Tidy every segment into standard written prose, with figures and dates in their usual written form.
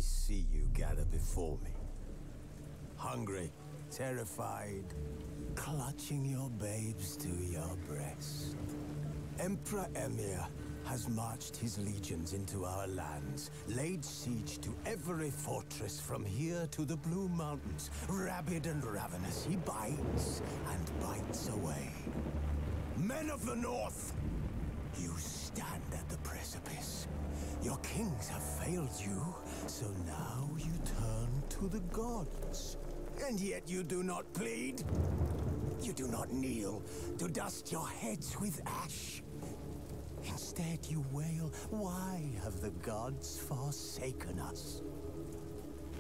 see you gather before me. Hungry, terrified, clutching your babes to your breast. Emperor Emir has marched his legions into our lands, laid siege to every fortress from here to the Blue Mountains. Rabid and ravenous, he bites and bites away. Men of the North, you stand at the precipice. Your kings have failed you, so now you turn to the gods. And yet you do not plead. You do not kneel to dust your heads with ash. Instead you wail, why have the gods forsaken us?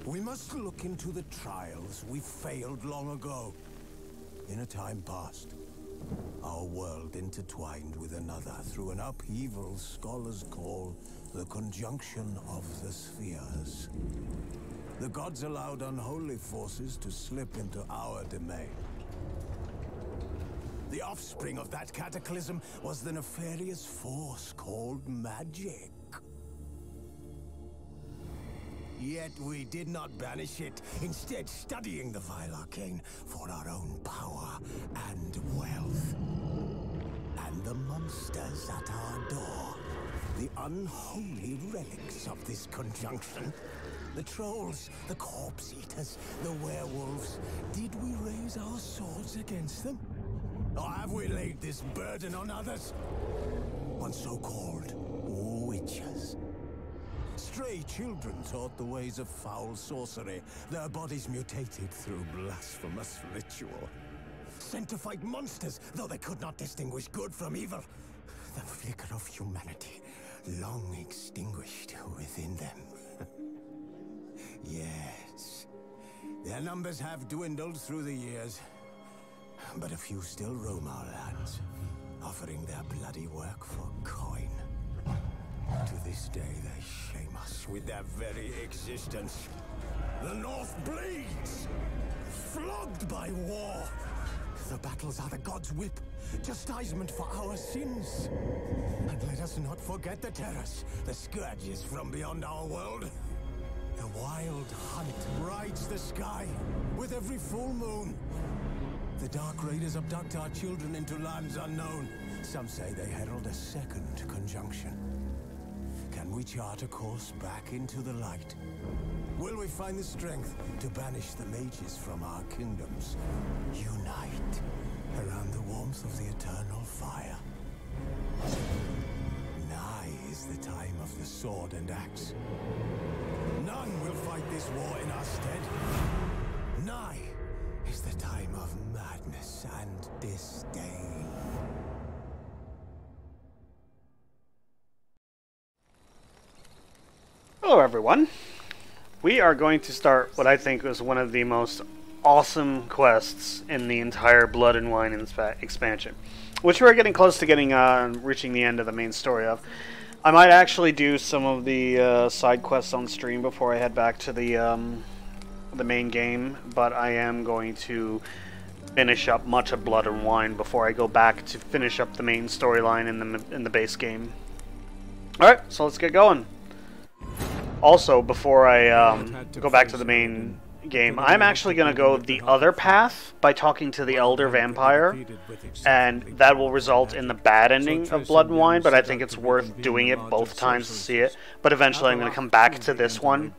We must look into the trials we failed long ago. In a time past, our world intertwined with another through an upheaval scholars call the conjunction of the spheres. The gods allowed unholy forces to slip into our domain. The offspring of that cataclysm was the nefarious force called magic. Yet we did not banish it, instead studying the vile arcane for our own power and wealth. And the monsters at our door, the unholy relics of this conjunction. The trolls, the corpse eaters, the werewolves. Did we raise our swords against them? Or have we laid this burden on others? On so-called witches. Stray children taught the ways of foul sorcery, their bodies mutated through blasphemous ritual. Sent to fight monsters, though they could not distinguish good from evil. The flicker of humanity, long extinguished within them. Yes, their numbers have dwindled through the years. But a few still roam our lands, offering their bloody work for coin. To this day, they shame us with their very existence. The North bleeds, flogged by war. The battles are the gods' whip, chastisement for our sins. And let us not forget the terrors, the scourges from beyond our world. The wild hunt rides the sky with every full moon. The Dark Raiders abduct our children into lands unknown. Some say they herald a second conjunction. Can we chart a course back into the light? Will we find the strength to banish the mages from our kingdoms? Unite around the warmth of the eternal fire. Nigh is the time of the sword and axe. None will fight this war in our stead. Nigh is the time of madness and disdain. Hello everyone. We are going to start what I think was one of the most awesome quests in the entire Blood and Wine expansion, which we're getting close to reaching the end of the main story of. I might actually do some of the side quests on stream before I head back to the main game, but I am going to finish up much of Blood and Wine before I go back to finish up the main storyline in the base game. Alright, so let's get going. Also, before I go back to the main game, I'm actually going to go the other path by talking to the Elder Vampire, and that will result in the bad ending of Blood and Wine, but I think it's worth doing it both times to see it. But eventually I'm going to come back to this one,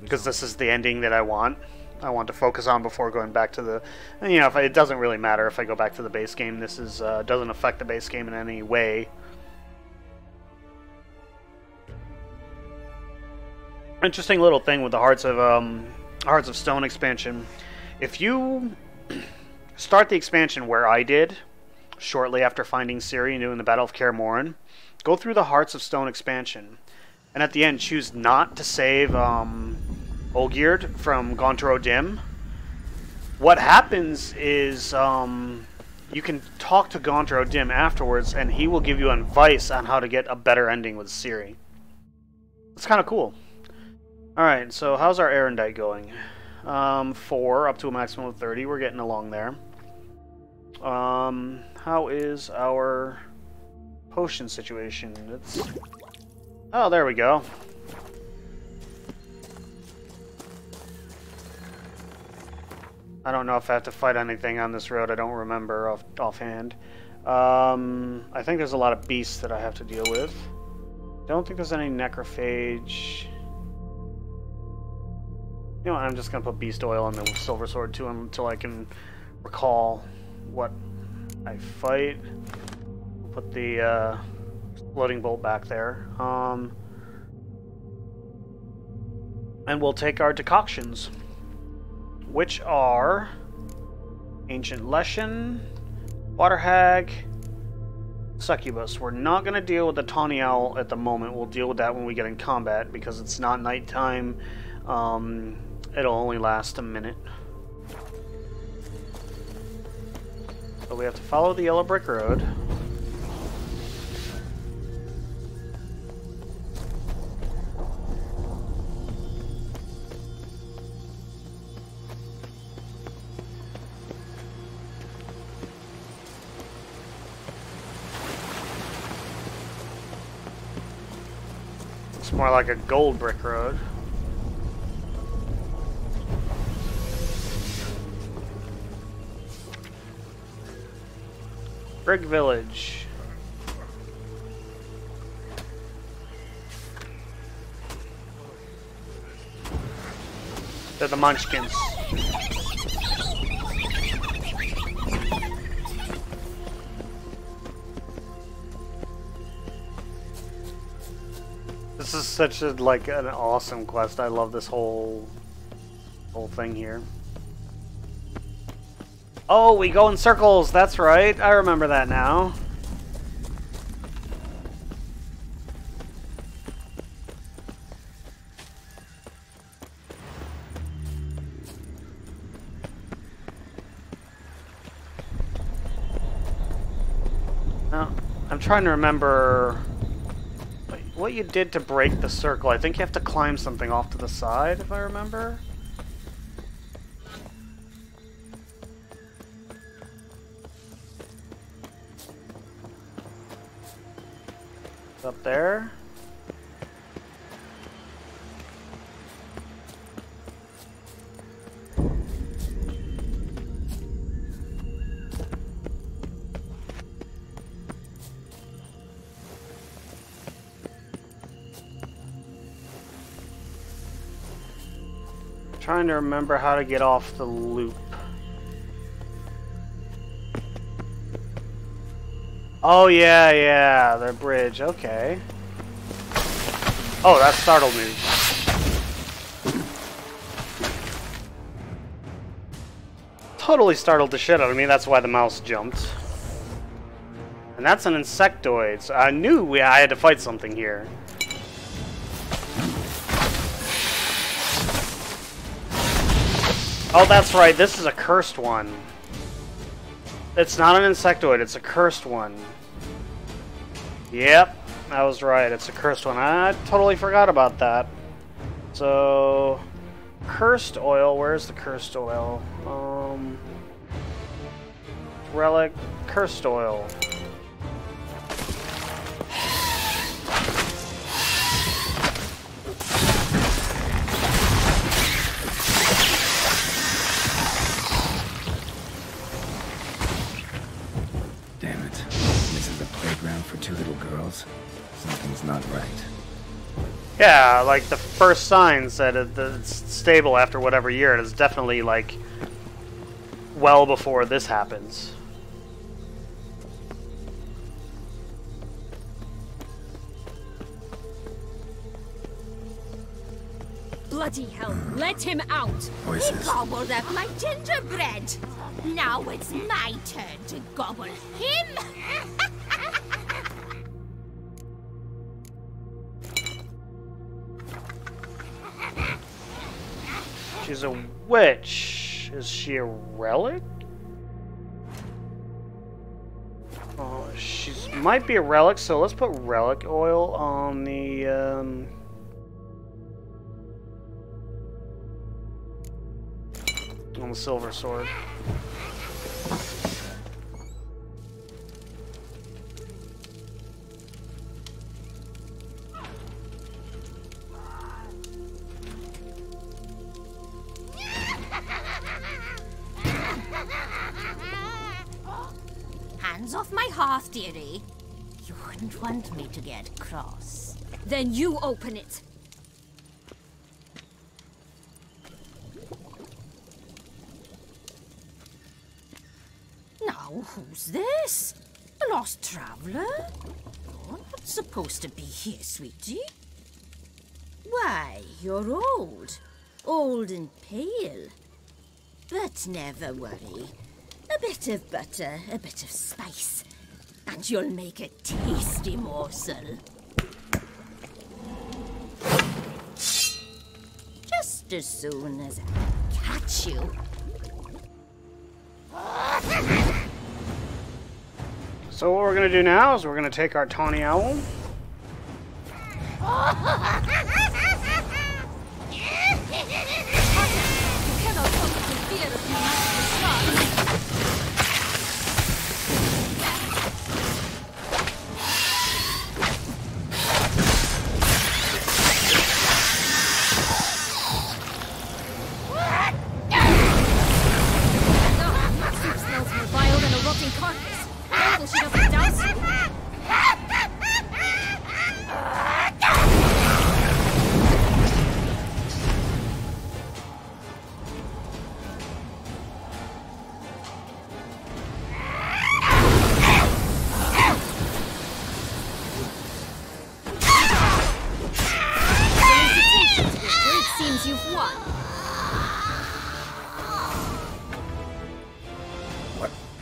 because this is the ending that I want to focus on before going back to the... You know, it doesn't really matter if I go back to the base game. This is doesn't affect the base game in any way. Interesting little thing with the Hearts of Stone expansion. If you start the expansion where I did, shortly after finding Ciri and doing the Battle of Kaer Morhen, go through the Hearts of Stone expansion, and at the end choose not to save Olgierd from Gontro Dim. What happens is you can talk to Gontro Dim afterwards, and he will give you advice on how to get a better ending with Ciri. It's kind of cool. Alright, so how's our Erendite going? 4, up to a maximum of 30. We're getting along there. How is our potion situation? Oh, there we go. I don't know if I have to fight anything on this road. I don't remember offhand. I think there's a lot of beasts that I have to deal with. Don't think there's any necrophage. You know what, I'm just going to put beast oil on the silver sword to him until I can recall what I fight. Put the floating bolt back there. And we'll take our decoctions, which are Ancient Leshen, Water Hag, Succubus. We're not going to deal with the Tawny Owl at the moment. We'll deal with that when we get in combat because it's not nighttime. It'll only last a minute. So we have to follow the yellow brick road. It's more like a gold brick road. Brick Village. They're the Munchkins. This is such a like an awesome quest. I love this whole thing here. Oh, we go in circles. That's right. I remember that now. Now, I'm trying to remember what you did to break the circle. I think you have to climb something off to the side, if I remember. Up there. Trying to remember how to get off the loop. Oh, yeah, the bridge, okay. Oh, that startled me. Totally startled the shit out of me, that's why the mouse jumped. And that's an insectoid, so I knew I had to fight something here. Oh, that's right, this is a cursed one. It's not an insectoid, it's a cursed one. Yep, I was right, it's a cursed one. I totally forgot about that. So, cursed oil, where's the cursed oil? Relic, cursed oil. For two little girls, something's not right. Yeah, like the first sign said it's stable after whatever year. It is definitely like well before this happens. Bloody hell, let him out! Voices. He gobbled up my gingerbread! Now it's my turn to gobble him! She's a witch. Is she a relic? Oh, she might be a relic, so let's put relic oil on the silver sword. hands off my hearth, dearie. You wouldn't want me to get cross. Then you open it. Now, who's this? A lost traveler? You're not supposed to be here, sweetie. Why, you're old. Old and pale. But never worry. A bit of butter, a bit of spice, and you'll make a tasty morsel. Just as soon as I catch you. So what we're going to do now is we're going to take our tawny owl.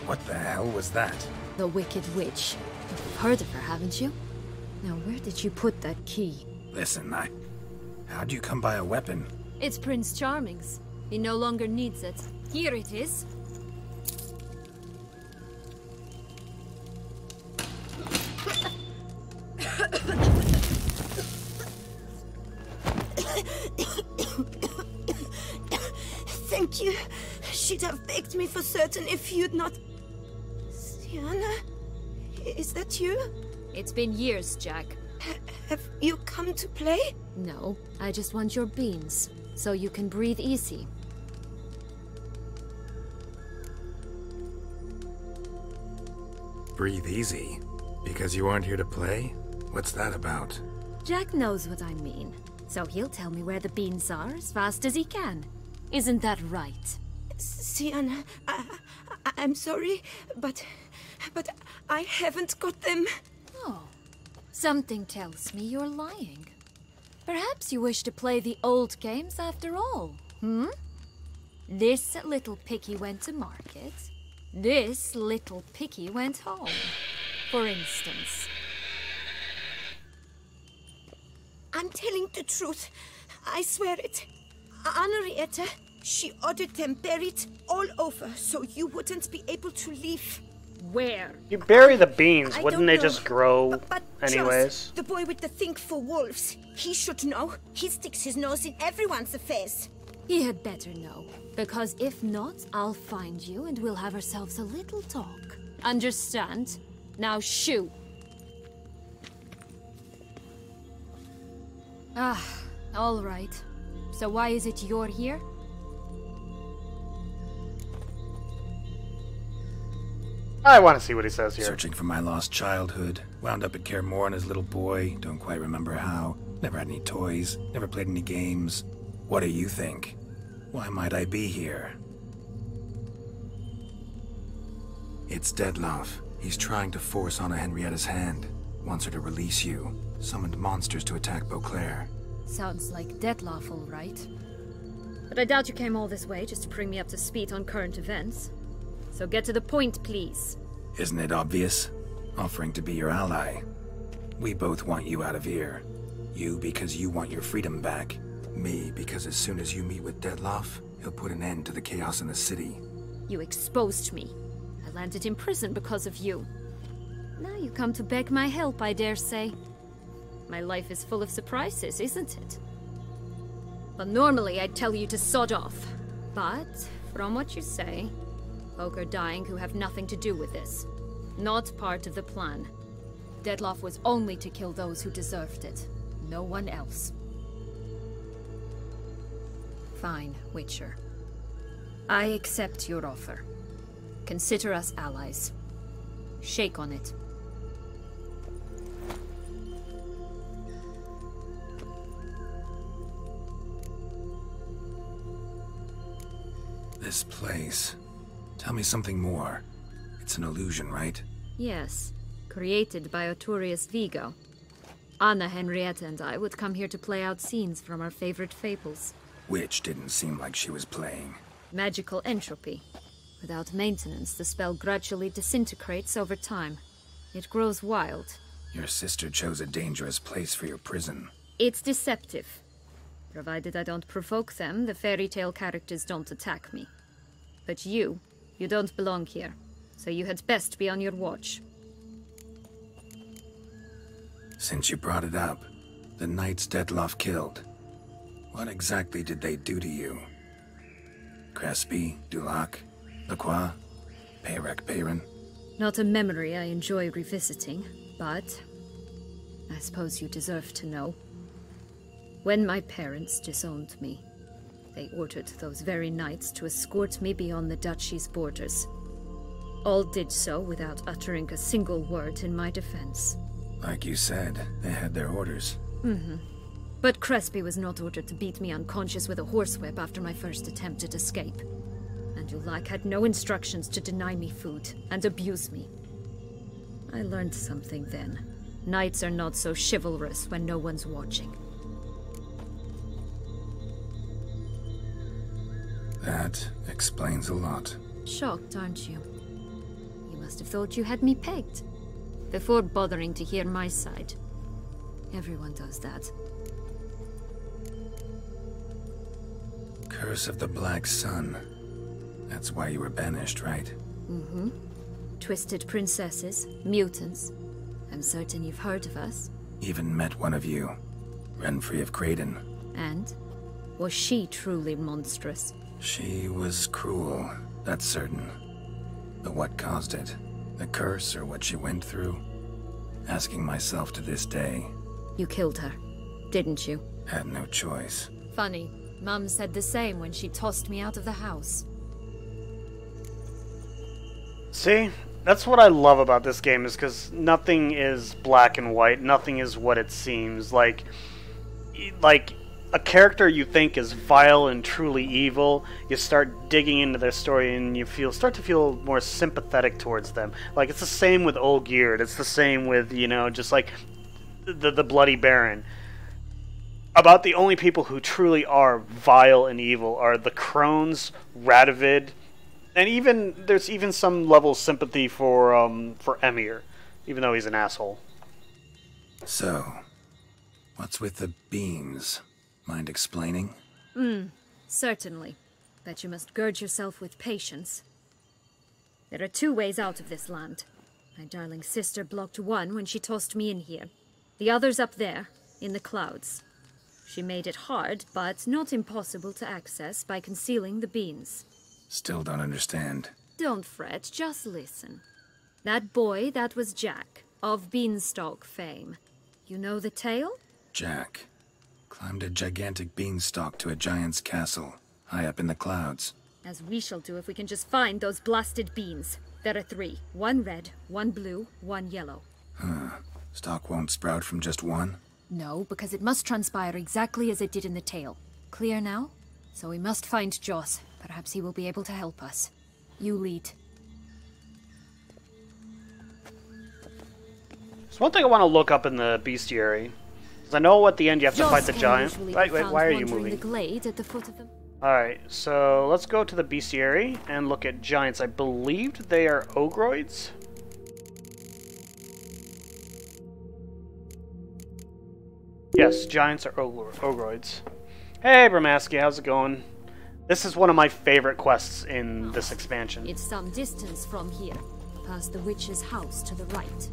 What the hell was that? The Wicked Witch. You've heard of her, haven't you? Now, where did you put that key? Listen, how'd you come by a weapon? It's Prince Charming's. He no longer needs it. Here it is. Thank you. She'd have begged me for certain if you'd not... Sienna? Is that you? It's been years, Jack. Have you come to play? No, I just want your beans, so you can breathe easy. Breathe easy? Because you aren't here to play? What's that about? Jack knows what I mean, so he'll tell me where the beans are as fast as he can. Isn't that right? Sienna, I'm sorry, but I haven't got them. Oh, something tells me you're lying. Perhaps you wish to play the old games after all, hmm? This little piggy went to market. This little piggy went home, for instance. I'm telling the truth. I swear it. Henrietta, she ordered them buried all over so you wouldn't be able to leave. Where? You bury the beans, I wouldn't don't they know. just grow But anyways? Joss, the boy with the thing for wolves, he should know. He sticks his nose in everyone's affairs. He had better know, because if not, I'll find you and we'll have ourselves a little talk. Understand? Now shoo! Ah, all right. So why is it you're here? I want to see what he says here. Searching for my lost childhood. Wound up at Kaer Morhen as a little boy. Don't quite remember how. Never had any toys. Never played any games. What do you think? Why might I be here? It's Dettlaff. He's trying to force Anna Henrietta's hand. Wants her to release you. Summoned monsters to attack Beauclair. Sounds like Dettlaff, all right. But I doubt you came all this way just to bring me up to speed on current events. So get to the point, please. Isn't it obvious? Offering to be your ally. We both want you out of here. You because you want your freedom back. Me because as soon as you meet with Dettlaff, he'll put an end to the chaos in the city. You exposed me. I landed in prison because of you. Now you come to beg my help, I dare say. My life is full of surprises, isn't it? Well, normally I'd tell you to sod off. But, from what you say, folk are dying who have nothing to do with this. Not part of the plan. Dettlaff was only to kill those who deserved it. No one else. Fine, Witcher. I accept your offer. Consider us allies. Shake on it. This place. Tell me something more. It's an illusion, right? Yes. Created by Arturius Vigo. Anna, Henrietta, and I would come here to play out scenes from our favorite fables. Which didn't seem like she was playing. Magical entropy. Without maintenance, the spell gradually disintegrates over time. It grows wild. Your sister chose a dangerous place for your prison. It's deceptive. Provided I don't provoke them, the fairy tale characters don't attack me. But you don't belong here. So you had best be on your watch. Since you brought it up, the knights Detloff killed. What exactly did they do to you? Crespi, Dulac, Lacroix, Peyrac Peyran? Not a memory I enjoy revisiting, but I suppose you deserve to know. When my parents disowned me, they ordered those very knights to escort me beyond the duchy's borders. All did so without uttering a single word in my defense. Like you said, they had their orders. But Crespi was not ordered to beat me unconscious with a horsewhip after my first attempt at escape. And Dulac had no instructions to deny me food and abuse me. I learned something then. Knights are not so chivalrous when no one's watching. That explains a lot. Shocked, aren't you? You must have thought you had me pegged. Before bothering to hear my side. Everyone does that. Curse of the Black Sun. That's why you were banished, right? Twisted princesses, mutants. I'm certain you've heard of us. Even met one of you. Renfrey of Craden. And? Was she truly monstrous? She was cruel, that's certain. But what caused it? The curse or what she went through? Asking myself to this day. You killed her, didn't you? Had no choice. Funny. Mum said the same when she tossed me out of the house. See? That's what I love about this game, is because nothing is black and white. Nothing is what it seems. Like a character you think is vile and truly evil, you start digging into their story and you start to feel more sympathetic towards them. Like, it's the same with Olgierd. It's the same with, just like the Bloody Baron. About the only people who truly are vile and evil are the Crones, Radovid, and there's even some level of sympathy for Emir, even though he's an asshole. So, what's with the beans? Mind explaining? Certainly. But you must gird yourself with patience. There are 2 ways out of this land. My darling sister blocked one when she tossed me in here. The other's up there, in the clouds. She made it hard, but not impossible to access by concealing the beans. Still don't understand. Don't fret, just listen. That boy, that was Jack, of Beanstalk fame. You know the tale? Jack climbed a gigantic beanstalk to a giant's castle, high up in the clouds. As we shall do if we can just find those blasted beans. There are 3. 1 red, 1 blue, 1 yellow. Stalk won't sprout from just one? No, because it must transpire exactly as it did in the tale. Clear now? So we must find Joss. Perhaps he will be able to help us. You lead. There's one thing I want to look up in the bestiary. Because I know at the end you have to fight the giant. Wait, why are you moving? The glade at the foot of them. Alright, so let's go to the bestiary and look at giants. I believed they are ogroids. Yes, giants are ogroids. Hey, Bramaski, how's it going? This is one of my favorite quests in this expansion. It's some distance from here, past the witch's house to the right.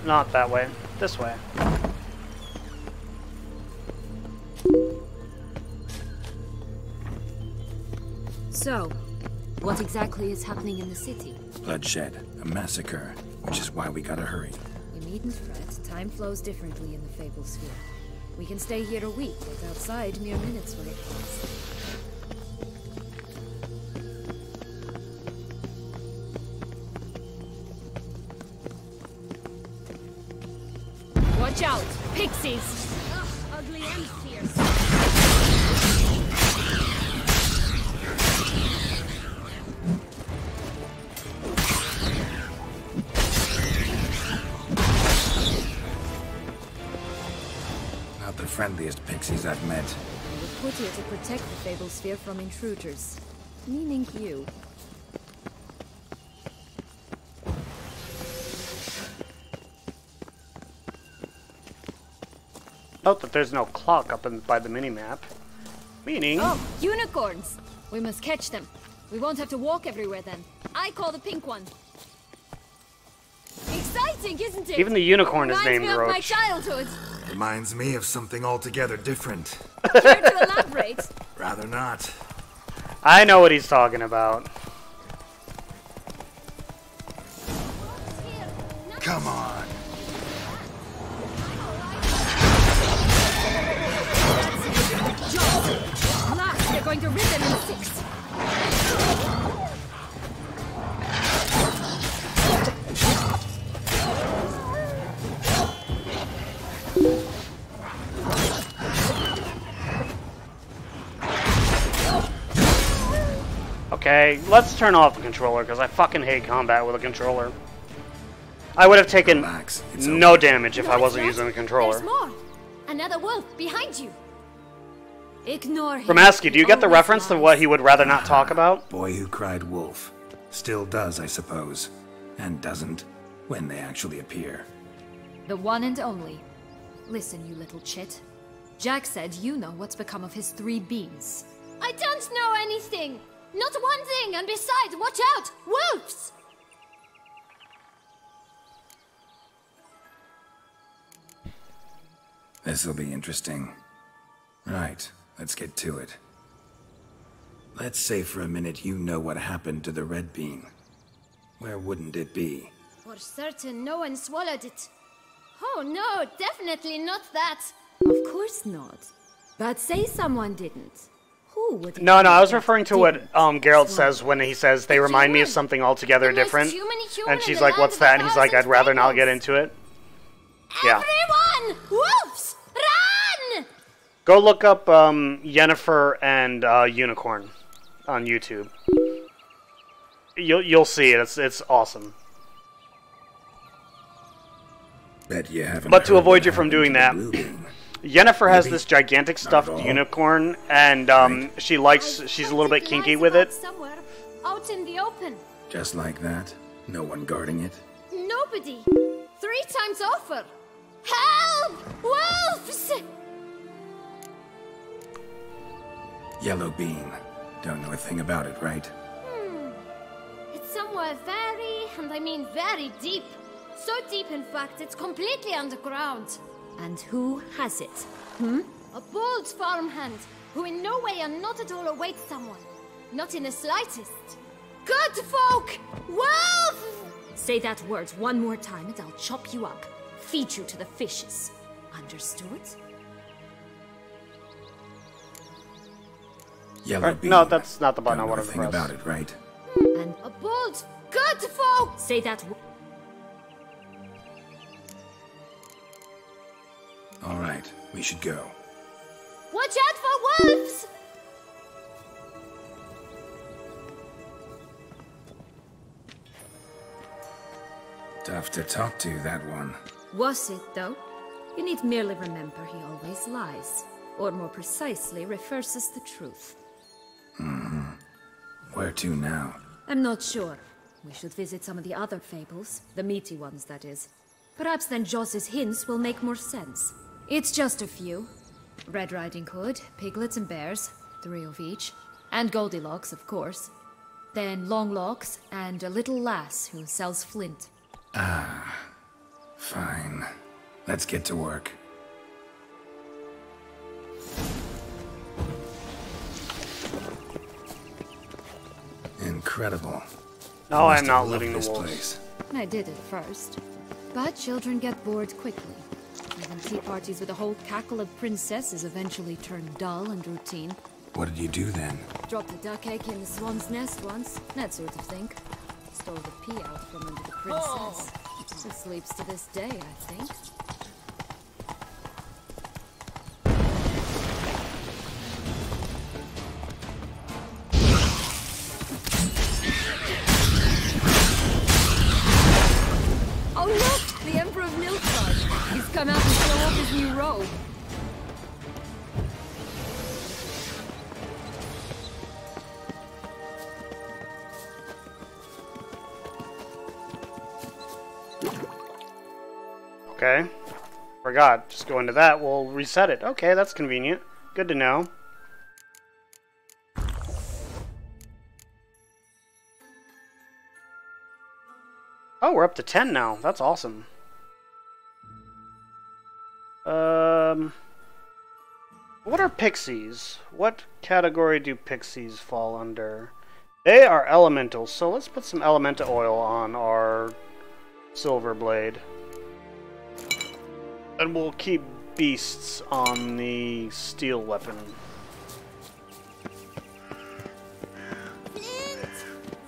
Not that way. This way. So, what exactly is happening in the city? Bloodshed, a massacre, which is why we gotta hurry. needn't fret. Time flows differently in the Fable Sphere. We can stay here a week, but outside, mere minutes will pass. Watch out! Pixies! Ugh, ugly and fierce. Not the friendliest pixies I've met. We were put here to protect the Fable Sphere from intruders. Meaning you. Note that there's no clock up by the minimap. Meaning... Oh, unicorns! We must catch them. We won't have to walk everywhere then. I call the pink one. Exciting, isn't it? Even the unicorn is Reminds named me of my Roach. childhood. Reminds me of something altogether different. Care to elaborate? Rather not. I know what he's talking about. Come on. Last, they're going to rip them in 6. Okay, let's turn off the controller, because I fucking hate combat with a controller. I would have taken Relax, it's no okay. damage if I wasn't using the controller. There's more. Another wolf behind you. Ignore him. Ramaski, do you get the Always reference to lies. what he would rather not talk about? Boy who cried wolf. Still does, I suppose. And doesn't, when they actually appear. The one and only. Listen, you little chit. Jack said you know what's become of his 3 beans. I don't know anything! Not one thing, and besides, watch out! Wolves! This'll be interesting. Right, let's get to it. Let's say for a minute you know what happened to the red bean. Where wouldn't it be? For certain, no one swallowed it. Oh no, definitely not that. Of course not. But say someone didn't. Who would? No, I was that referring to what didn't? Geralt says when he says they remind me of human. something altogether The most different. human And in she's the like, land what's of that? And he's like, I'd 1,000 rather not fables. get into it. Yeah. Everyone! Wolves! Run! Go look up Yennefer and Unicorn on YouTube. You'll see it. It's awesome. Bet you haven't But to heard avoid what you from happened doing to the that, blue bean. Yennefer has Maybe. this gigantic Not stuffed at all. unicorn, and she's a little bit kinky with it. Somewhere out in the open. Just like that? No one guarding it? Nobody. 3 times over. Help! Wolves! Yellow bean. Don't know a thing about it, right? It's somewhere very, and I mean very deep. So deep, in fact, it's completely underground. And who has it? A bold farmhand who in no way and not at all awaits someone. Not in the slightest. Good folk! Wolf! Say that word one more time and I'll chop you up. Feed you to the fishes. Understood? Yellow bean. No, that's not the button I Don't know a wanted to thing press. about it, right? And A bold, good folk! say that All right, we should go. Watch out for wolves! Tough to talk to, that one. Was it, though? You need merely remember he always lies. Or more precisely, reverses the truth. Where to now? I'm not sure. We should visit some of the other fables. The meaty ones, that is. Perhaps then Joss's hints will make more sense. It's just a few. Red Riding Hood, piglets and bears, 3 of each. And Goldilocks, of course. Then Longlocks, and a little lass who sells flint. Fine. Let's get to work. Incredible. No, Must I'm have not loved looting the this wolves. place. I did at first. But children get bored quickly. Even tea parties with a whole cackle of princesses eventually turn dull and routine. What did you do then? Dropped a duck egg in the swan's nest once, that sort of thing. Stole the pea out from under the princess. She sleeps to this day, I think. Oh look! The Emperor of Nilfgaard! He's come out to show off his new robe. Okay. Forgot. Just go into that. We'll reset it. Okay, that's convenient. Good to know. Oh, we're up to 10 now. That's awesome. What are pixies? What category do pixies fall under? They are elementals, so let's put some elemental oil on our silver blade. And we'll keep beasts on the steel weapon. Flint!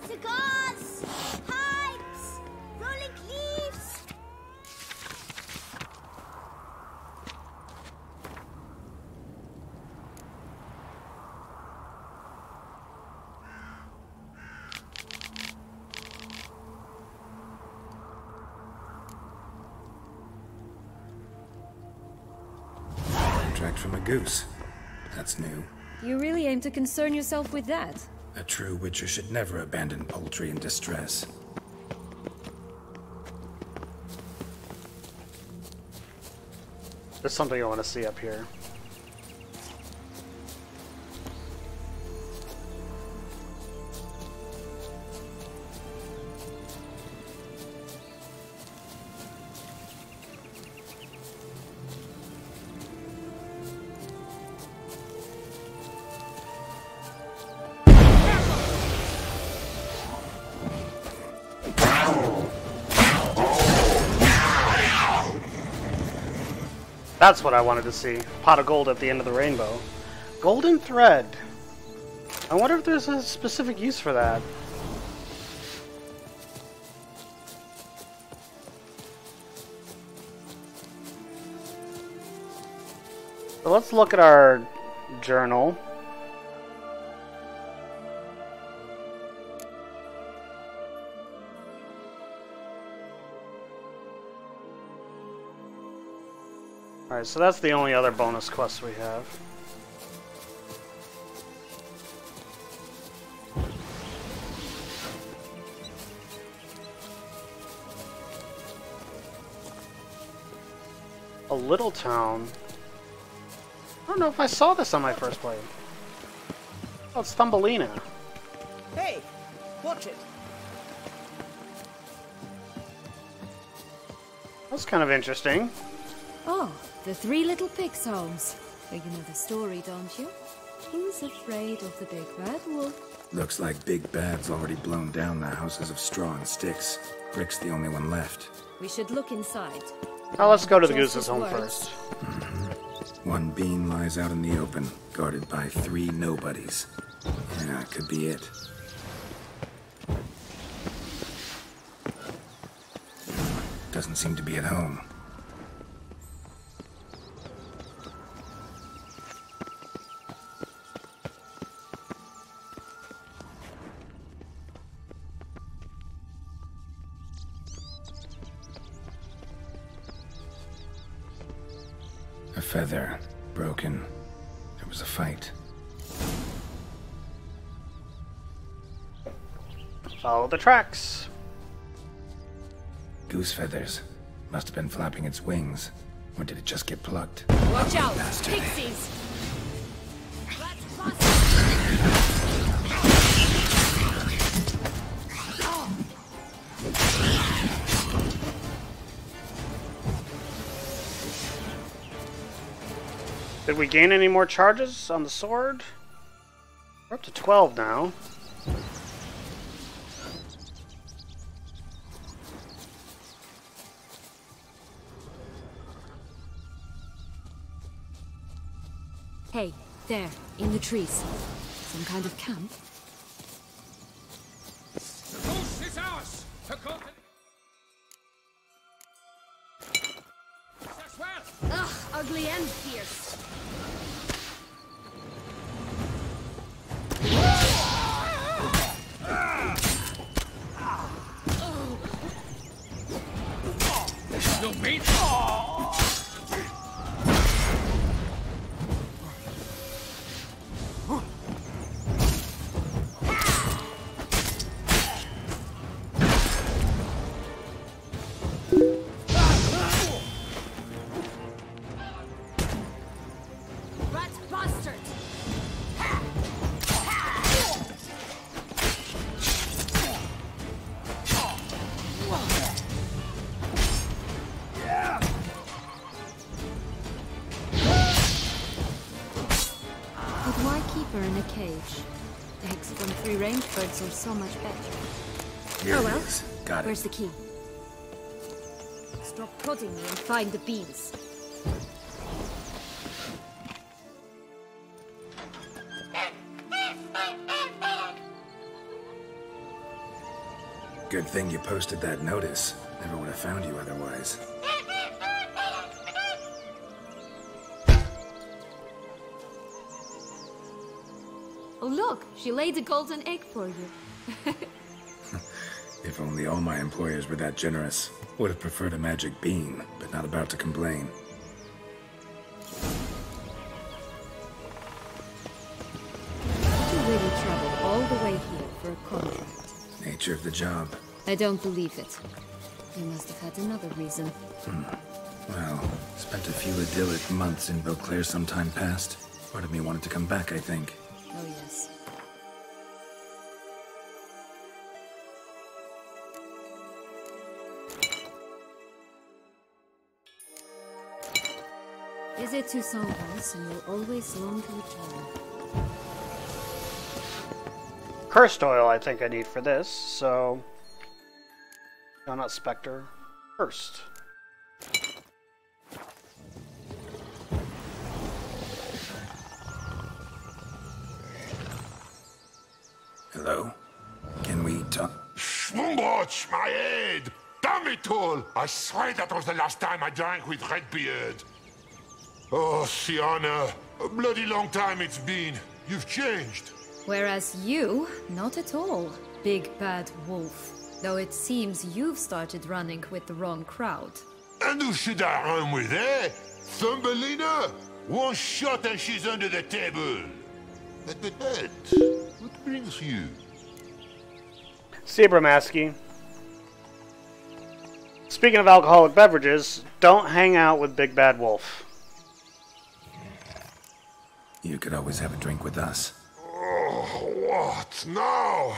Cigars! Pipes! Rolling leaves! Contract from a goose. That's new. You really aim to concern yourself with that? A true witcher should never abandon poultry in distress. There's something I want to see up here. That's what I wanted to see. Pot of gold at the end of the rainbow. Golden thread. I wonder if there's a specific use for that. So let's look at our journal. Alright, so that's the only other bonus quest we have. A little town. I don't know if I saw this on my first play. Oh, it's Thumbelina. Hey, watch it. That's kind of interesting. Oh, the three little pigs' homes. Well, you know the story, don't you? Who's afraid of the big bad wolf? Looks like Big Bad's already blown down the houses of straw and sticks. Rick's the only one left. We should look inside. Now let's go to the Just goose's his home words. first. One bean lies out in the open, guarded by 3 nobodies. Yeah, could be it. Doesn't seem to be at home. A feather, broken. There was a fight. Follow the tracks. Goose feathers. Must have been flapping its wings. Or did it just get plucked? Watch out! Bastard. Pixies! Did we gain any more charges on the sword? We're up to 12 now. there, in the trees. Some kind of camp? The goose is ours! As well! Ugh, ugly and fierce. No meat? Rat bastard! But why keep her in a cage? Eggs from free-range birds are so much better. Here Oh it well. is. Got Where's it. the key? Stop prodding me and find the beans. Good thing you posted that notice. Never would have found you otherwise. Oh look, she laid a golden egg for you. If only all my employers were that generous. Would have preferred a magic bean, but not about to complain. Did you really travel all the way here for a contract? Nature of the job. I don't believe it. You must have had another reason. Well, spent a few idyllic months in Beauclair some time past. Part of me wanted to come back, I think. Oh yes. Visit Toussaint once and you'll always long to return. Cursed oil I think I need for this, so... No, not Spectre. Cursed. Hello? Can we talk? Schwumbroch, my head! Damn it all! I swear that was the last time I drank with Redbeard. Oh, Sienna, a bloody long time it's been. You've changed. Whereas you, not at all, big bad wolf. Though it seems you've started running with the wrong crowd. And who should I run with, eh? Thumbelina? One shot and she's under the table. But, what brings you? Seabramaski. Speaking of alcoholic beverages, don't hang out with Big Bad Wolf. You could always have a drink with us. Oh, what now?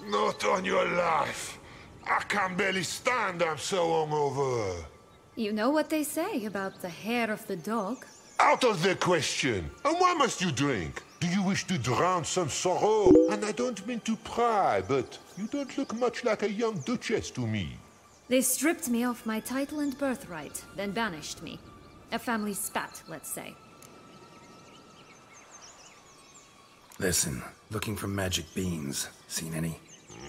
Not on your life. I can barely stand, I'm so hungover. You know what they say about the hair of the dog? Out of the question. And why must you drink? Do you wish to drown some sorrow? And I don't mean to pry, but you don't look much like a young duchess to me. They stripped me of my title and birthright, then banished me. A family spat, let's say. Listen, looking for magic beans. Seen any?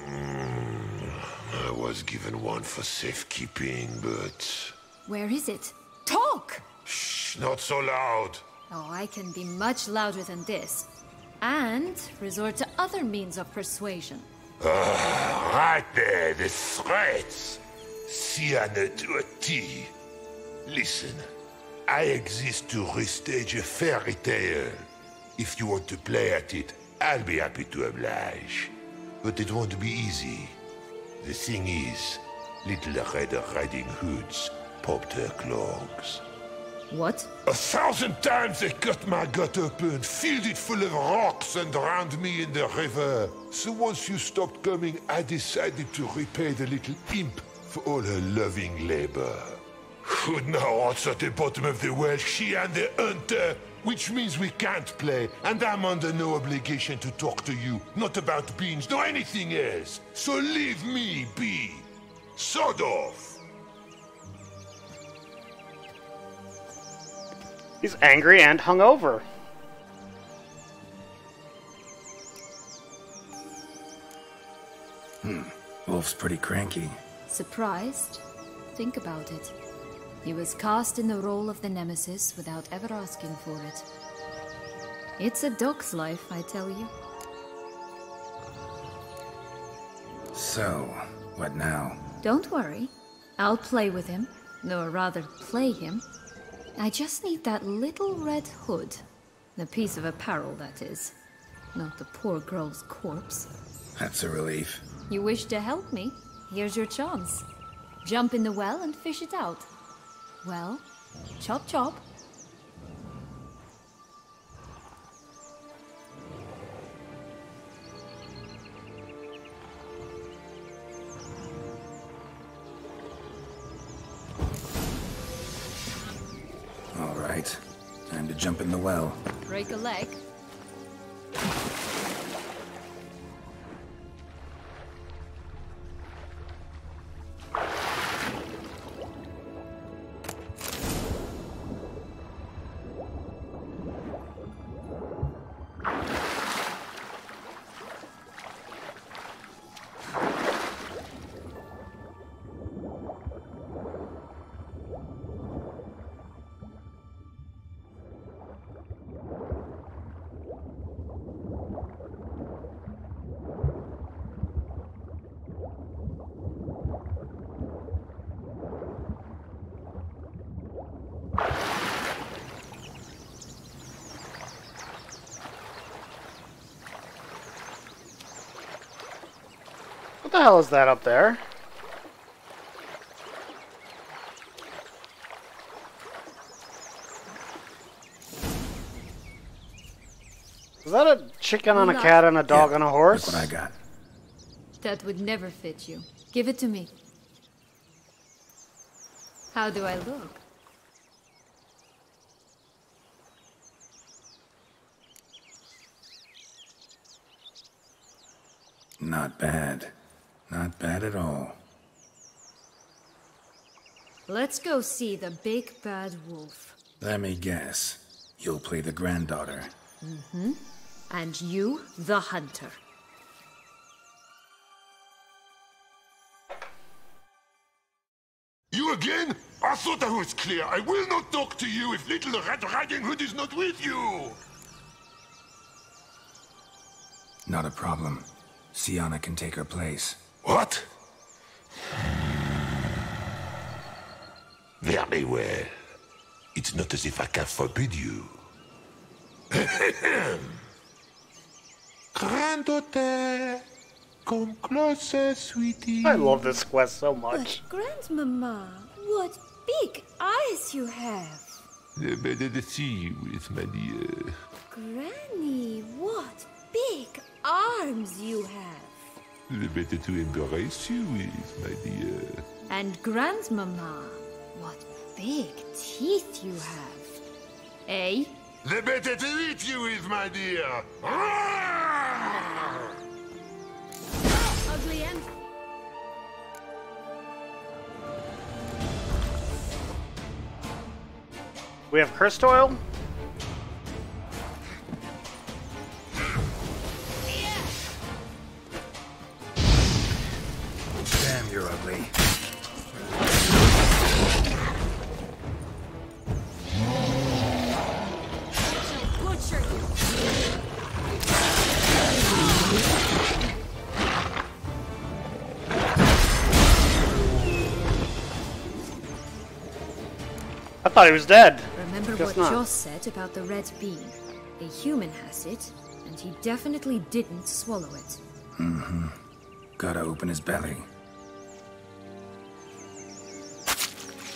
I was given one for safekeeping, but... Where is it? Talk! Shh, not so loud. Oh, I can be much louder than this. And resort to other means of persuasion. Right there, the threats. Sienna to a T. Listen, I exist to restage a fairy tale. If you want to play at it, I'll be happy to oblige. But it won't be easy. The thing is, Little Red Riding Hoods popped her clogs. What? 1,000 times they cut my gut open, filled it full of rocks and drowned me in the river. So once you stopped coming, I decided to repay the little imp for all her loving labor. Who now wants at the bottom of the well, she and the hunter, which means we can't play, and I'm under no obligation to talk to you, not about beans, nor anything else. So leave me be. Sod off. He's angry and hungover. Wolf's pretty cranky. Surprised? Think about it. He was cast in the role of the Nemesis without ever asking for it. It's a dog's life, I tell you. So, what now? Don't worry. I'll play with him. Or rather, play him. I just need that little red hood. The piece of apparel, that is. Not the poor girl's corpse. That's a relief. You wish to help me? Here's your chance. Jump in the well and fish it out. Well, chop chop. All right. Time to jump in the well. Break a leg. What the hell is that up there? Is that a chicken on a cat and a dog on a horse? Look what I got. That would never fit you. Give it to me. How do I look? Not bad. Not bad at all. Let's go see the big bad wolf. Let me guess. You'll play the granddaughter. Mm-hmm. And you, the hunter. You again? I thought I was clear. I will not talk to you if little Red Riding Hood is not with you. Not a problem. Sienna can take her place. What? Very well. It's not as if I can forbid you. Granddaughter, come closer, sweetie. I love this quest so much. But Grandmama, what big eyes you have. Better to see you with, my dear. Granny, what big arms you have. The better to embrace you with, my dear. And Grandmama, what big teeth you have. Eh? The better to eat you with, my dear. Ugly end. We have cursed oil? Damn, you're ugly. Butcher you. I thought he was dead. Remember Guess what not. Joss said about the red bean. A human has it, and he definitely didn't swallow it. Mm-hmm. Gotta open his belly.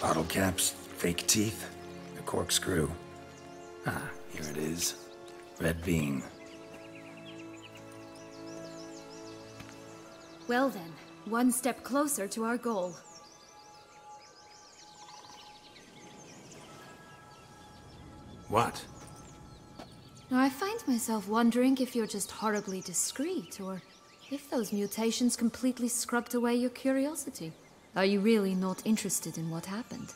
Bottle caps, fake teeth, a corkscrew. Ah, here it is. Red bean. Well then, one step closer to our goal. What? Now, I find myself wondering if you're just horribly discreet, or if those mutations completely scrubbed away your curiosity. Are you really not interested in what happened?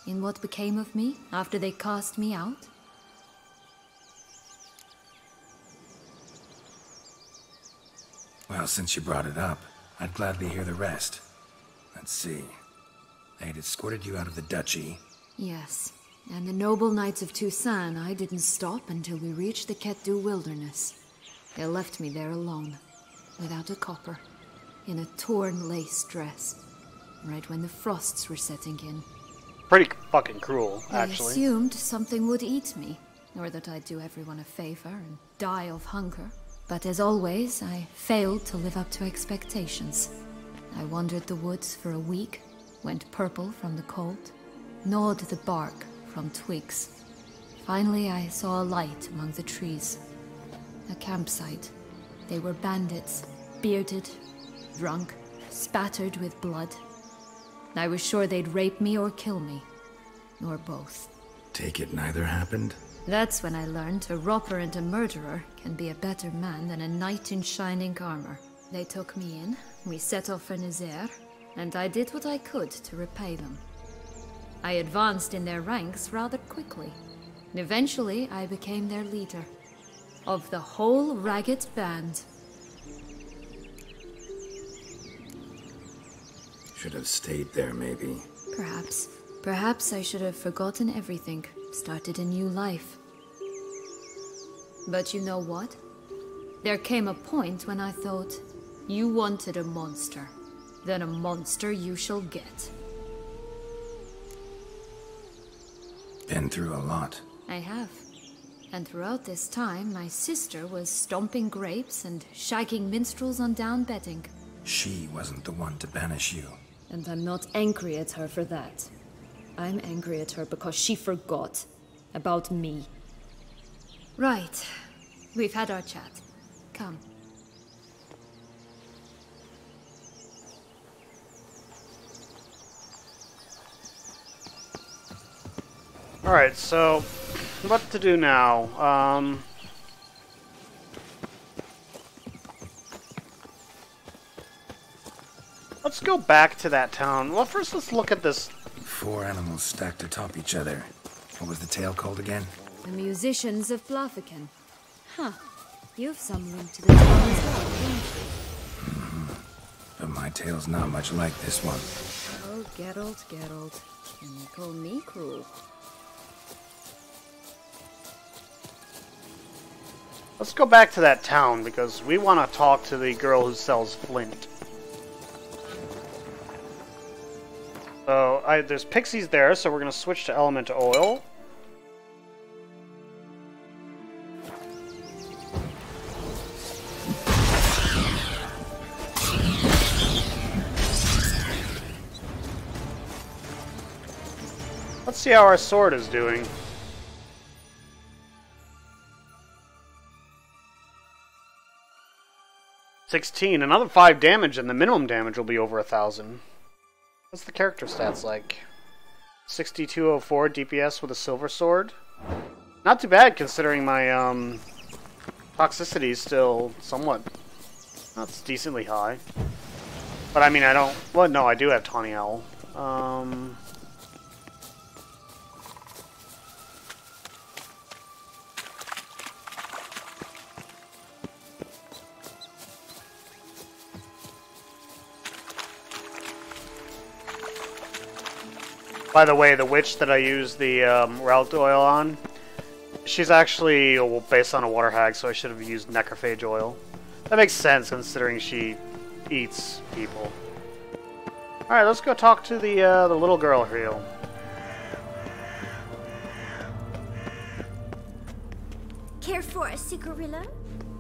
In what became of me after they cast me out? Well, since you brought it up, I'd gladly hear the rest. Let's see. They had escorted you out of the duchy. Yes, and the noble knights of Toussaint, I didn't stop until we reached the Ketdu wilderness. They left me there alone, without a copper, in a torn lace dress, right when the frosts were setting in. Pretty fucking cruel, actually. I assumed something would eat me, or that I'd do everyone a favor and die of hunger. But as always, I failed to live up to expectations. I wandered the woods for a week, went purple from the cold, gnawed the bark from twigs. Finally, I saw a light among the trees. A campsite. They were bandits, bearded, drunk, spattered with blood. I was sure they'd rape me or kill me, or both. Take it neither happened? That's when I learned a robber and a murderer can be a better man than a knight in shining armor. They took me in, we set off for Nazaire, and I did what I could to repay them. I advanced in their ranks rather quickly. And eventually, I became their leader. Of the whole ragged band. Should have stayed there, maybe. Perhaps. Perhaps I should have forgotten everything, started a new life. But you know what? There came a point when I thought, you wanted a monster. Then a monster you shall get. Been through a lot. I have. And throughout this time, my sister was stomping grapes and shagging minstrels on down bedding. She wasn't the one to banish you. And I'm not angry at her for that. I'm angry at her because she forgot about me. Right. We've had our chat. Come. Alright, so what to do now? Let's go back to that town. Well, first let's look at this. 4 animals stacked atop each other. What was the tale called again? The musicians of Blaviken. Huh. You've some link to the town as well, don't you? But my tale's not much like this one. Oh, Geralt, Geralt. Can you call me cruel? Let's go back to that town because we want to talk to the girl who sells flint. So, there's pixies there, so we're going to switch to elemental oil. Let's see how our sword is doing. $16, another 5 damage, and the minimum damage will be over 1,000. What's the character stats like? 6204 DPS with a silver sword. Not too bad considering my toxicity is still somewhat. That's decently high. But I mean, I don't. Well, no, I do have Tawny Owl. By the way, the witch that I use the route oil on, she's actually based on a water hag, so I should have used necrophage oil. That makes sense considering she eats people. Alright, let's go talk to the little girl here. Care for a cigarillo?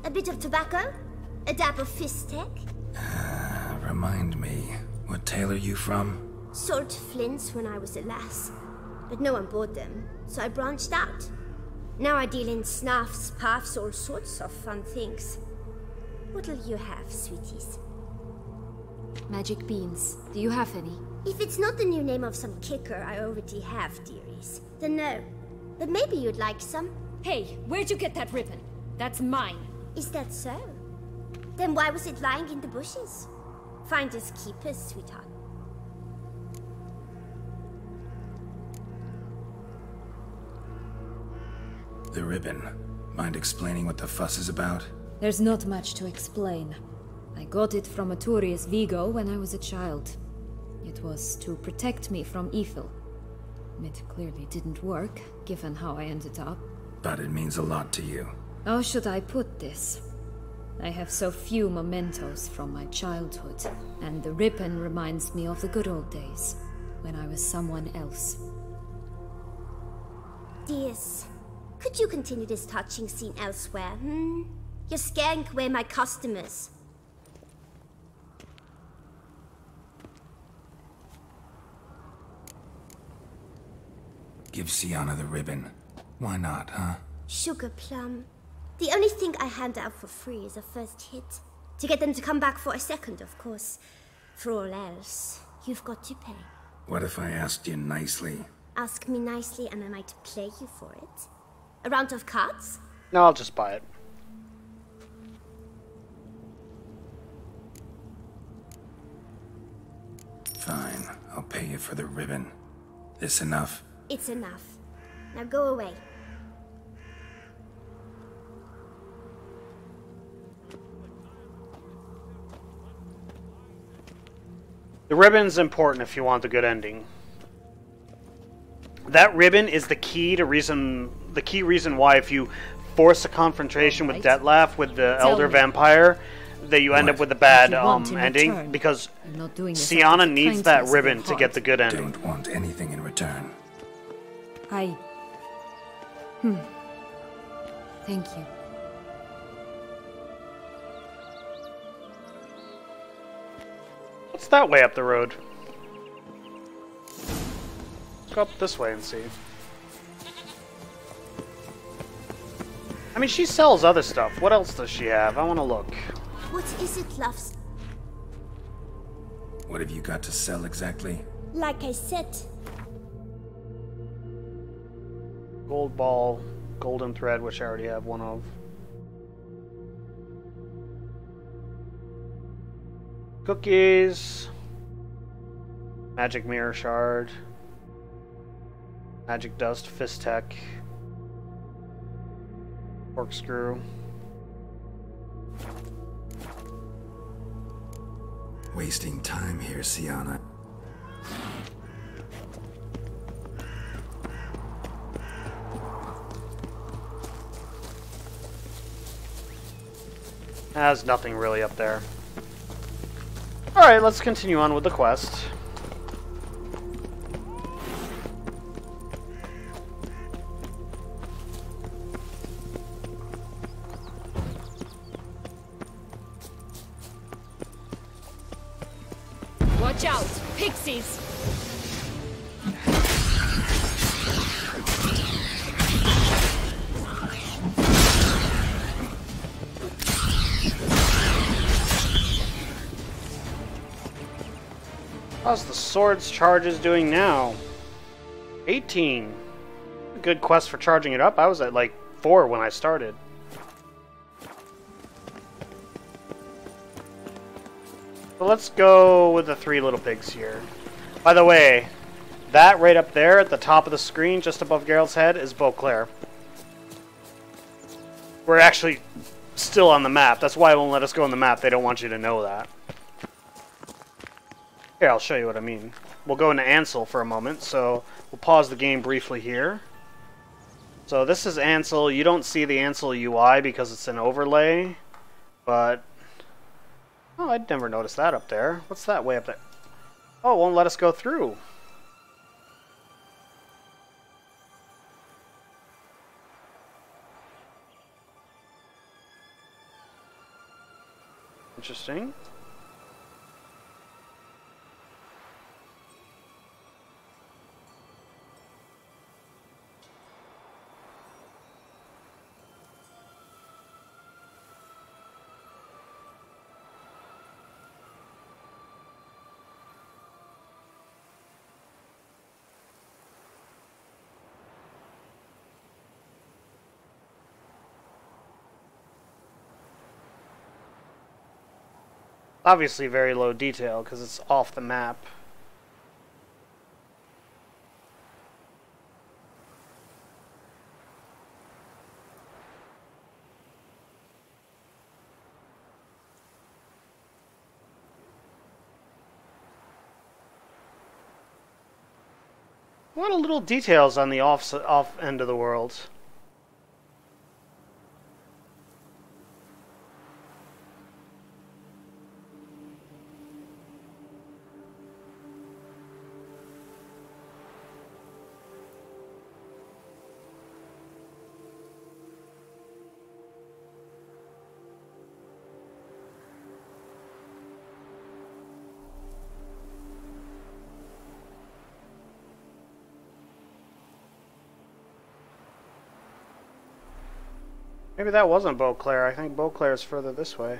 A bit of tobacco? A dab of fistek? Remind me, what tale are you from? Sold flints when I was a lass, but no one bought them, so I branched out. Now I deal in snuffs, puffs, all sorts of fun things. What'll you have, sweeties? Magic beans. Do you have any? If it's not the new name of some kicker I already have, dearies, then no. But maybe you'd like some. Hey, where'd you get that ribbon? That's mine. Is that so? Then why was it lying in the bushes? Finders keepers, sweetheart. The ribbon. Mind explaining what the fuss is about? There's not much to explain. I got it from Aturius Vigo when I was a child. It was to protect me from evil. It clearly didn't work, given how I ended up. But it means a lot to you. How should I put this? I have so few mementos from my childhood, and the ribbon reminds me of the good old days, when I was someone else. Dears, could you continue this touching scene elsewhere, You're scaring away my customers. Give Sienna the ribbon. Why not, huh? Sugar plum. The only thing I hand out for free is a first hit. To get them to come back for a second, of course. For all else, you've got to pay. What if I asked you nicely? Ask me nicely and I might play you for it. A round of cards? No, I'll just buy it. Fine, I'll pay you for the ribbon. This enough? It's enough. Now go away. The ribbon's important if you want the good ending. That ribbon is the key reason why if you force a confrontation with Detlef, with the elder vampire, that you end up with a bad ending, because Sienna needs that ribbon to get the good ending. Don't want anything in return. Thank you. What's that way up the road? Let's go up this way and see. I mean, she sells other stuff. What else does she have? I want to look. What is it, loves? What have you got to sell exactly? Like I said. Gold ball, golden thread, which I already have one of. Cookies. Magic mirror shard. Magic dust, fist tech. Corkscrew. Wasting time here, Sienna. There's nothing really up there. Alright, let's continue on with the quest. Watch out! Pixies! How's the sword's charges doing now? 18. A good quest for charging it up. I was at like 4 when I started. So let's go with the 3 little pigs here. By the way, that right up there at the top of the screen, just above Geralt's head, is Beauclair. We're actually still on the map. That's why it won't let us go on the map. They don't want you to know that. Here, I'll show you what I mean. We'll go into Ansel for a moment, so we'll pause the game briefly here. So this is Ansel. You don't see the Ansel UI because it's an overlay, but... Oh, I'd never noticed that up there. What's that way up there? Oh, it won't let us go through. Interesting. Obviously very low detail because it's off the map. A lot of little details on the off end of the world. Maybe that wasn't Beauclair. I think Beauclair is further this way.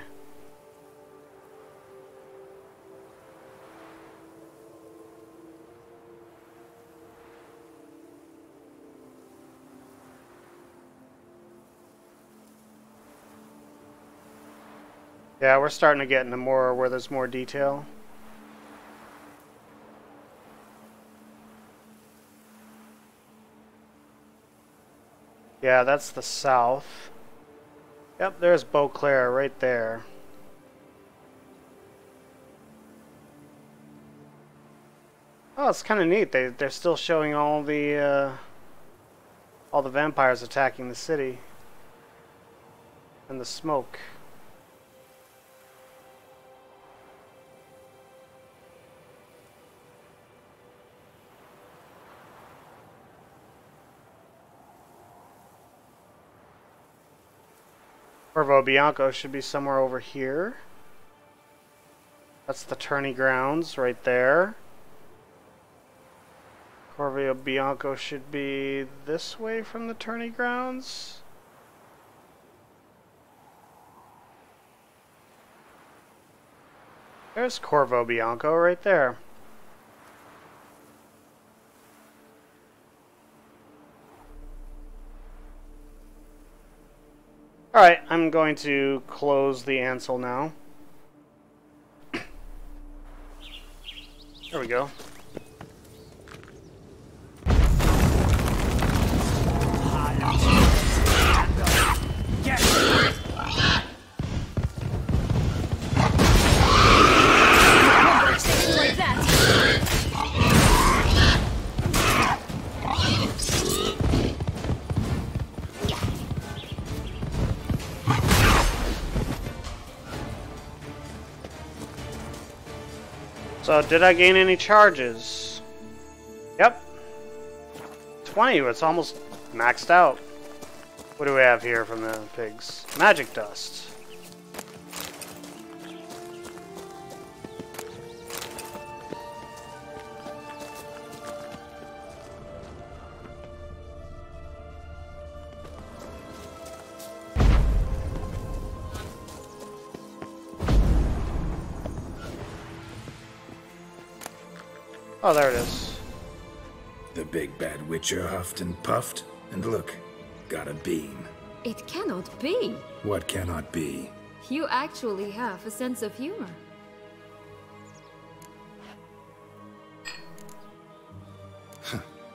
Yeah, we're starting to get into more where there's more detail. Yeah, that's the south. Yep, there's Beauclair right there. Oh, it's kind of neat. They're still showing all the vampires attacking the city and the smoke. Corvo Bianco should be somewhere over here. That's the tourney grounds right there. Corvo Bianco should be this way from the tourney grounds. There's Corvo Bianco right there. Alright, I'm going to close the Ansel now. There we go. So, did I gain any charges? Yep. 20, it's almost maxed out. What do we have here from the pigs? Magic dust. Oh, there it is. The big bad witcher huffed and puffed, and look, got a beam. It cannot be. What cannot be? You actually have a sense of humor.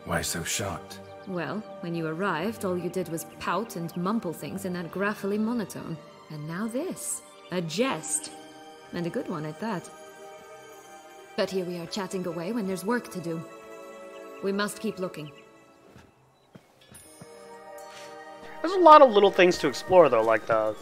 Why so shocked? Well, when you arrived, all you did was pout and mumble things in that graphically monotone. And now this. A jest. And a good one at that. But here we are chatting away when there's work to do. We must keep looking. There's a lot of little things to explore, though, like the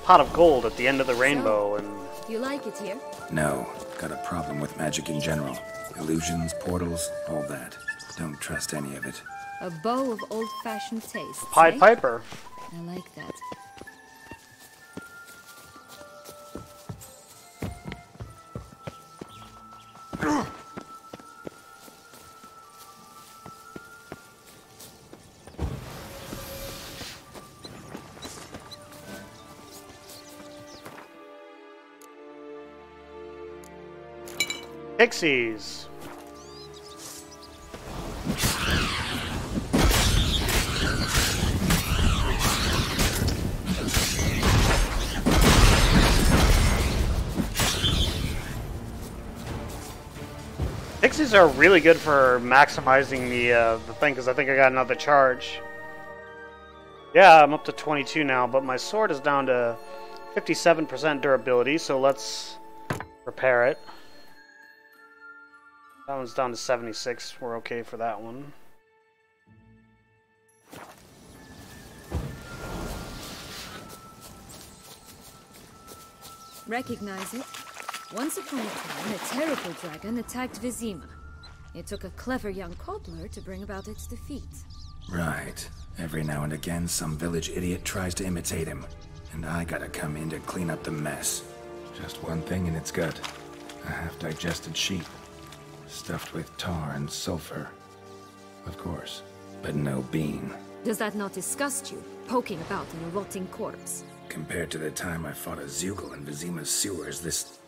pot of gold at the end of the rainbow, and... Do you like it here? No. Got a problem with magic in general. Illusions, portals, all that. Don't trust any of it. A bow of old-fashioned taste. Pied Piper. I like that. Pixies. Pixies are really good for maximizing the thing, because I think I got another charge. Yeah, I'm up to 22 now, but my sword is down to 57% durability, so let's repair it. That one's down to 76. We're okay for that one. Recognize it? Once upon a time, a terrible dragon attacked Vizima. It took a clever young cobbler to bring about its defeat. Right. Every now and again, some village idiot tries to imitate him, and I gotta come in to clean up the mess. Just one thing in its gut. A half-digested sheep. Stuffed with tar and sulfur. Of course. But no bean. Does that not disgust you, poking about in a rotting corpse? Compared to the time I fought a Zeugl in Vizima's sewers, this...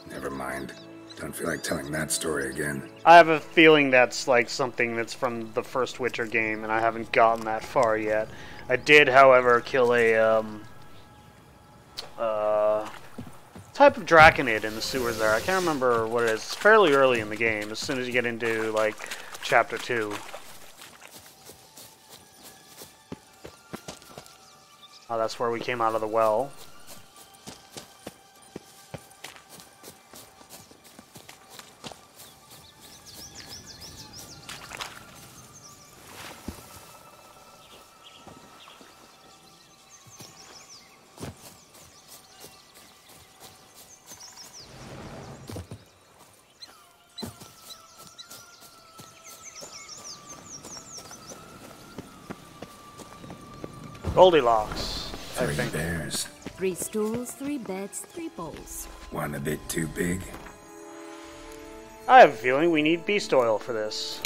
never mind. Don't feel like telling that story again. I have a feeling that's like something that's from the first Witcher game, and I haven't gotten that far yet. I did, however, kill a type of draconid in the sewers there. I can't remember what it is. It's fairly early in the game, as soon as you get into, like, Chapter 2. Oh, that's where we came out of the well. Goldilocks, I think. 3 bears. 3 stools, 3 beds, 3 bowls. One a bit too big? I have a feeling we need beast oil for this.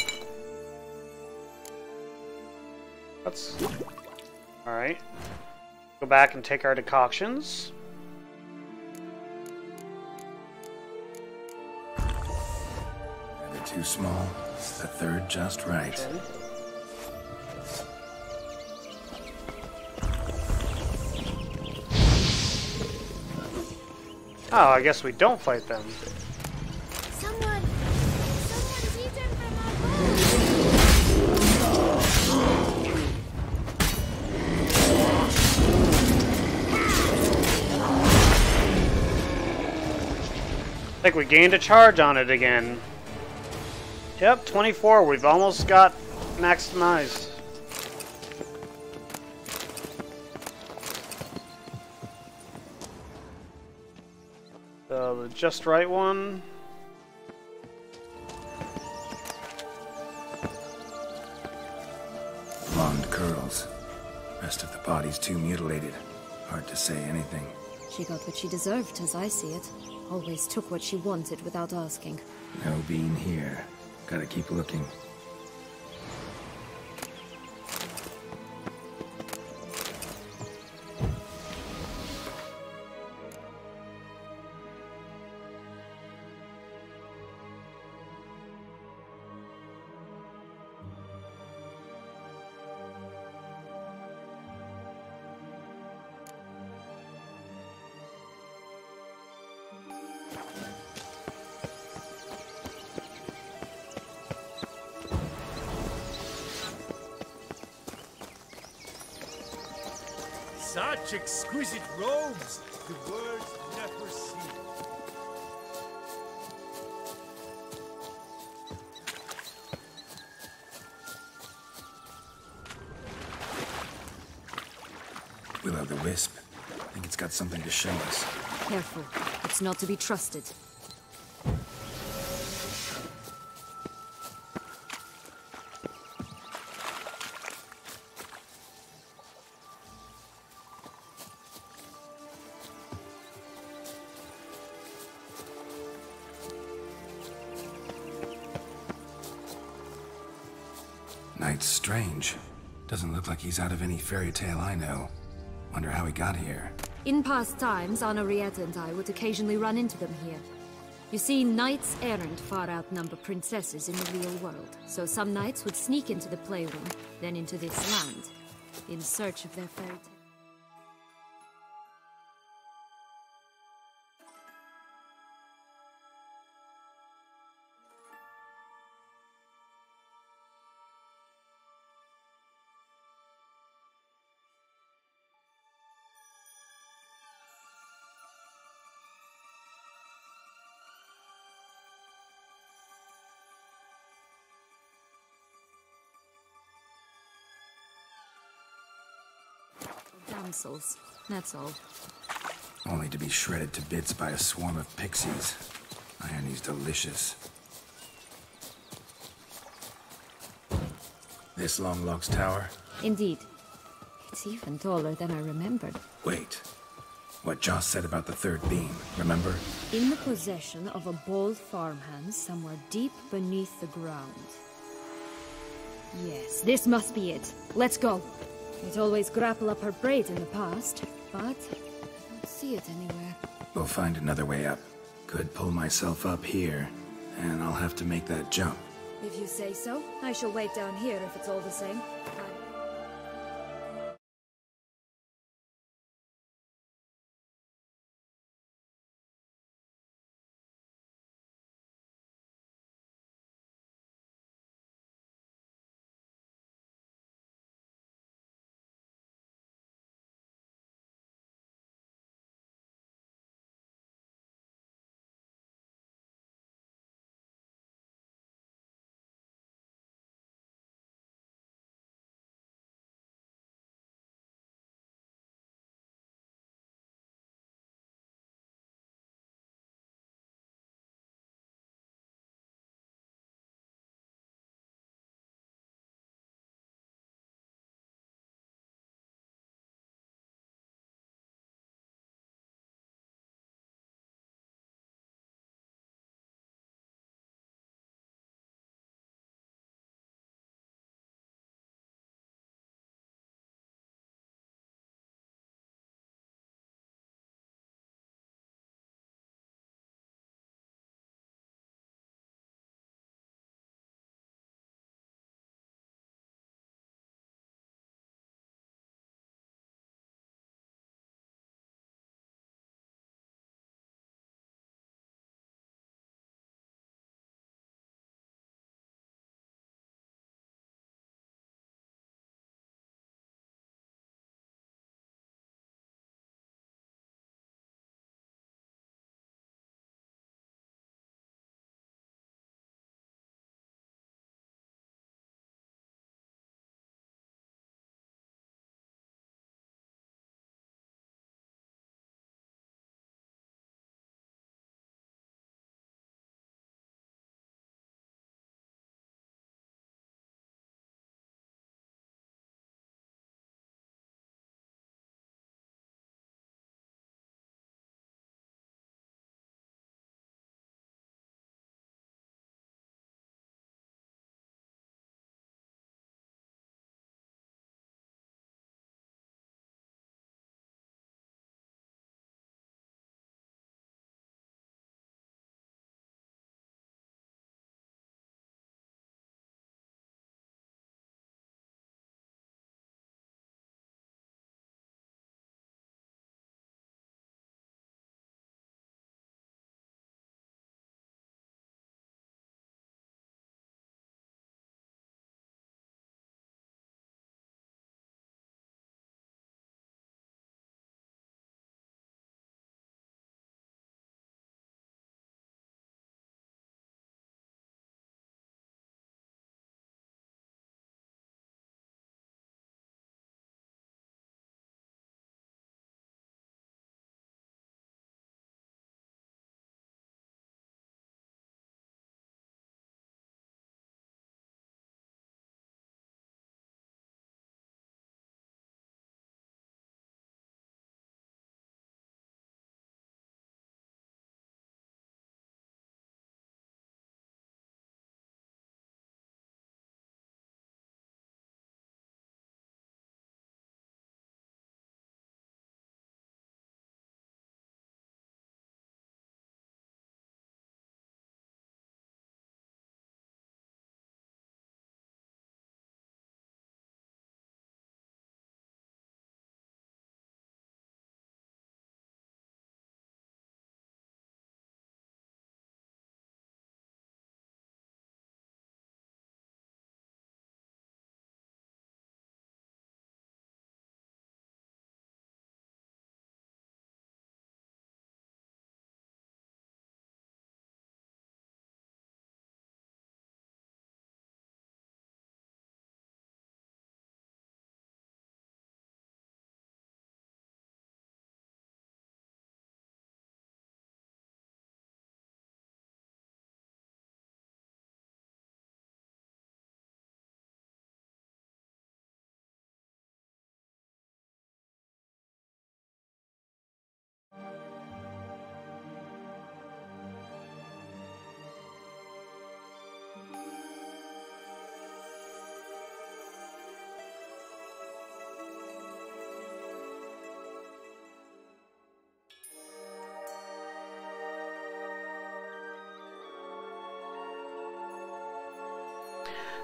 Let's... Alright. Go back and take our decoctions. Never too small. A third just right. Okay. Oh, I guess we don't fight them. Someone's eaten from our I think we gained a charge on it again. Yep, 24. We've almost got maximized. The just right one. Blonde curls. Rest of the body's too mutilated. Hard to say anything. She got what she deserved, as I see it. Always took what she wanted without asking. No bean here. Gotta keep looking. Such exquisite robes, the world never seen. Will-o'-the-wisp. I think it's got something to show us. Careful. It's not to be trusted. Knight's strange. Doesn't look like he's out of any fairy tale I know. Wonder how he got here. In past times, Henrietta and I would occasionally run into them here. You see, knights errant far outnumber princesses in the real world, so some knights would sneak into the playroom, then into this land, in search of their fairy tale. Damsels, that's all. only to be shredded to bits by a swarm of pixies. Irony's delicious. This Longlock's tower? Indeed. It's even taller than I remembered. Wait. What Joss said about the third beam, remember? In the possession of a bold farmhand somewhere deep beneath the ground. Yes, this must be it. Let's go. It always grapple up her braids in the past, but I don't see it anywhere. We'll find another way up. Could pull myself up here, and I'll have to make that jump. If you say so, I shall wait down here if it's all the same.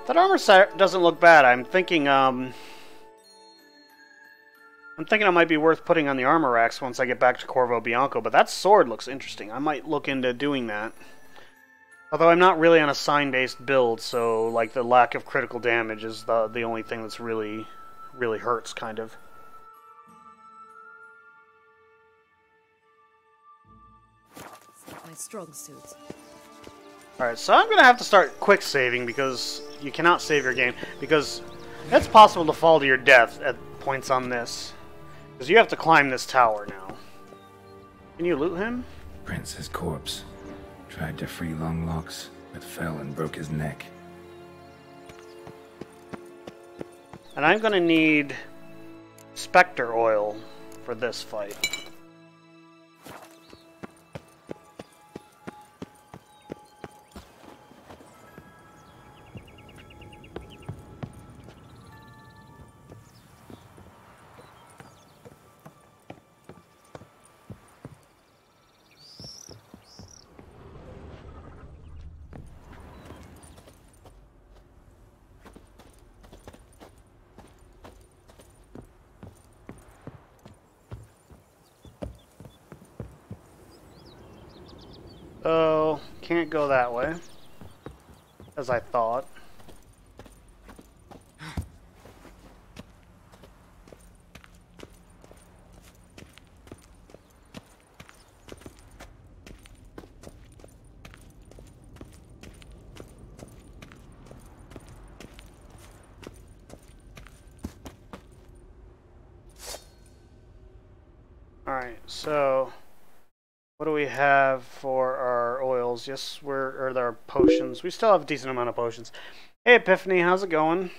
That armor set doesn't look bad. I'm thinking it might be worth putting on the armor racks once I get back to Corvo Bianco, but that sword looks interesting. I might look into doing that. Although I'm not really on a sign-based build, so like the lack of critical damage is the only thing that's really hurts, kind of. My strong suit. Alright, so I'm gonna have to start quick saving because you cannot save your game, because it's possible to fall to your death at points on this. Because you have to climb this tower now. Can you loot him? Prince's corpse. Tried to free Longlocks, but fell and broke his neck. And I'm gonna need Spectre oil for this fight. Oh, can't go that way, as I thought. Alright, so what do we have for our oils? Yes, or there are potions. We still have a decent amount of potions. Hey Epiphany, how's it going?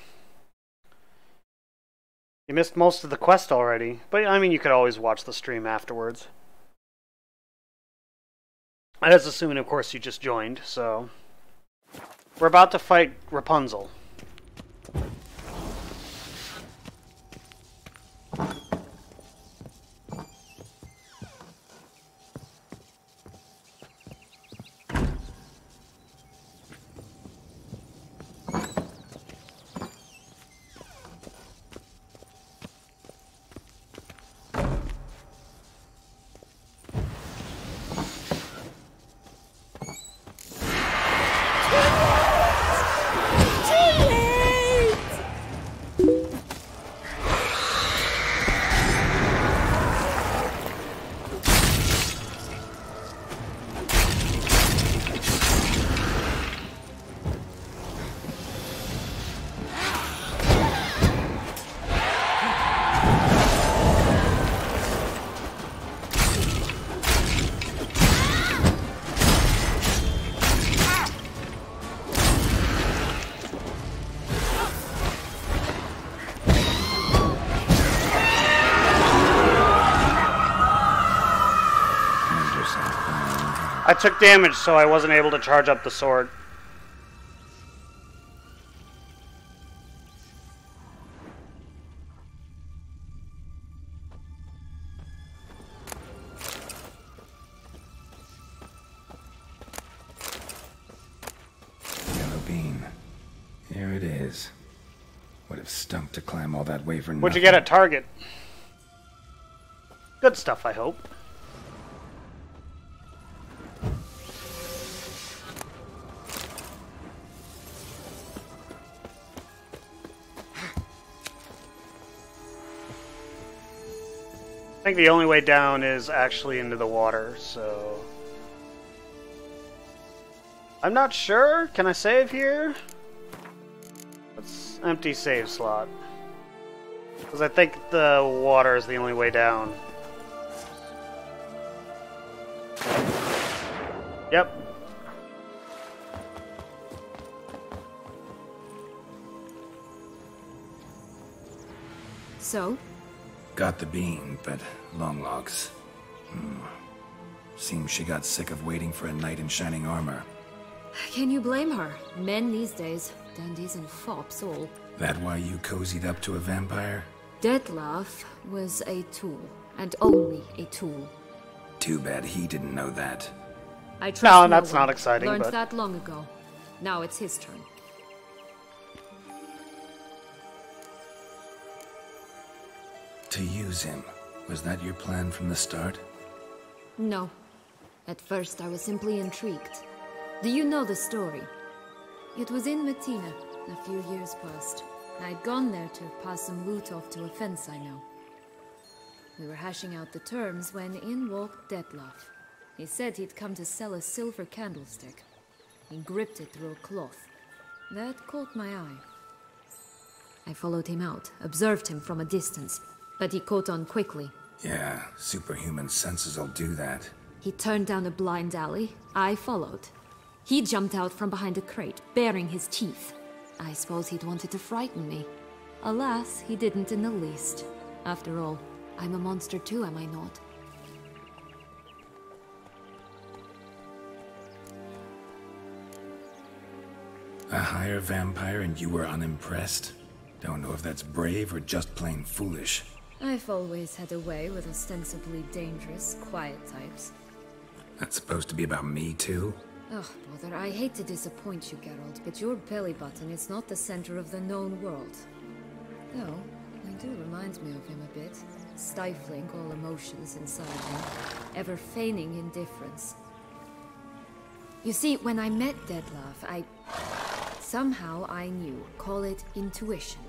You missed most of the quest already, but I mean you could always watch the stream afterwards. That's assuming, of course, you just joined, so we're about to fight Rapunzel. I took damage, so I wasn't able to charge up the sword. Yellow bean. Here it is. Would have stunk to climb all that way for nothing. What'd you get at Target? Good stuff, I hope. I think the only way down is actually into the water, so I'm not sure. Can I save here? Let's empty save slot. Because I think the water is the only way down. Yep. So? Got the bean, but Longlocks. Seems she got sick of waiting for a knight in shining armor. Can you blame her? Men these days, dandies and fops all. That why you cozied up to a vampire? Dettlaff was a tool, and only a tool. Too bad he didn't know that. I trust no, no that's one. not exciting. Learned but that long ago. Now it's his turn. use him. Was that your plan from the start? No. At first, I was simply intrigued. Do you know the story? It was in Matina, a few years past. I'd gone there to pass some loot off to a fence I know. We were hashing out the terms when in walked Detlef. He said he'd come to sell a silver candlestick. He gripped it through a cloth. That caught my eye. I followed him out, observed him from a distance, but he caught on quickly. Yeah, superhuman senses will do that. He turned down a blind alley. I followed. He jumped out from behind a crate, baring his teeth. I suppose he'd wanted to frighten me. Alas, he didn't in the least. After all, I'm a monster too, am I not? A higher vampire and you were unimpressed? Don't know if that's brave or just plain foolish. I've always had a way with ostensibly dangerous, quiet types. That's supposed to be about me too? Ugh, brother, I hate to disappoint you, Geralt, but your belly button is not the center of the known world. Though, he do remind me of him a bit. Stifling all emotions inside him, ever feigning indifference. You see, when I met Detlef, somehow I knew, call it intuition,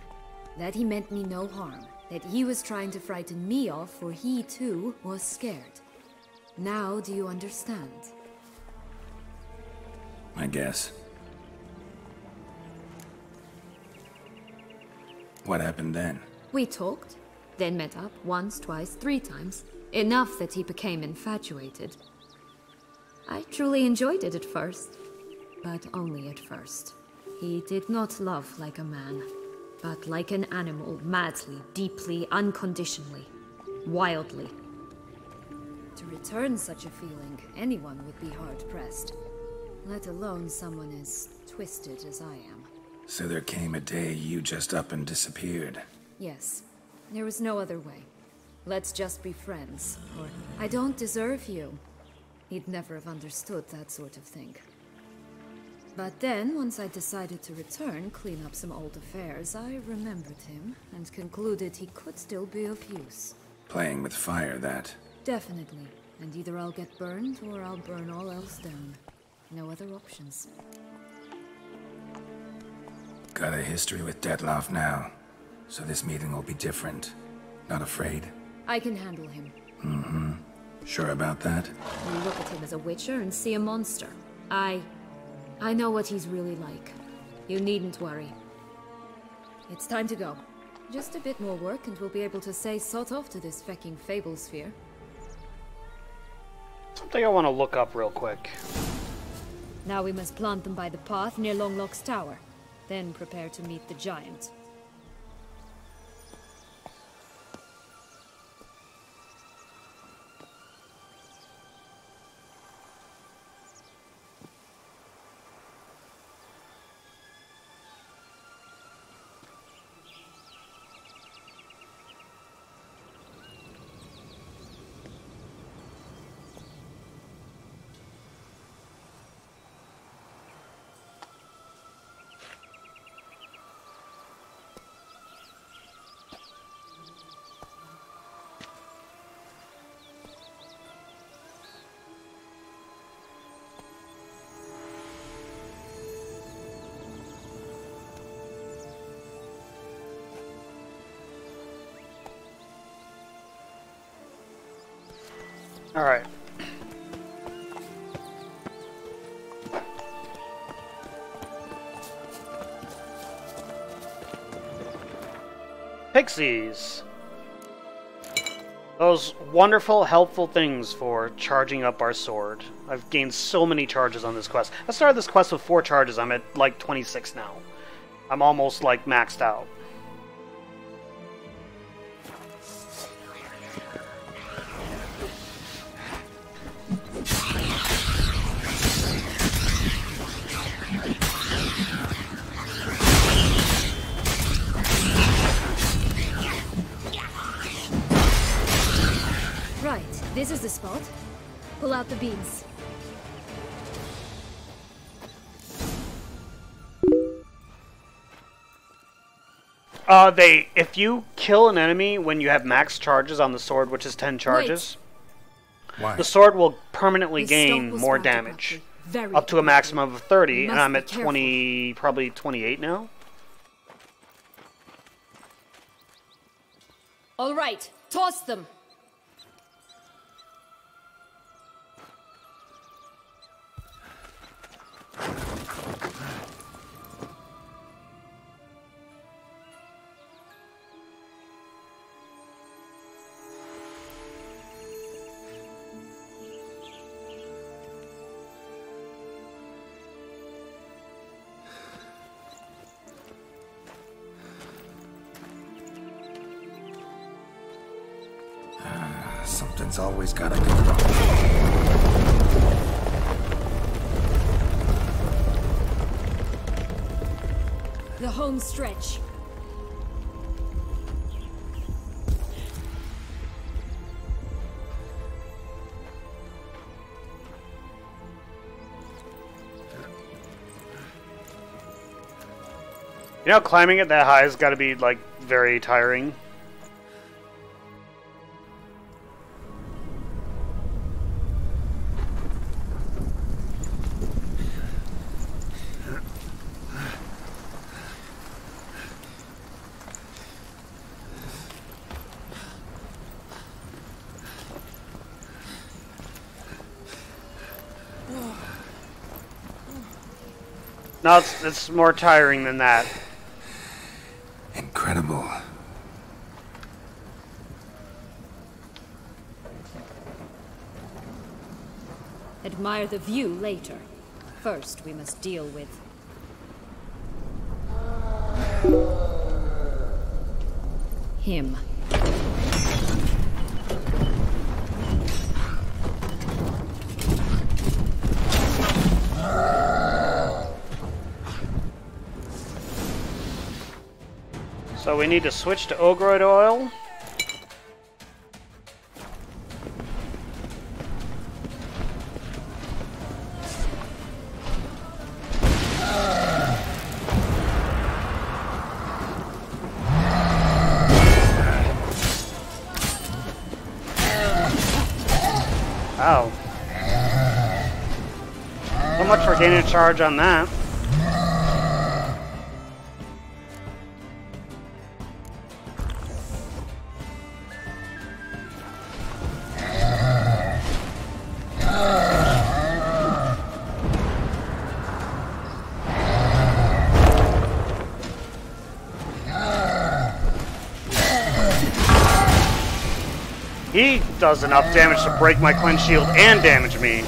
that he meant me no harm, that he was trying to frighten me off, for he too was scared. Now do you understand? I guess. What happened then? We talked, then met up once, twice, 3 times. Enough that he became infatuated. I truly enjoyed it at first, but only at first. He did not love like a man, but like an animal, madly, deeply, unconditionally, wildly. To return such a feeling, anyone would be hard-pressed, let alone someone as twisted as I am. So there came a day you just up and disappeared. Yes. There was no other way. Let's just be friends, or I don't deserve you. He'd never have understood that sort of thing. But then, once I decided to return, clean up some old affairs, I remembered him and concluded he could still be of use. Playing with fire, that. Definitely. And either I'll get burned, or I'll burn all else down. No other options. Got a history with Detlef now, so this meeting will be different. Not afraid? I can handle him. Mm-hmm. Sure about that? You look at him as a witcher and see a monster. I know what he's really like. You needn't worry. It's time to go. Just a bit more work and we'll be able to say sod off to this fecking fable sphere. Something I want to look up real quick. Now we must plant them by the path near Longlock's tower. Then prepare to meet the giant. All right. Pixies. Those wonderful, helpful things for charging up our sword. I've gained so many charges on this quest. I started this quest with 4 charges. I'm at like 26 now. I'm almost like maxed out. Right, this is the spot. Pull out the beans. If you kill an enemy when you have max charges on the sword, which is 10 charges, the sword will permanently gain more damage, up to a maximum of 30, and I'm at 20, probably 28 now. All right, toss them. Something's always gotta go wrong. The home stretch. You know, climbing it that high has got to be, like, very tiring. No, it's more tiring than that. Incredible. Admire the view later. First, we must deal with him. So we need to switch to ogroid oil. Ow. So much for gaining a charge on that. He does enough damage to break my cleanse shield and damage me.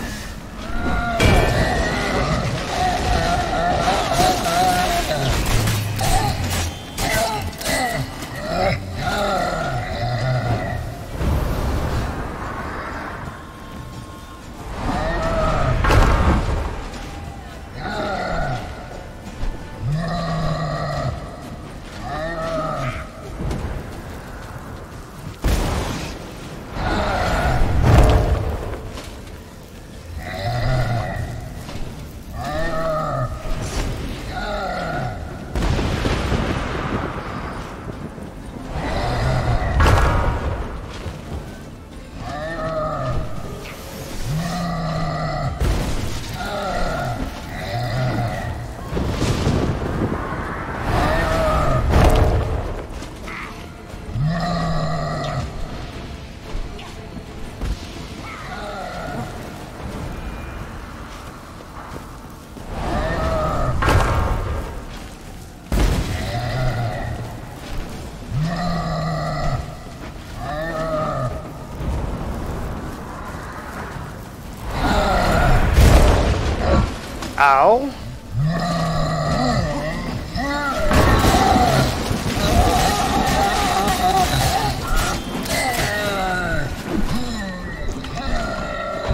Ow.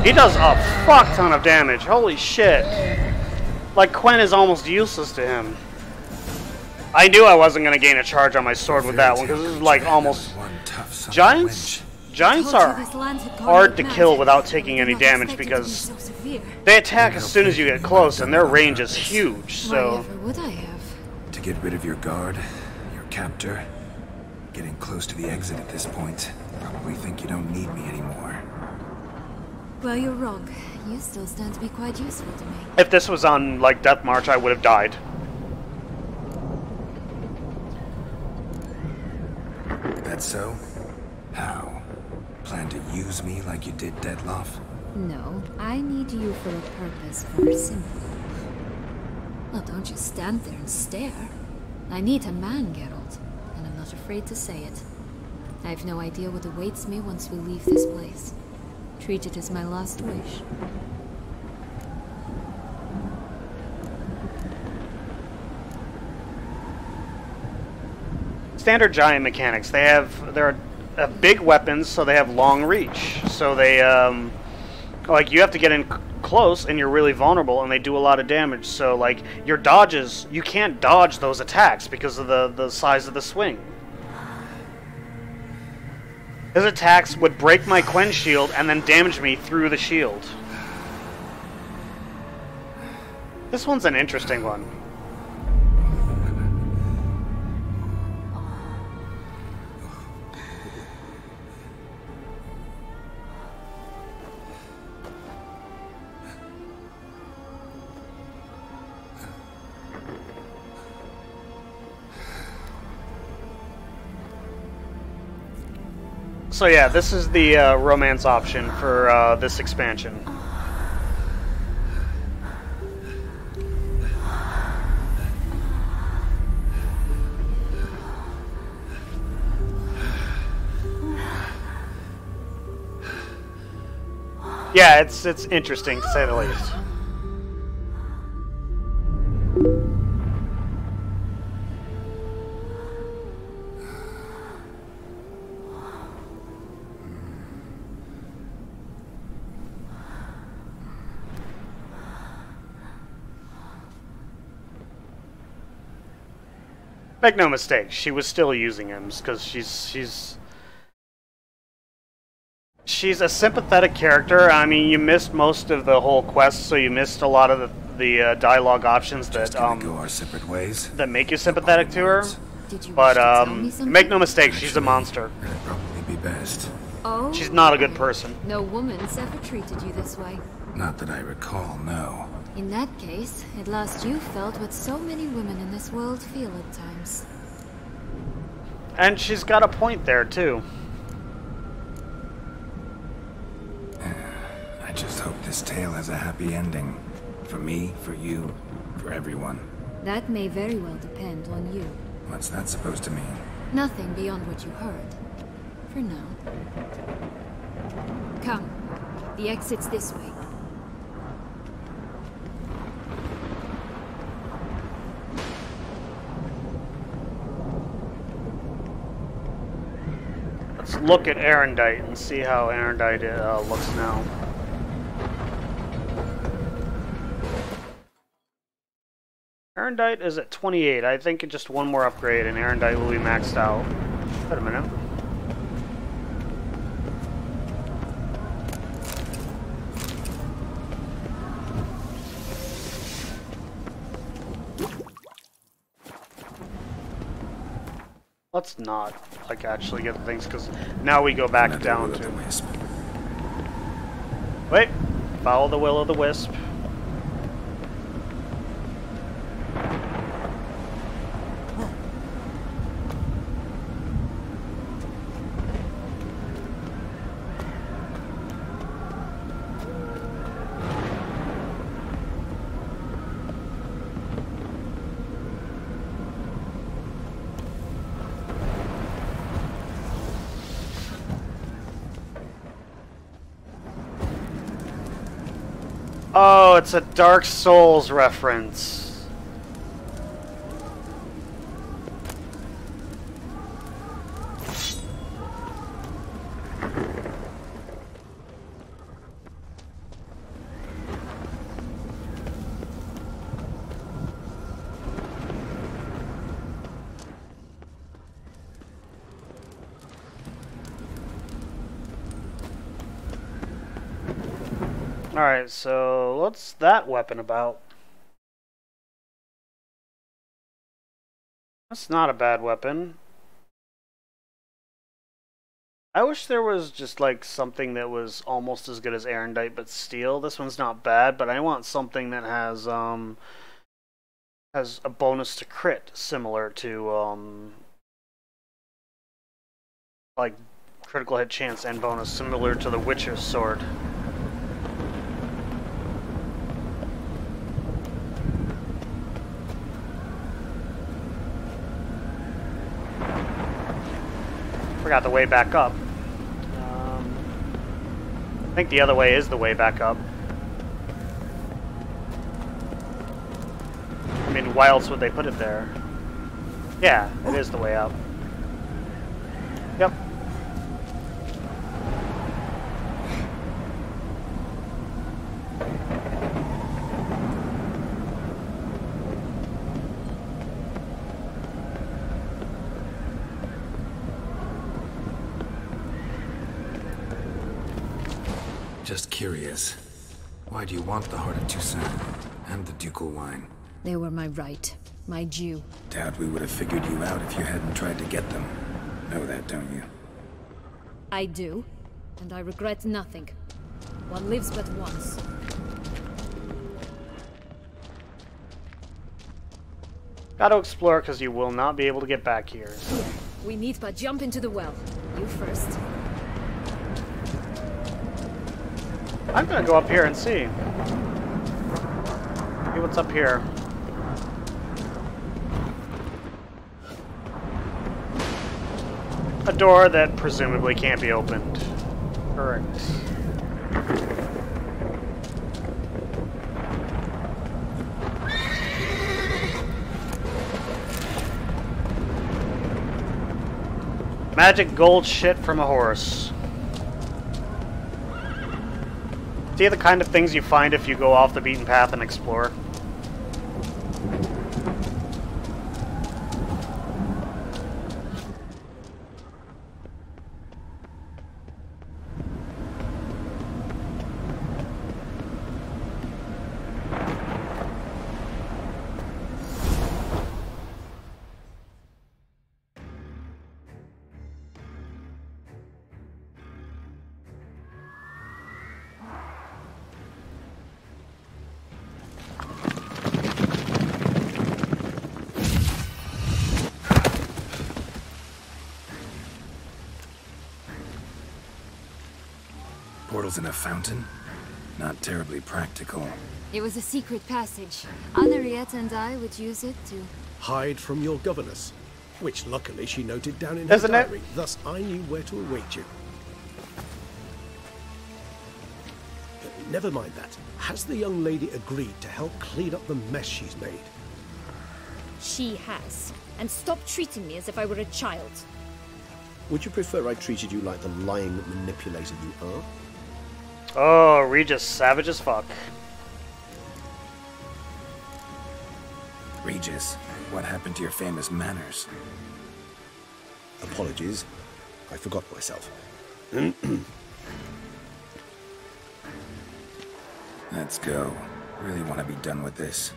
He does a fuck ton of damage. Holy shit. Like, Quen is almost useless to him. I knew I wasn't going to gain a charge on my sword with that one, because this is like almost... Giants? Giants are hard to kill without taking any damage, because they attack as soon as you get close, and their range is huge, so... To get rid of your guard, your captor. Getting close to the exit at this point. Probably think you don't need me anymore. Well, you're wrong. You still stand to be quite useful to me. If this was on, like, Death March, I would have died. That's so? How? Plan to use me like you did Dettloff? No, I need you for a purpose far simpler. Well, don't just stand there and stare. I need a man, Geralt, and I'm not afraid to say it. I have no idea what awaits me once we leave this place. Treat it as my last wish. Standard giant mechanics. They're big weapons, so they have long reach. So they like you have to get in close, and you're really vulnerable, and they do a lot of damage. So like your dodges, you can't dodge those attacks because of the size of the swing. His attacks would break my Quen shield and then damage me through the shield. This one's an interesting one. So yeah, this is the romance option for this expansion. Yeah, it's interesting to say the least. Make no mistake, she was still using him because she's a sympathetic character. I mean, you missed most of the whole quest, so you missed a lot of the dialogue options that go our separate ways. That make you sympathetic to her. But make no mistake, she's a monster. That'd probably be best. Oh, she's not a good person. No woman's ever treated you this way. Not that I recall, no. In that case, at last you felt what so many women in this world feel at times. And she's got a point there, too. I just hope this tale has a happy ending. For me, for you, for everyone. That may very well depend on you. What's that supposed to mean? Nothing beyond what you heard. For now. Come. The exit's this way. Let's look at Erendite and see how Erendite looks now. Erendite is at 28. I think just one more upgrade and Erendite will be maxed out. Wait a minute. Let's not, like, actually get the things, because now we go back down to... Wait! Follow the will of the wisp. Oh, it's a Dark Souls reference. Alright, so what's that weapon about? That's not a bad weapon. I wish there was just like something that was almost as good as Erendite but steel. This one's not bad, but I want something that has a bonus to crit similar to like critical hit chance and bonus similar to the Witcher's sword. Forgot the way back up. I think the other way is the way back up. I mean, why else would they put it there? Yeah, it is the way up. Yep. Just curious. Why do you want the Heart of Toussaint and the ducal wine? They were my right, my due. Doubt we would have figured you out if you hadn't tried to get them. Know that, don't you? I do, and I regret nothing. One lives but once. Gotta explore because you will not be able to get back here. So. We need but jump into the well. You first. I'm gonna go up here and see. See what's up here. A door that presumably can't be opened. Correct. Magic gold shit from a horse. See the kind of things you find if you go off the beaten path and explore? Portals in a fountain? Not terribly practical. It was a secret passage. Henriette and I would use it to... hide from your governess, which luckily she noted down in Isn't her it? diary. Thus I knew where to await you. Never mind that. Has the young lady agreed to help clean up the mess she's made? She has. And stop treating me as if I were a child. Would you prefer I treated you like the lying manipulator you are? Oh, Regis, savage as fuck. Regis, what happened to your famous manners? Apologies. I forgot myself. Let's go. Really want to be done with this.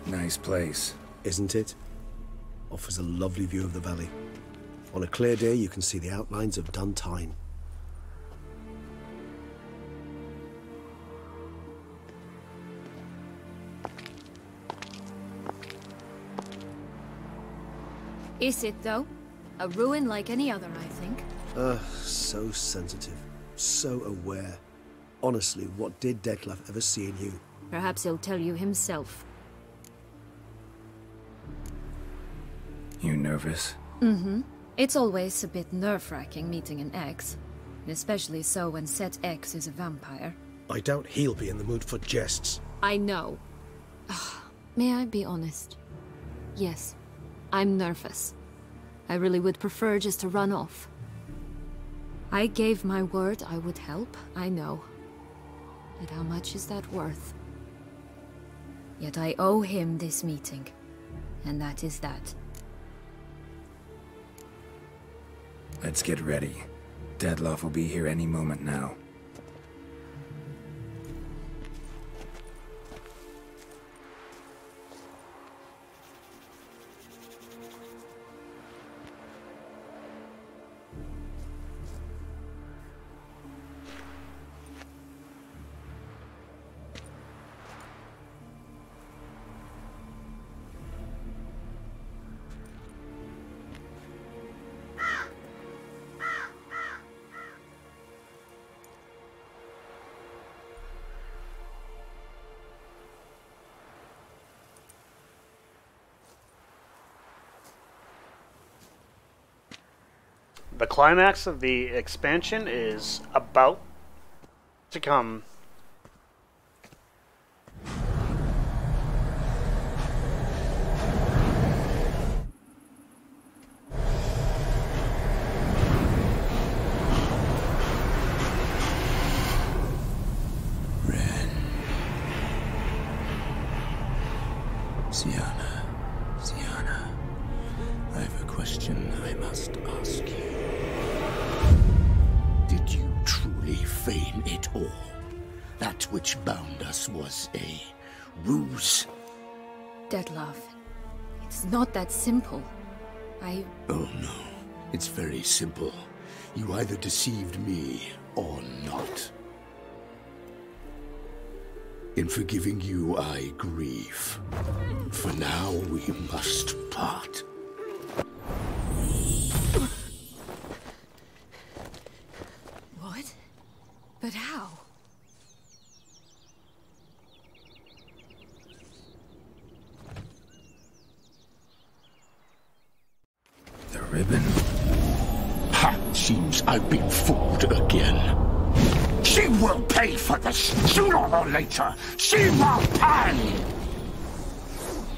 Nice place. Isn't it? Offers a lovely view of the valley. On a clear day, you can see the outlines of Duntine. Is it, though? A ruin like any other, I think. So sensitive. So aware. Honestly, what did Detlef ever see in you? Perhaps he'll tell you himself. You nervous? Mm-hmm. It's always a bit nerve-wracking meeting an ex. Especially so when Set X is a vampire. I doubt he'll be in the mood for jests. I know. May I be honest? Yes, I'm nervous. I really would prefer just to run off. I gave my word I would help, I know. But how much is that worth? Yet I owe him this meeting. And that is that. Let's get ready. Deadloff will be here any moment now. The climax of the expansion is about to come. Sienna, I have a question I must ask you. Did you truly feign it all? That which bound us was a ruse? Deadloff, it's not that simple. Oh no, it's very simple. You either deceived me or not. In forgiving you, I grieve. For now, we must part. What? But how? The ribbon. Ha! Seems I've been fooled again. She will pay for this, sooner or later. She will pay!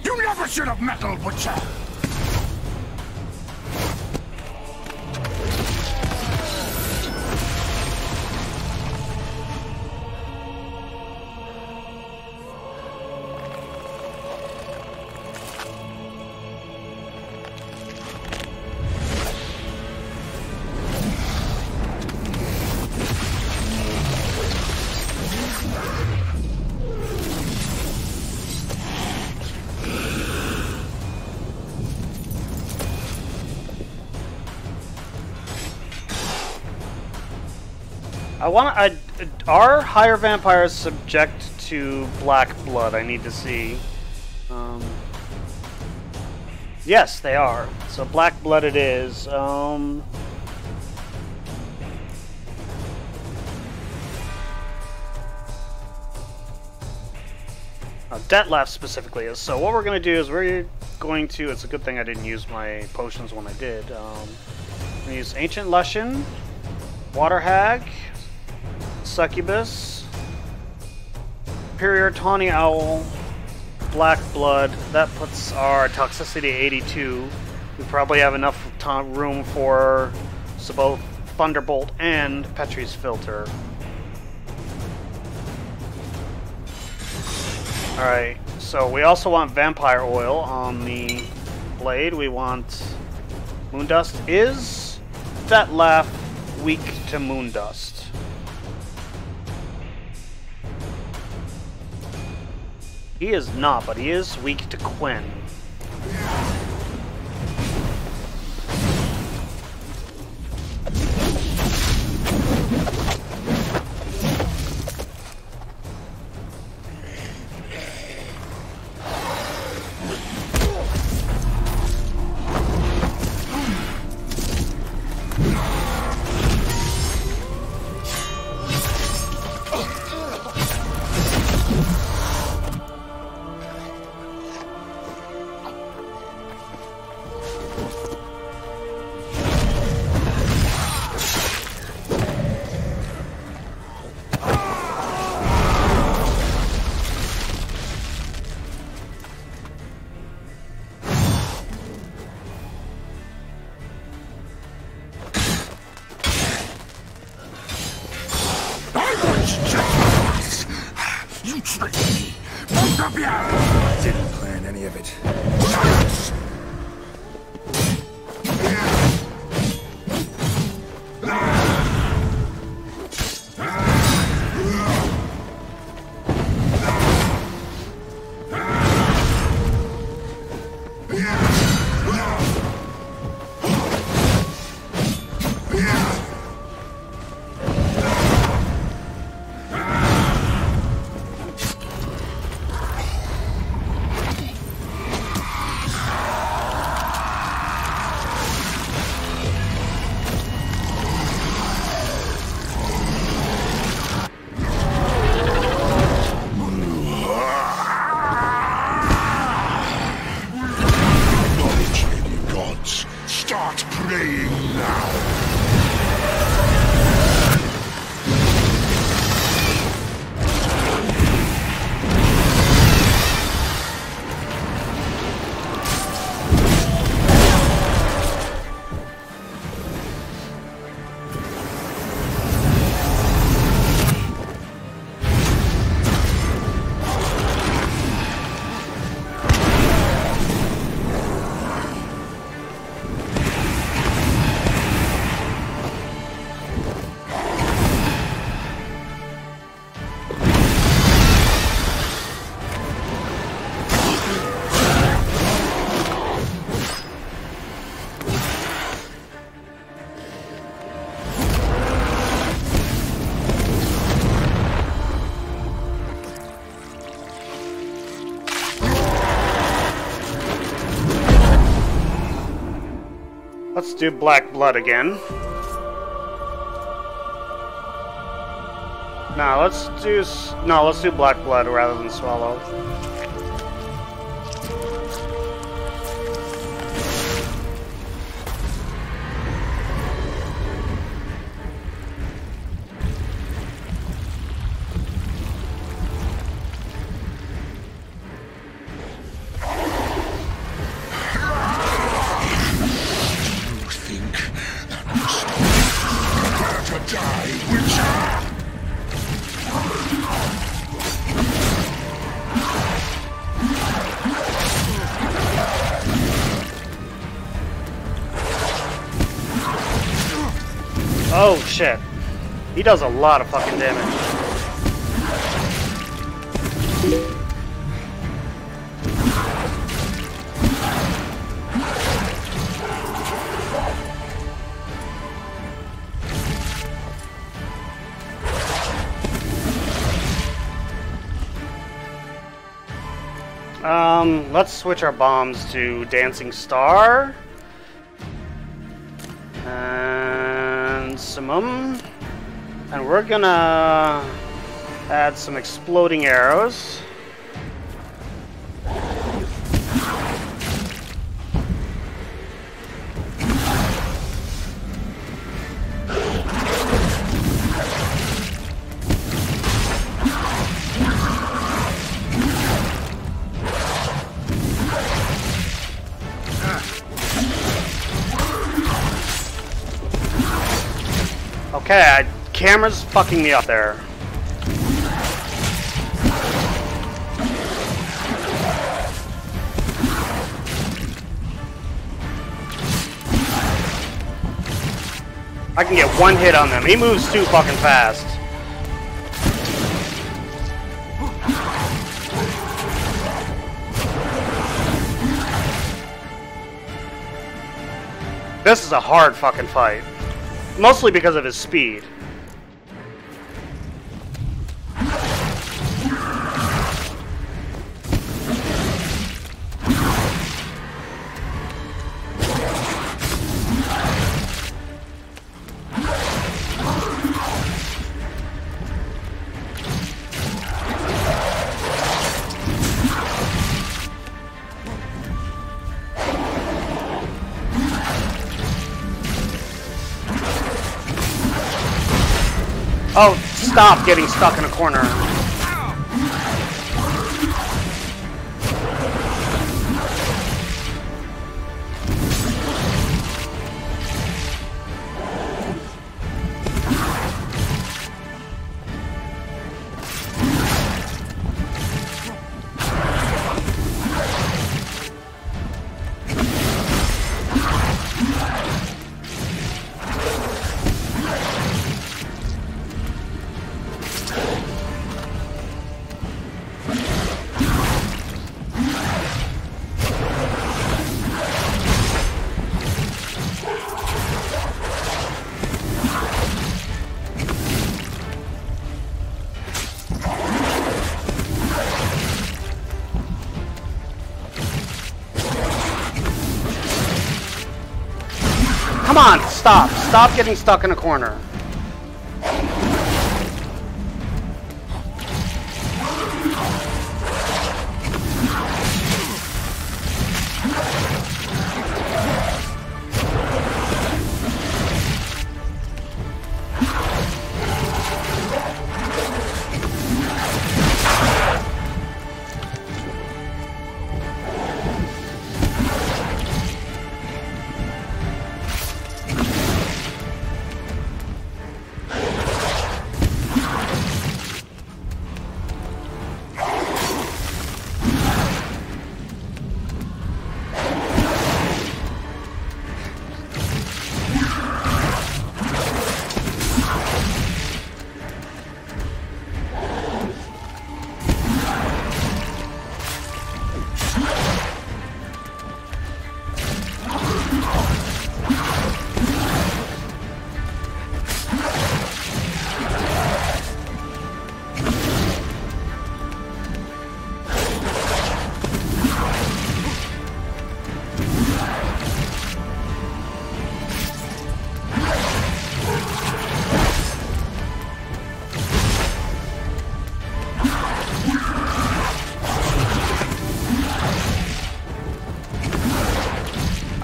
You never should have meddled with her! Are higher vampires subject to black blood? I need to see. Yes, they are. So black blood it is. Detlef specifically is. So what we're going to do is we're going to... It's a good thing I didn't use my potions when I did. I'm going to use Ancient Lushen, Water Hag, Succubus, Superior Tawny Owl, Black Blood. That puts our toxicity at 82. We probably have enough room for both Thunderbolt and Petrie's Filter. Alright, so we also want Vampire Oil on the blade. We want Moondust. Is Detlef weak to Moondust? He is not, but he is weak to Quinn. You tricked me! Both of you! Didn't plan any of it. Let's do black blood again. No, let's do black blood rather than swallow. Oh shit. He does a lot of fucking damage. Let's switch our bombs to Dancing Star. And Simum. And we're gonna add some exploding arrows. Okay, camera's fucking me up there. I can get one hit on them. He moves too fucking fast. This is a hard fucking fight. Mostly because of his speed. Oh, stop getting stuck in a corner. Come on, stop. Stop getting stuck in a corner.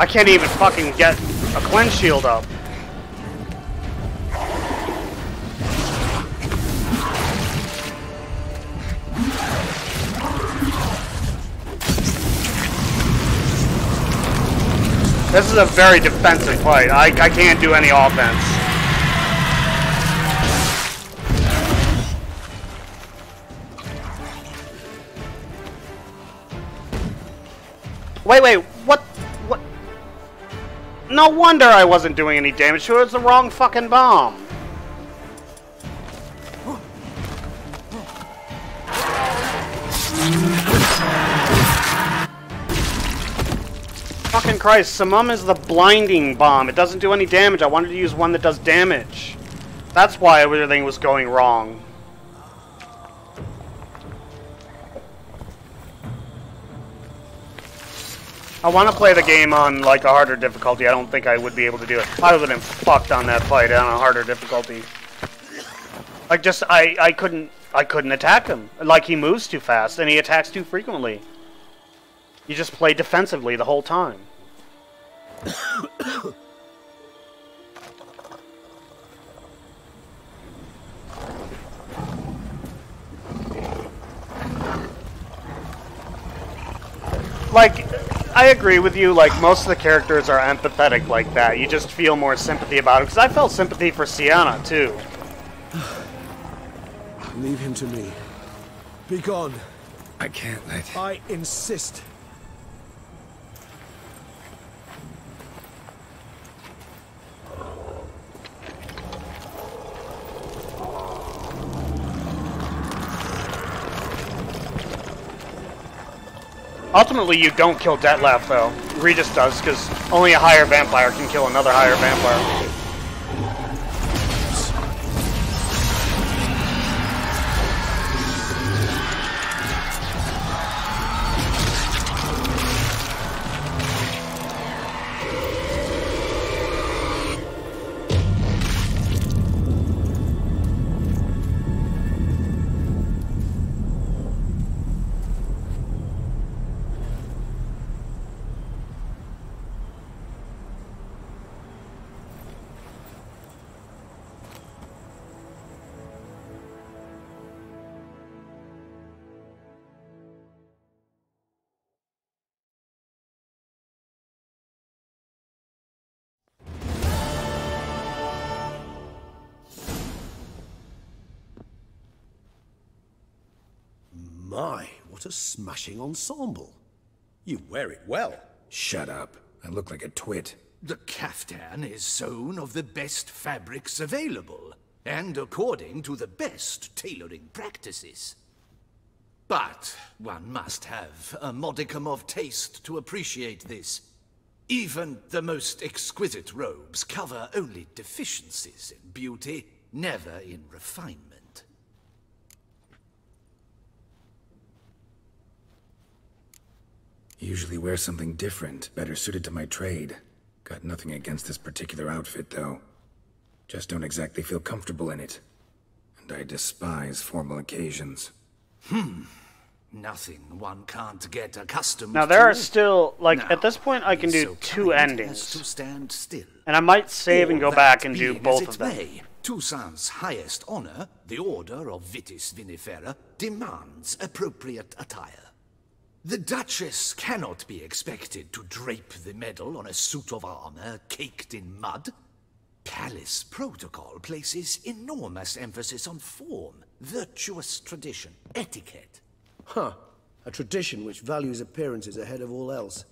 I can't even fucking get a cleanse shield up. This is a very defensive fight. I can't do any offense. Wait, what? No wonder I wasn't doing any damage to it. It's the wrong fucking bomb. Fucking Christ, Samum is the blinding bomb. It doesn't do any damage. I wanted to use one that does damage. That's why everything was going wrong. I want to play the game on like a harder difficulty. I don't think I would be able to do it. I would have been fucked on that fight on a harder difficulty. Like just I couldn't attack him. Like he moves too fast and he attacks too frequently. You just play defensively the whole time. Like, I agree with you, like, most of the characters are empathetic like that. You just feel more sympathy about it. Because I felt sympathy for Sienna, too. Leave him to me. Be gone. I can't let... I insist. Ultimately, you don't kill Detlef, though. Regis does, because only a higher vampire can kill another higher vampire. My, what a smashing ensemble. You wear it well. Shut up. I look like a twit. The caftan is sewn of the best fabrics available, and according to the best tailoring practices. But one must have a modicum of taste to appreciate this. Even the most exquisite robes cover only deficiencies in beauty, never in refinement. Usually wear something different, better suited to my trade. Got nothing against this particular outfit, though. Just don't exactly feel comfortable in it. And I despise formal occasions. Nothing one can't get accustomed Now there to. are still, like, Now, at this point I can be do so 2 kind endings. as to stand still. And I might save and All go back that and do being both as of it them. may, Toussaint's highest honor, the Order of Vitis Vinifera, demands appropriate attire. The Duchess cannot be expected to drape the medal on a suit of armor caked in mud. Palace protocol places enormous emphasis on form, virtuous tradition, etiquette. Huh. A tradition which values appearances ahead of all else.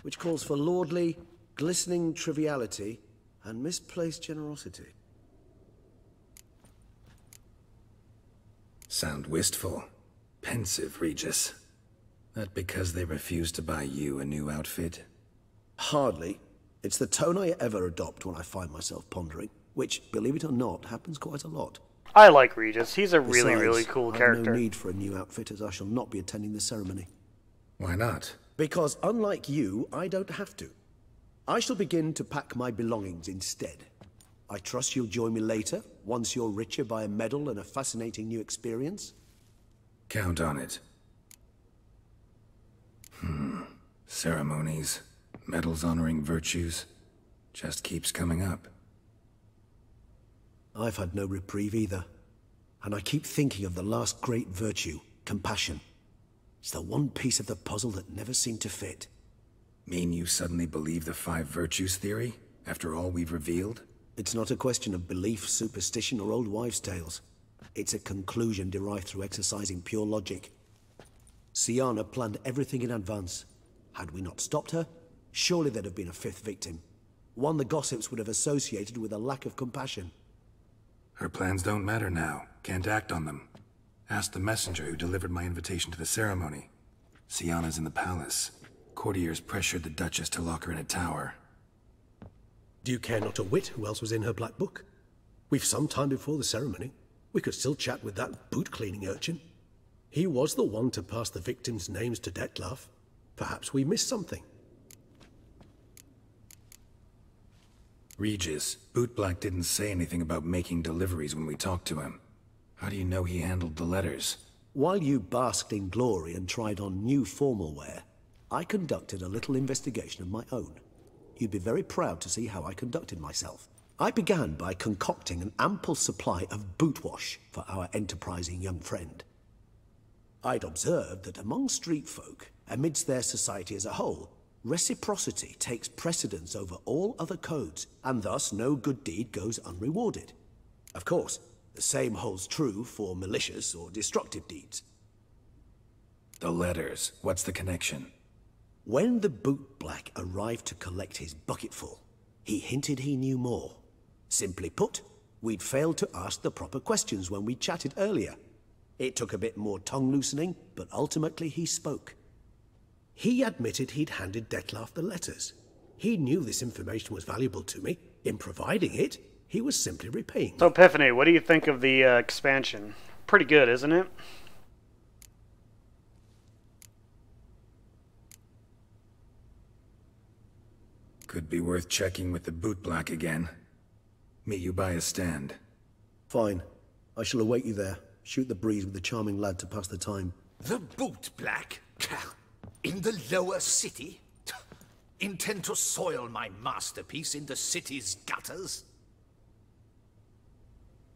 Which calls for lordly, glistening triviality and misplaced generosity. Sound wistful. Pensive, Regis. That because they refuse to buy you a new outfit? Hardly. It's the tone I ever adopt when I find myself pondering, which, believe it or not, happens quite a lot. I like Regis. He's a really, Besides, really cool I character. have no need for a new outfit, as I shall not be attending the ceremony. Why not? Because, unlike you, I don't have to. I shall begin to pack my belongings instead. I trust you'll join me later, once you're richer by a medal and a fascinating new experience? Count on it. Ceremonies, medals honoring virtues, just keeps coming up. I've had no reprieve either. And I keep thinking of the last great virtue, compassion. It's the one piece of the puzzle that never seemed to fit. Mean you suddenly believe the 5 virtues theory, after all we've revealed? It's not a question of belief, superstition, or old wives' tales. It's a conclusion derived through exercising pure logic. Siana planned everything in advance. Had we not stopped her, surely there'd have been a 5th victim. One the gossips would have associated with a lack of compassion. Her plans don't matter now. Can't act on them. Ask the messenger who delivered my invitation to the ceremony. Siana's in the palace. Courtiers pressured the Duchess to lock her in a tower. Do you care not a whit who else was in her black book? We've some time before the ceremony. We could still chat with that boot-cleaning urchin. He was the one to pass the victims' names to Dettlaff. Perhaps we missed something. Regis, Bootblack didn't say anything about making deliveries when we talked to him. How do you know he handled the letters? While you basked in glory and tried on new formal wear, I conducted a little investigation of my own. You'd be very proud to see how I conducted myself. I began by concocting an ample supply of boot wash for our enterprising young friend. I'd observed that among street folk, amidst their society as a whole, reciprocity takes precedence over all other codes, and thus no good deed goes unrewarded. Of course, the same holds true for malicious or destructive deeds. The letters, what's the connection? When the bootblack arrived to collect his bucketful, he hinted he knew more. Simply put, we'd failed to ask the proper questions when we chatted earlier. It took a bit more tongue-loosening, but ultimately he spoke. He admitted he'd handed Dettlaff the letters. He knew this information was valuable to me. In providing it, he was simply repaying me. So, Epiphany, what do you think of the expansion? Pretty good, isn't it? Could be worth checking with the Bootblack again. Meet you by a stand. Fine. I shall await you there. Shoot the breeze with the charming lad to pass the time. The Bootblack? In the lower city? Intend to soil my masterpiece in the city's gutters?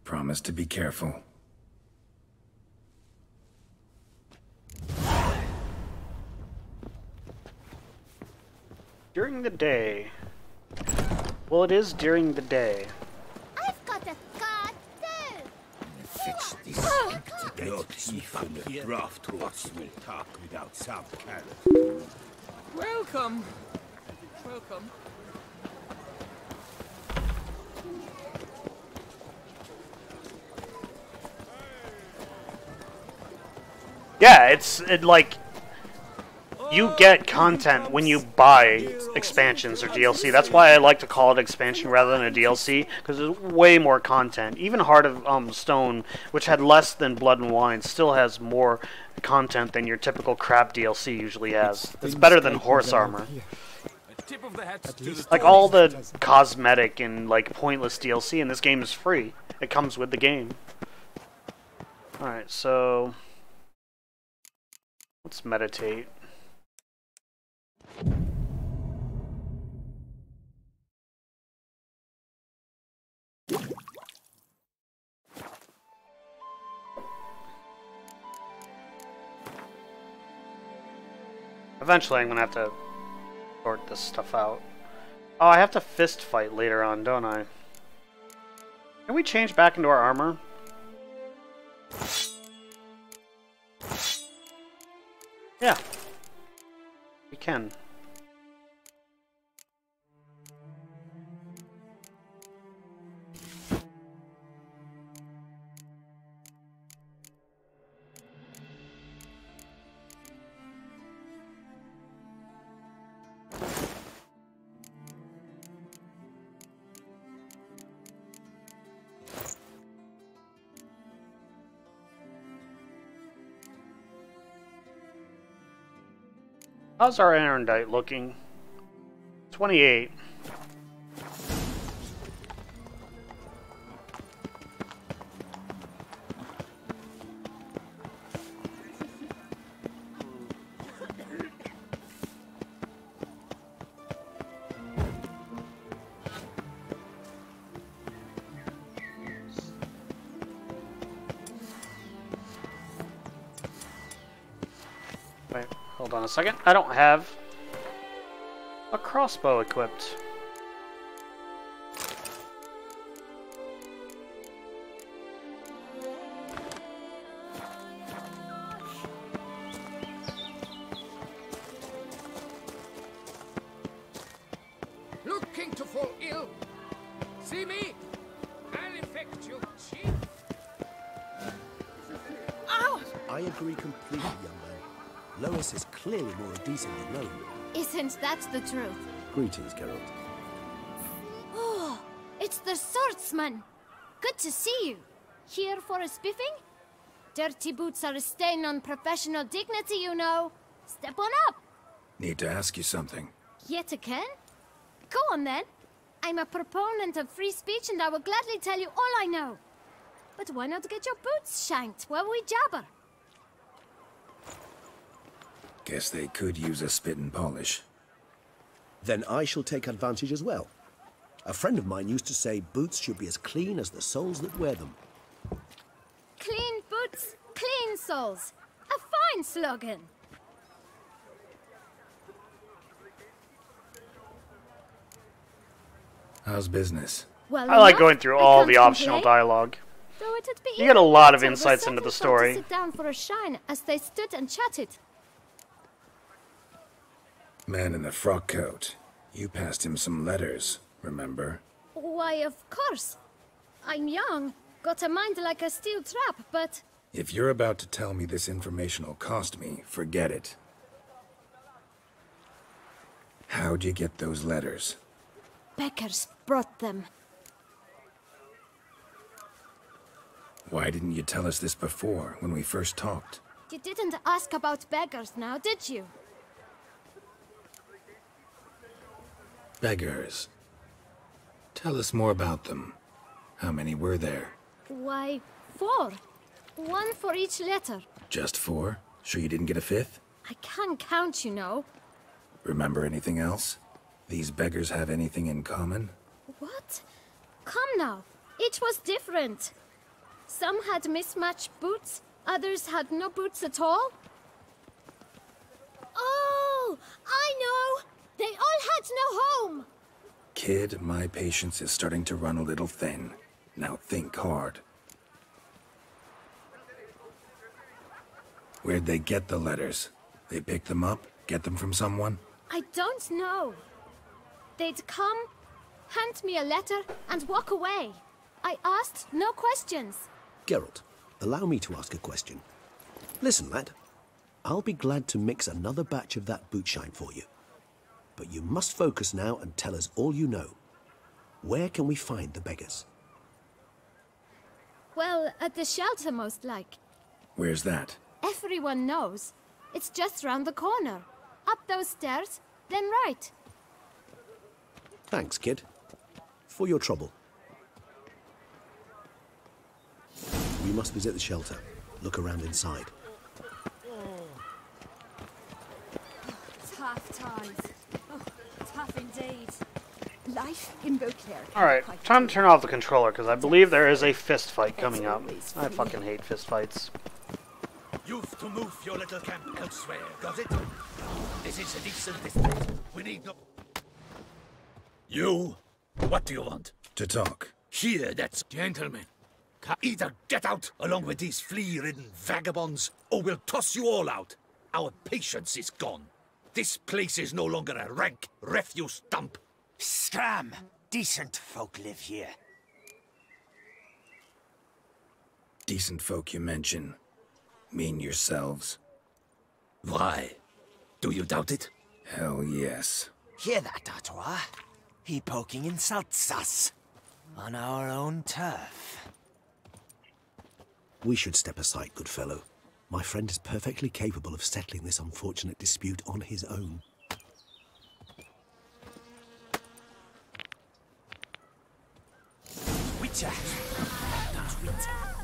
Promise to be careful. During the day. Well, it is during the day. I've got a card too. Fix this not even the draft horse will talk without some carrot. Welcome. Welcome. Yeah, like you get content when you buy expansions or DLC. That's why I like to call it expansion rather than a DLC, because there's way more content. Even Heart of Stone, which had less than Blood and Wine, still has more content than your typical crap DLC usually has. It's better than Horse Armor. Tip of the hat to the Like all the cosmetic and like pointless DLC in this game is free. It comes with the game. Alright, so let's meditate. Eventually I'm gonna have to sort this stuff out. Oh, I have to fist fight later on, don't I? Can we change back into our armor? Yeah. We can. How's our Erendite looking? 28. Wait, hold on a second. I don't have a crossbow equipped. Looking to fall ill? See me? I'll infect you, chief. Ow! I agree completely, young man. Lois is clearly more decent than known. Isn't that the truth? Greetings, Geralt. Oh, it's the swordsman. Good to see you. Here for a spiffing? Dirty boots are a stain on professional dignity, you know. Step on up. Need to ask you something. Yet again? Go on then. I'm a proponent of free speech and I will gladly tell you all I know. But why not get your boots shanked while we jabber? Guess they could use a spit and polish. Then I shall take advantage as well. A friend of mine used to say boots should be as clean as the soles that wear them. Clean boots, clean soles. A fine slogan. How's business? Well, I like enough. going through I all can't the optional complain. dialogue. Though it'd be You get a lot of even insights better into the with story. Settle to sit down for a shine as they stood and chatted. Man in the frock coat. You passed him some letters, remember? Why, of course. I'm young, got a mind like a steel trap, but... If you're about to tell me this information will cost me, forget it. How'd you get those letters? Beggars brought them. Why didn't you tell us this before, when we first talked? You didn't ask about beggars now, did you? Beggars. Tell us more about them. How many were there? Why, 4. 1 for each letter. Just 4? Sure you didn't get a 5th? I can't count, you know. Remember anything else? These beggars have anything in common? What? Come now. Each was different. Some had mismatched boots, others had no boots at all. Oh, I know! They all had no home! Kid, my patience is starting to run a little thin. Now think hard. Where'd they get the letters? They pick them up? Get them from someone? I don't know. They'd come, hand me a letter, and walk away. I asked no questions. Geralt, allow me to ask a question. Listen, lad. I'll be glad to mix another batch of that boot shine for you. But you must focus now and tell us all you know. Where can we find the beggars? Well, at the shelter, most like. Where's that? Everyone knows. It's just round the corner. Up those stairs, then right. Thanks, kid. For your trouble. We must visit the shelter. Look around inside. It's half-tide. Oh, tough indeed. Life in Beauclair. Alright, time to turn off the controller, because I believe there is a fist fight coming up. I fucking hate fist fights. You've to move your little camp elsewhere, got it? This is a decent distance. We need no... You? What do you want? To talk. Here, that's... Gentlemen, either get out along with these flea-ridden vagabonds, or we'll toss you all out. Our patience is gone. This place is no longer a rank refuse dump. Scram! Decent folk live here. Decent folk you mention. Mean yourselves. Why? Do you doubt it? Hell yes. Hear that, Artois? He poking insults us. On our own turf. We should step aside, good fellow. My friend is perfectly capable of settling this unfortunate dispute on his own. Witcher!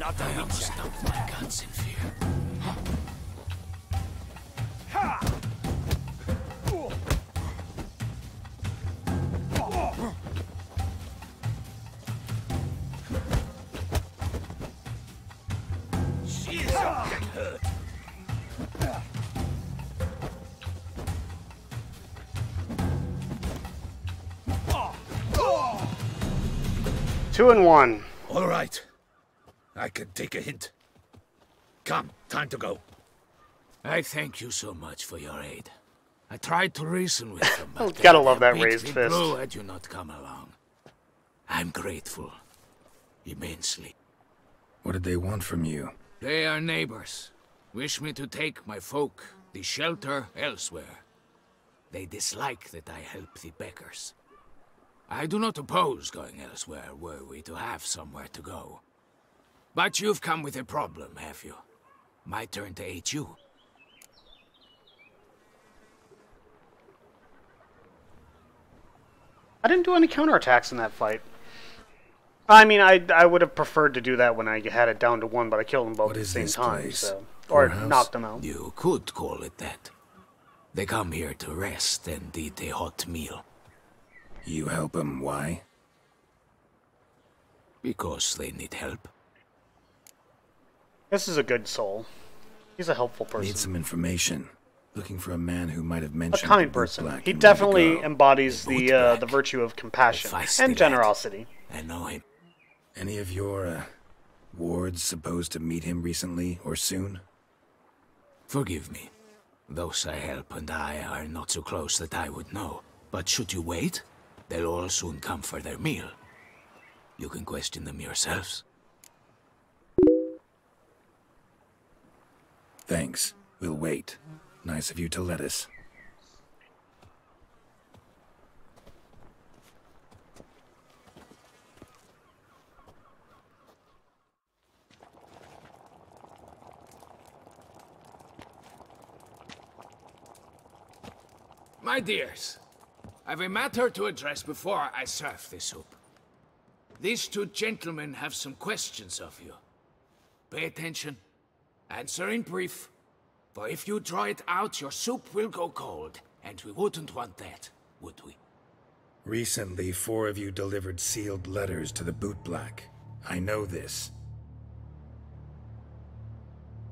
Not a witcher. Stump my guns in fear. Ha! She is not get hurt. 2-1. All right. I can take a hint. Come, time to go. I thank you so much for your aid. I tried to reason with them, but Gotta love that beat raised me fist. blue had you not come along. I'm grateful. Immensely. What did they want from you? They are neighbors. Wish me to take my folk, the shelter, elsewhere. They dislike that I help the beggars. I do not oppose going elsewhere were we to have somewhere to go. But you've come with a problem, have you? My turn to aid you. I didn't do any counterattacks in that fight. I mean, I would have preferred to do that when I had it down to 1, but I killed them both at the same time, so... Or knocked them out. You could call it that. They come here to rest and eat a hot meal. You help them, why? Because they need help. This is a good soul. He's a helpful person. Need some information. Looking for a man who might have mentioned a kind person. He definitely embodies the virtue of compassion and generosity. I know him. Any of your wards supposed to meet him recently or soon? Forgive me. Those I help and I are not so close that I would know. But should you wait, they'll all soon come for their meal. You can question them yourselves. Thanks. We'll wait. Nice of you to let us. My dears, I've a matter to address before I serve the soup. These two gentlemen have some questions of you. Pay attention. Answer in brief. For if you draw it out, your soup will go cold. And we wouldn't want that, would we? Recently, 4 of you delivered sealed letters to the bootblack. I know this.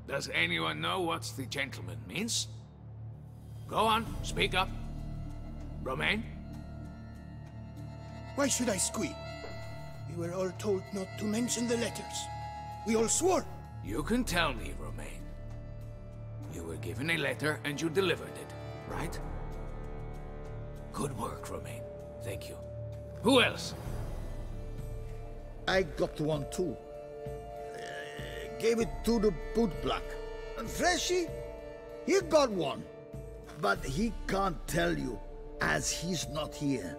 Does anyone know what the gentleman means? Go on, speak up. Romain? Why should I squeal? We were all told not to mention the letters. We all swore. You can tell me, Romain. You were given a letter and you delivered it, right? Good work, Romain. Thank you. Who else? I got one too. Gave it to the bootblack. And Freshy, he got one. But he can't tell you, as he's not here.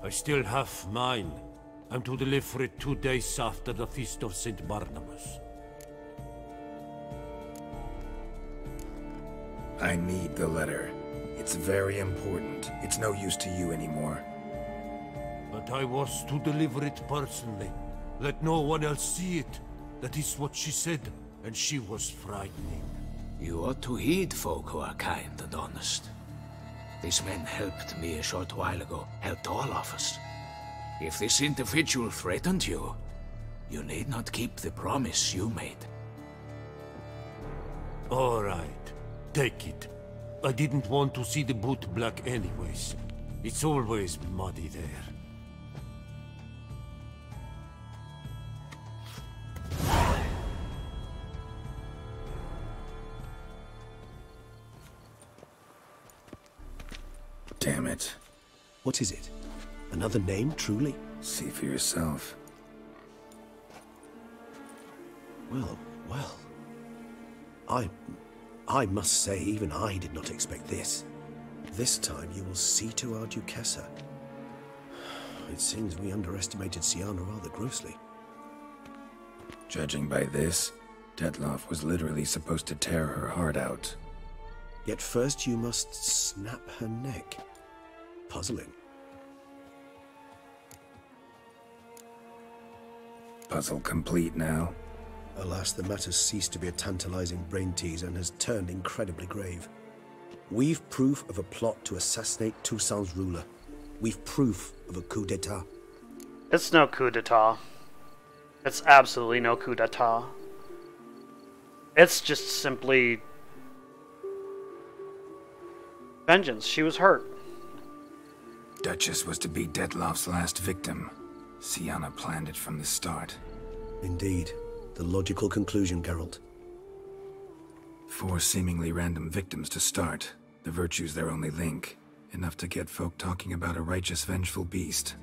I still have mine. I'm to deliver it 2 days after the Feast of St. Barnabas. I need the letter. It's It's very important. It's no use to you anymore. But I was to deliver it personally. Let no one else see it. That is what she said, and she was frightening. You ought to heed folk who are kind and honest. These men helped me a short while ago, helped all of us. If this individual threatened you, you need not keep the promise you made. All right, take it. I didn't want to see the boot black anyways. It's always muddy there. Damn it. What is it? Another name, truly? See for yourself. Well, well. I must say, even I did not expect this. This time you will see to our Duchessa. It seems we underestimated Sienna rather grossly. Judging by this, Detloff was literally supposed to tear her heart out. Yet first you must snap her neck. Puzzling. Puzzle complete now. Alas, the matter's ceased to be a tantalizing brain teaser and has turned incredibly grave. We've proof of a plot to assassinate Toussaint's ruler. We've proof of a coup d'etat. It's no coup d'etat. It's absolutely no coup d'etat. It's just simply vengeance. She was hurt. Duchess was to be Detloff's last victim. Sienna planned it from the start. Indeed. The logical conclusion, Geralt. 4 seemingly random victims to start. The virtue's their only link. Enough to get folk talking about a righteous, vengeful beast.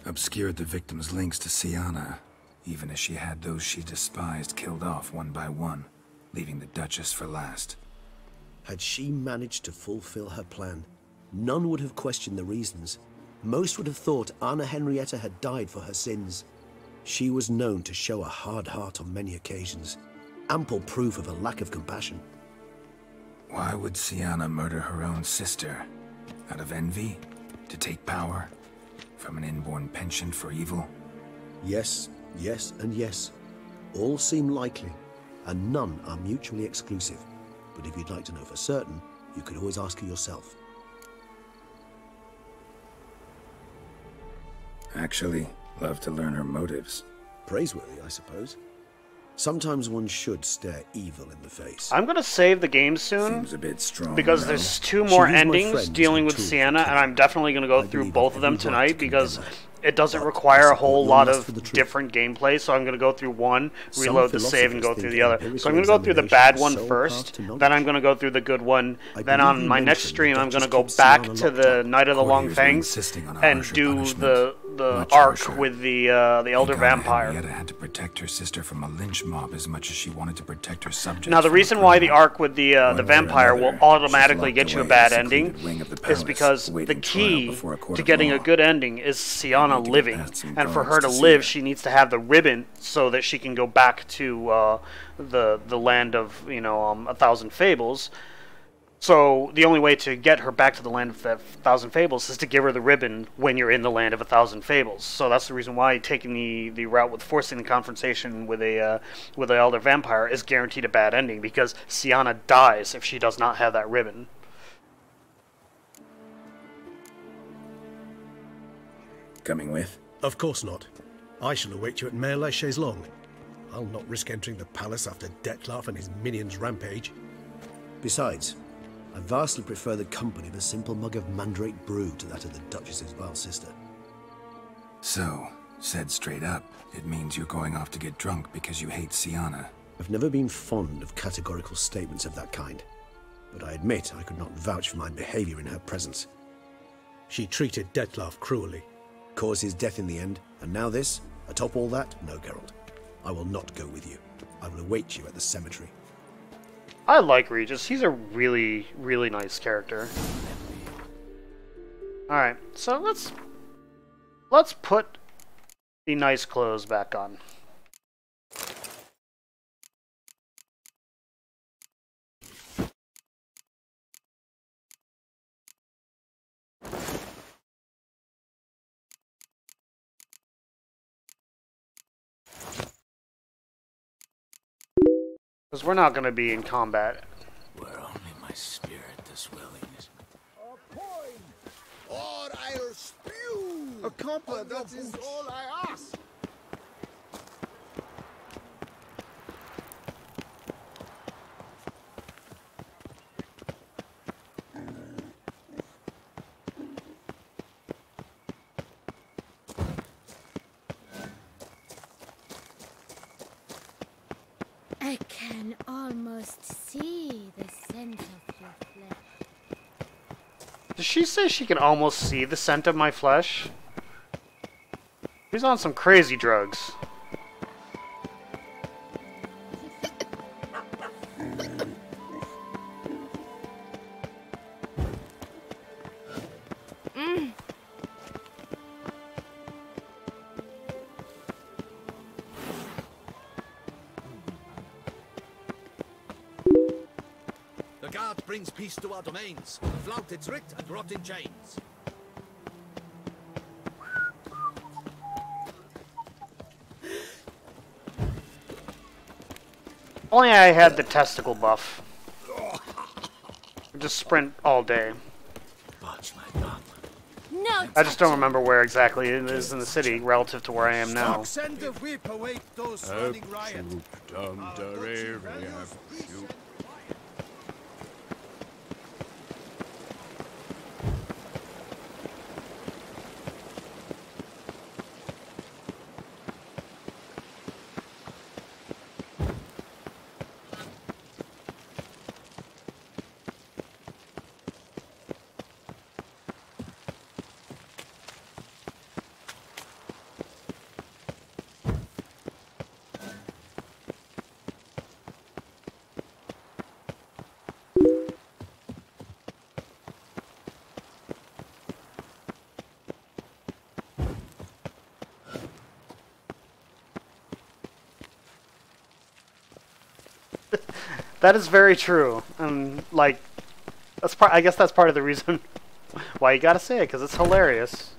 Obscured the victims' links to Sienna, even as she had those she despised killed off one by one, leaving the Duchess for last. Had she managed to fulfill her plan, none would have questioned the reasons. Most would have thought Anna Henrietta had died for her sins. She was known to show a hard heart on many occasions. Ample proof of a lack of compassion. Why would Sienna murder her own sister? Out of envy? To take power? From an inborn penchant for evil? Yes, yes, and yes. All seem likely, and none are mutually exclusive. But if you'd like to know for certain, you could always ask her yourself. Actually, love to learn her motives. Praiseworthy, I suppose. Sometimes one should stare evil in the face. I'm gonna save the game soon. Seems a bit strong, because though. there's 2 more She was my endings friend, dealing with true, Sienna, and I'm definitely gonna go through believe both in of them every right tonight to because condemn it doesn't But require I a whole support your lot lust of for the truth. different gameplay, so I'm gonna go through one, Some reload the save, and go philosophers through think the other. empirical So I'm gonna go through the bad examination one is sole first, path to knowledge. then I'm gonna go through the good one, I then believe on you my next mentioned stream the I'm gonna Duchess go keeps back Sienna to locked the up. Night of the Long Courtiers were Fangs insisting on a and harsher do punishment. the Much arc harsher. with the Elder Think Anna Vampire. Henrietta had to protect her sister from a lynch mob as much as she wanted to protect her subjects. Now, the from a reason why the criminal. arc with the One way or vampire will another, automatically she's get locked you a away bad in a ending secluded wing of the is palace, because the awaiting trial key before a court to of getting law. a good ending is Sienna need to get living. past some And for guards her to to see live, that. she needs to have the ribbon so that she can go back to the land of, 1,000 fables. So the only way to get her back to the land of the 1,000 fables is to give her the ribbon when you're in the land of 1,000 fables. So that's the reason why taking the route with forcing the confrontation with the elder vampire is guaranteed a bad ending, because Sienna dies if she does not have that ribbon. Coming with? Of course not. I shall await you at Mare la Chaise-Longue. I'll not risk entering the palace after Detloff and his minions rampage. Besides, I vastly prefer the company of a simple mug of mandrake brew to that of the Duchess's vile sister. So, said straight up, it means you're going off to get drunk because you hate Sienna. I've never been fond of categorical statements of that kind, but I admit I could not vouch for my behavior in her presence. She treated Detloff cruelly, caused his death in the end, and now this? Atop all that? No, Geralt. I will not go with you. I will await you at the cemetery. I like Regis. He's a really, really nice character. Alright, so let's put the nice clothes back on. Because we're not going to be in combat. Where only my spirit does willingness. Or I'll spew! A copper, that is all I ask. I can almost see the scent of your flesh. Does she say she can almost see the scent of my flesh? She's on some crazy drugs. The guard brings peace to our domains. Flout its writ and rot in chains. Only I had the testicle buff. Just sprint all day. No, I just don't remember where exactly it is in the city relative to where I am now. Send a whip await those running riot. That is very true, and like, I guess that's part of the reason why you gotta say it, because it's hilarious.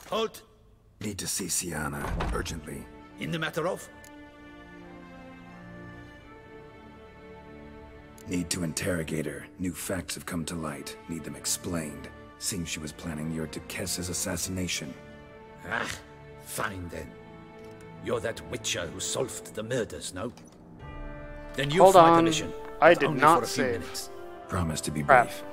Halt! Need to see Sienna urgently. In the matter of? Need to interrogate her. New facts have come to light. Need them explained. Seems she was planning your Duquesse's assassination. Ah, fine then. You're that witcher who solved the murders, no? Then you've Hold my on. permission. I but did only not for a few save. minutes. Promise to be Crap. brief.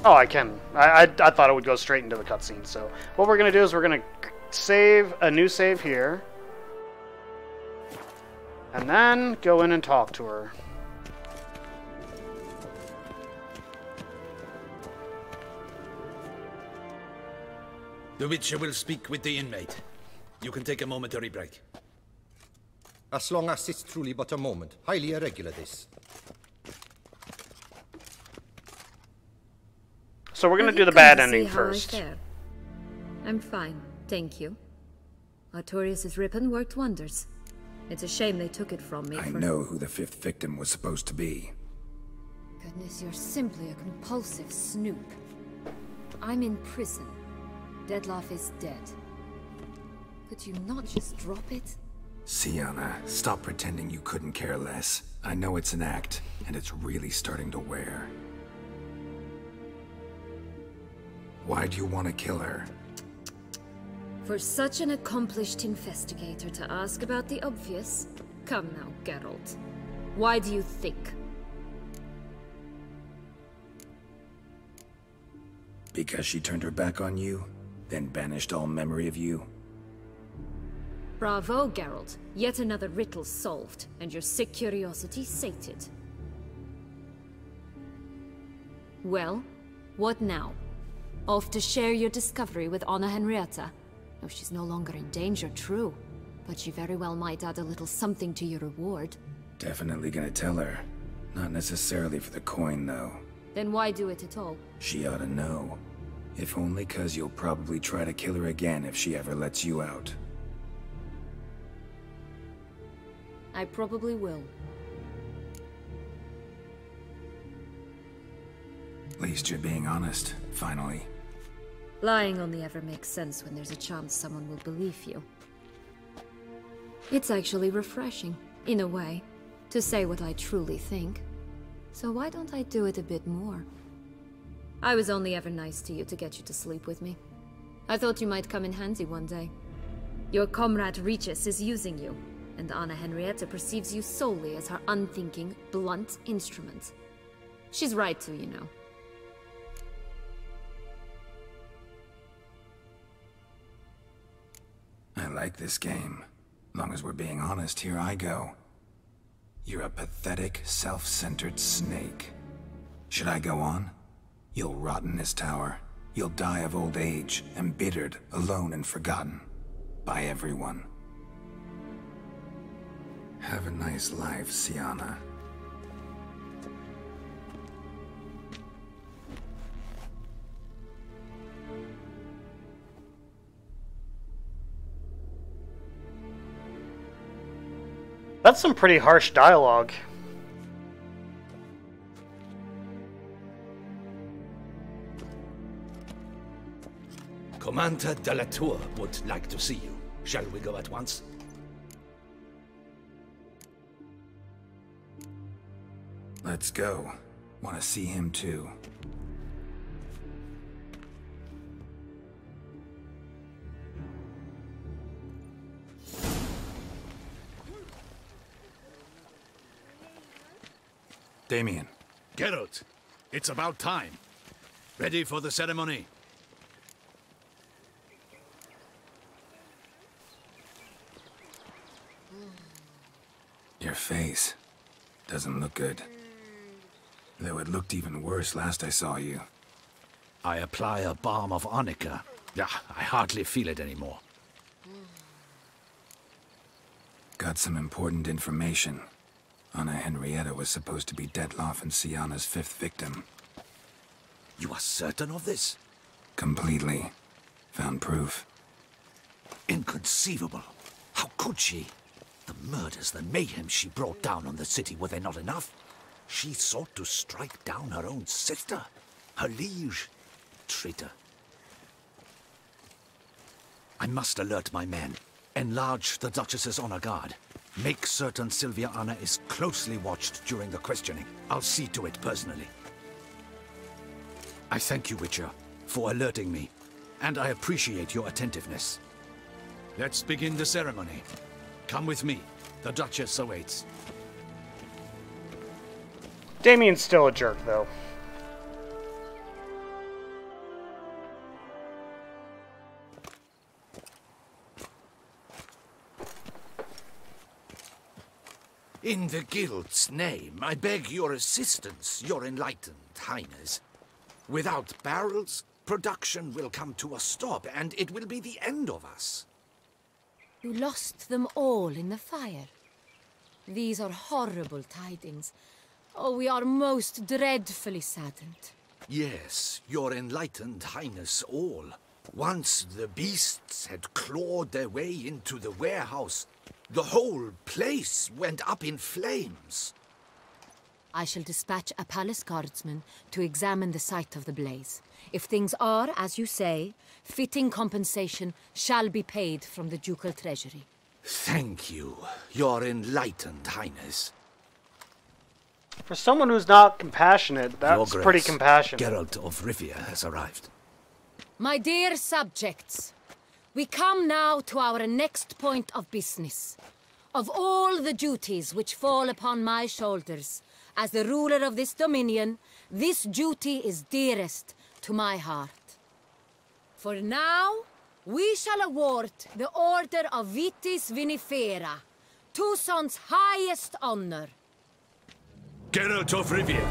Oh, I can. I thought it would go straight into the cutscene. So what we're gonna do is we're gonna save a new save here, and then go in and talk to her. The witcher will speak with the inmate. You can take a momentary break. As long as it's truly but a moment. Highly irregular, this. So we're gonna Have do you the come bad to ending see how I first. fare? I'm fine, thank you. Artorias' ribbon worked wonders. It's a shame they took it from me. I for... know who the fifth victim was supposed to be. Goodness, you're simply a compulsive snoop. I'm in prison. Deadloff is dead. Could you not just drop it? Sienna, stop pretending you couldn't care less. I know it's an act, and it's really starting to wear. Why do you want to kill her? For such an accomplished investigator to ask about the obvious? Come now, Geralt. Why do you think? Because she turned her back on you, then banished all memory of you? Bravo, Geralt. Yet another riddle solved, and your sick curiosity sated. Well, what now? Off to share your discovery with Anna Henrietta? Oh, she's no longer in danger, true. But she very well might add a little something to your reward. Definitely gonna tell her. Not necessarily for the coin, though. Then why do it at all? She ought to know. If only 'cause you'll probably try to kill her again if she ever lets you out. I probably will. At least you're being honest, finally. Lying only ever makes sense when there's a chance someone will believe you. It's actually refreshing, in a way, to say what I truly think. So why don't I do it a bit more? I was only ever nice to you to get you to sleep with me. I thought you might come in handy one day. Your comrade Regis is using you, and Anna Henrietta perceives you solely as her unthinking, blunt instrument. She's right to, you know. I like this game. Long as we're being honest, here I go. You're a pathetic, self-centered snake. Should I go on? You'll rot in this tower. You'll die of old age, embittered, alone and forgotten. By everyone. Have a nice life, Sienna. That's some pretty harsh dialogue. Commander de la Tour would like to see you. Shall we go at once? Let's go. Want to see him too. Damien. Geralt, it's about time. Ready for the ceremony? Your face doesn't look good. Though it looked even worse last I saw you. I apply a balm of arnica. Yeah, I hardly feel it anymore. Got some important information. Anna Henrietta was supposed to be Detloff and Sienna's 5th victim. You are certain of this? Completely. Found proof. Inconceivable. How could she? The murders, the mayhem she brought down on the city, were they not enough? She sought to strike down her own sister, her liege. Traitor. I must alert my men. Enlarge the Duchess's honor guard. Make certain Sylvia Anna is closely watched during the questioning. I'll see to it personally. I thank you, Witcher, for alerting me, and I appreciate your attentiveness. Let's begin the ceremony. Come with me. The Duchess awaits. Damien's still a jerk, though. In the Guild's name, I beg your assistance, your enlightened highness. Without barrels, production will come to a stop, and it will be the end of us. You lost them all in the fire. These are horrible tidings. Oh, we are most dreadfully saddened. Yes, your enlightened highness all. Once the beasts had clawed their way into the warehouse, the whole place went up in flames. I shall dispatch a palace guardsman to examine the site of the blaze. If things are, as you say, fitting compensation shall be paid from the ducal treasury. Thank you, your enlightened highness. For someone who's not compassionate, that's Your Grace, pretty compassionate. Geralt of Rivia has arrived. My dear subjects, we come now to our next point of business. Of all the duties which fall upon my shoulders, as the ruler of this dominion, this duty is dearest to my heart. For now, we shall award the Order of Vitis Vinifera, Tucson's highest honor. Geralt of Rivia,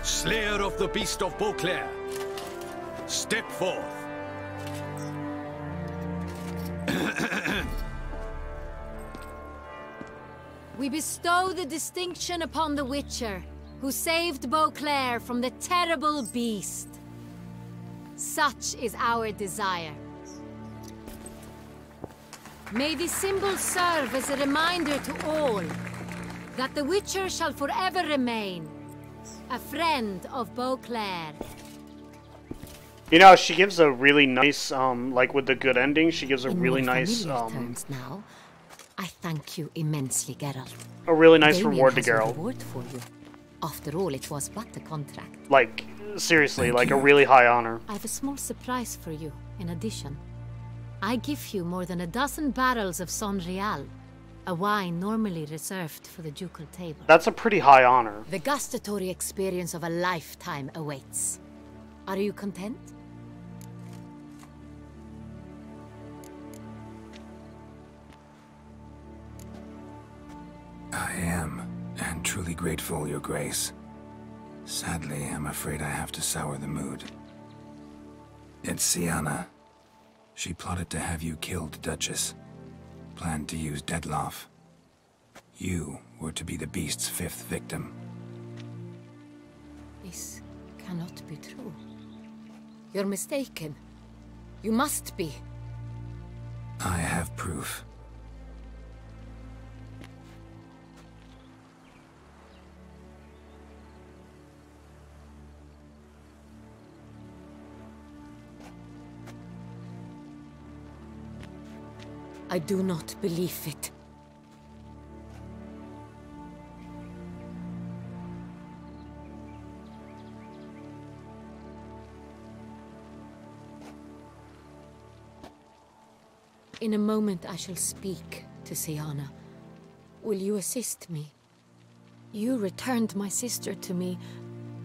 slayer of the beast of Beauclair, step forth. We bestow the distinction upon the Witcher, who saved Beauclair from the terrible beast. Such is our desire. May this symbol serve as a reminder to all that the Witcher shall forever remain a friend of Beauclair. You know, she gives a really nice, like with the good ending, she gives a In really more nice, familiar terms now, I thank you immensely, Geralt. a really nice Damien reward to has a Geralt. reward for you. After all, it was but a contract. Like, seriously, Thank like you. a really high honor. I have a small surprise for you, in addition. I give you more than a dozen barrels of Sonreal, a wine normally reserved for the ducal table. That's a pretty high honor. The gustatory experience of a lifetime awaits. Are you content? I am, and truly grateful, Your Grace. Sadly, I'm afraid I have to sour the mood. It's Sienna. She plotted to have you killed, Duchess. Planned to use Dettlaff. You were to be the beast's 5th victim. This cannot be true. You're mistaken. You must be. I have proof. I do not believe it. In a moment I shall speak to Sienna. Will you assist me? You returned my sister to me,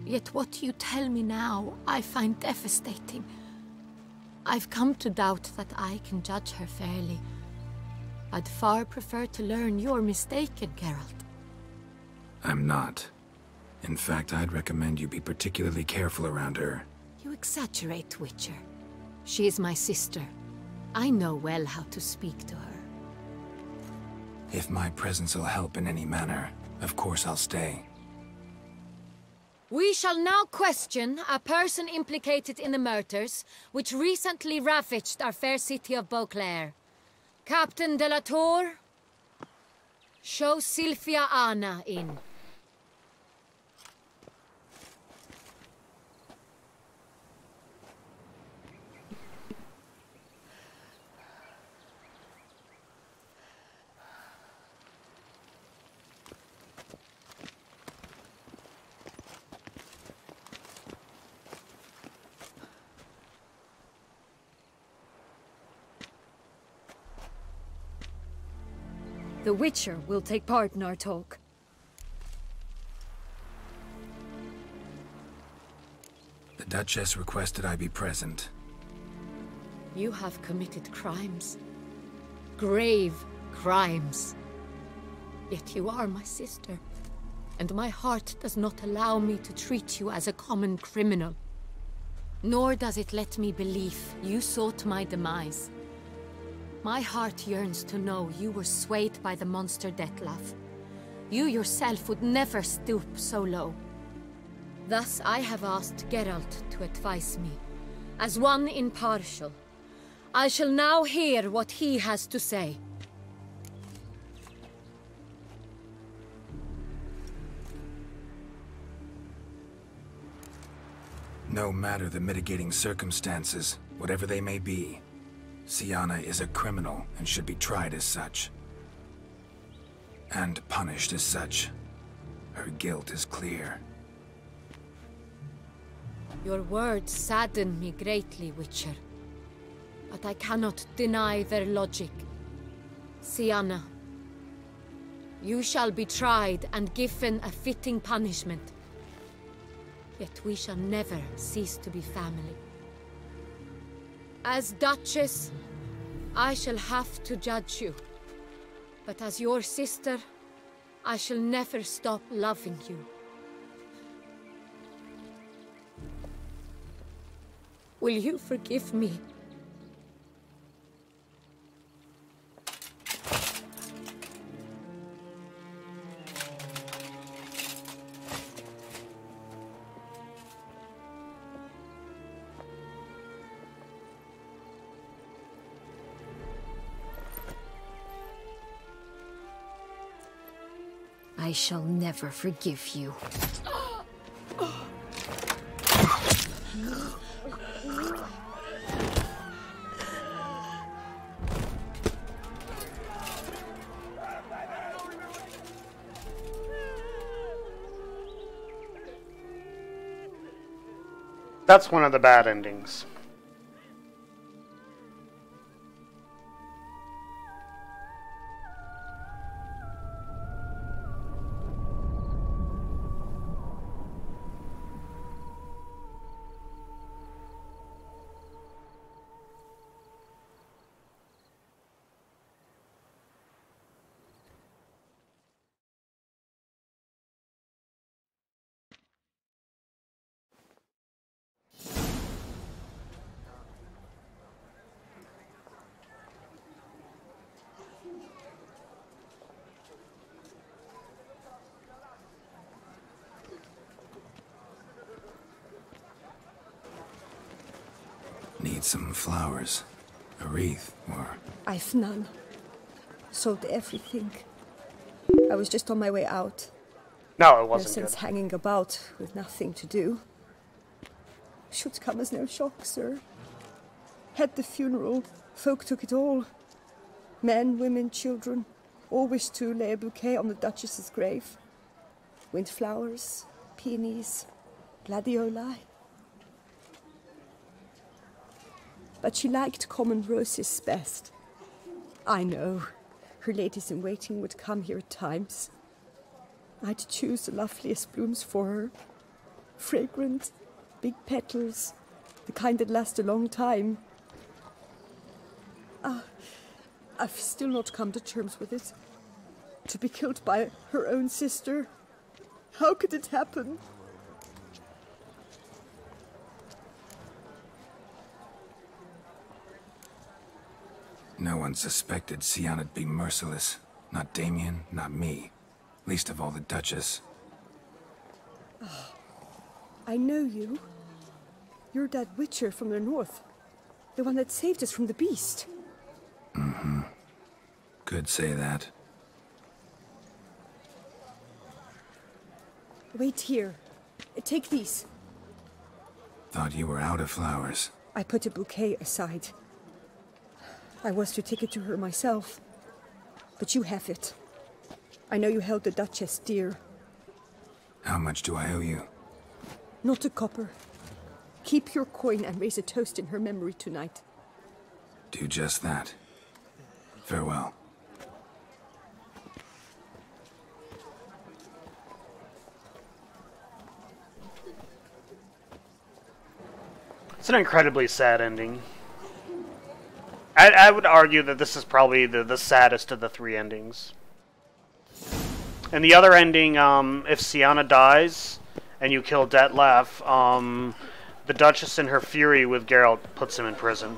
yet what you tell me now I find devastating. I've come to doubt that I can judge her fairly. I'd far prefer to learn you're mistaken, Geralt. I'm not. In fact, I'd recommend you be particularly careful around her. You exaggerate, Witcher. She is my sister. I know well how to speak to her. If my presence will help in any manner, of course I'll stay. We shall now question a person implicated in the murders which recently ravaged our fair city of Beauclair. Captain de la Tour, show Sylvia Anna in. The Witcher will take part in our talk. The Duchess requested I be present. You have committed crimes. Grave crimes. Yet you are my sister, and my heart does not allow me to treat you as a common criminal. Nor does it let me believe you sought my demise. My heart yearns to know you were swayed by the monster Dettlaff. You yourself would never stoop so low. Thus I have asked Geralt to advise me, as one impartial. I shall now hear what he has to say. No matter the mitigating circumstances, whatever they may be, Sienna is a criminal and should be tried as such. And punished as such. Her guilt is clear. Your words sadden me greatly, Witcher. But I cannot deny their logic. Sienna, you shall be tried and given a fitting punishment. Yet we shall never cease to be family. As Duchess, I shall have to judge you. But as your sister, I shall never stop loving you. Will you forgive me? I shall never forgive you. That's one of the bad endings. Need some flowers. A wreath, or... I've none. Sold everything. I was just on my way out. No, it wasn't No sense good. hanging about with nothing to do. Should come as no shock, sir. Had the funeral. Folk took it all. Men, women, children. All wished to lay a bouquet on the Duchess's grave. Windflowers, peonies, gladioli. But she liked common roses best. I know. Her ladies-in-waiting would come here at times. I'd choose the loveliest blooms for her. Fragrant, big petals, the kind that last a long time. I've still not come to terms with it. To be killed by her own sister. How could it happen? No one suspected Sianna'd be merciless. Not Damien, not me. Least of all the Duchess. Oh, I know you. You're that witcher from the north. The one that saved us from the beast. Mm-hmm. Could say that. Wait here. Take these. Thought you were out of flowers. I put a bouquet aside. I was to take it to her myself. But you have it. I know you held the Duchess dear. How much do I owe you? Not a copper. Keep your coin and raise a toast in her memory tonight. Do just that. Farewell. It's an incredibly sad ending. I would argue that this is probably the saddest of the three endings. And the other ending, if Sianna dies and you kill Detlef, the Duchess in her fury with Geralt puts him in prison.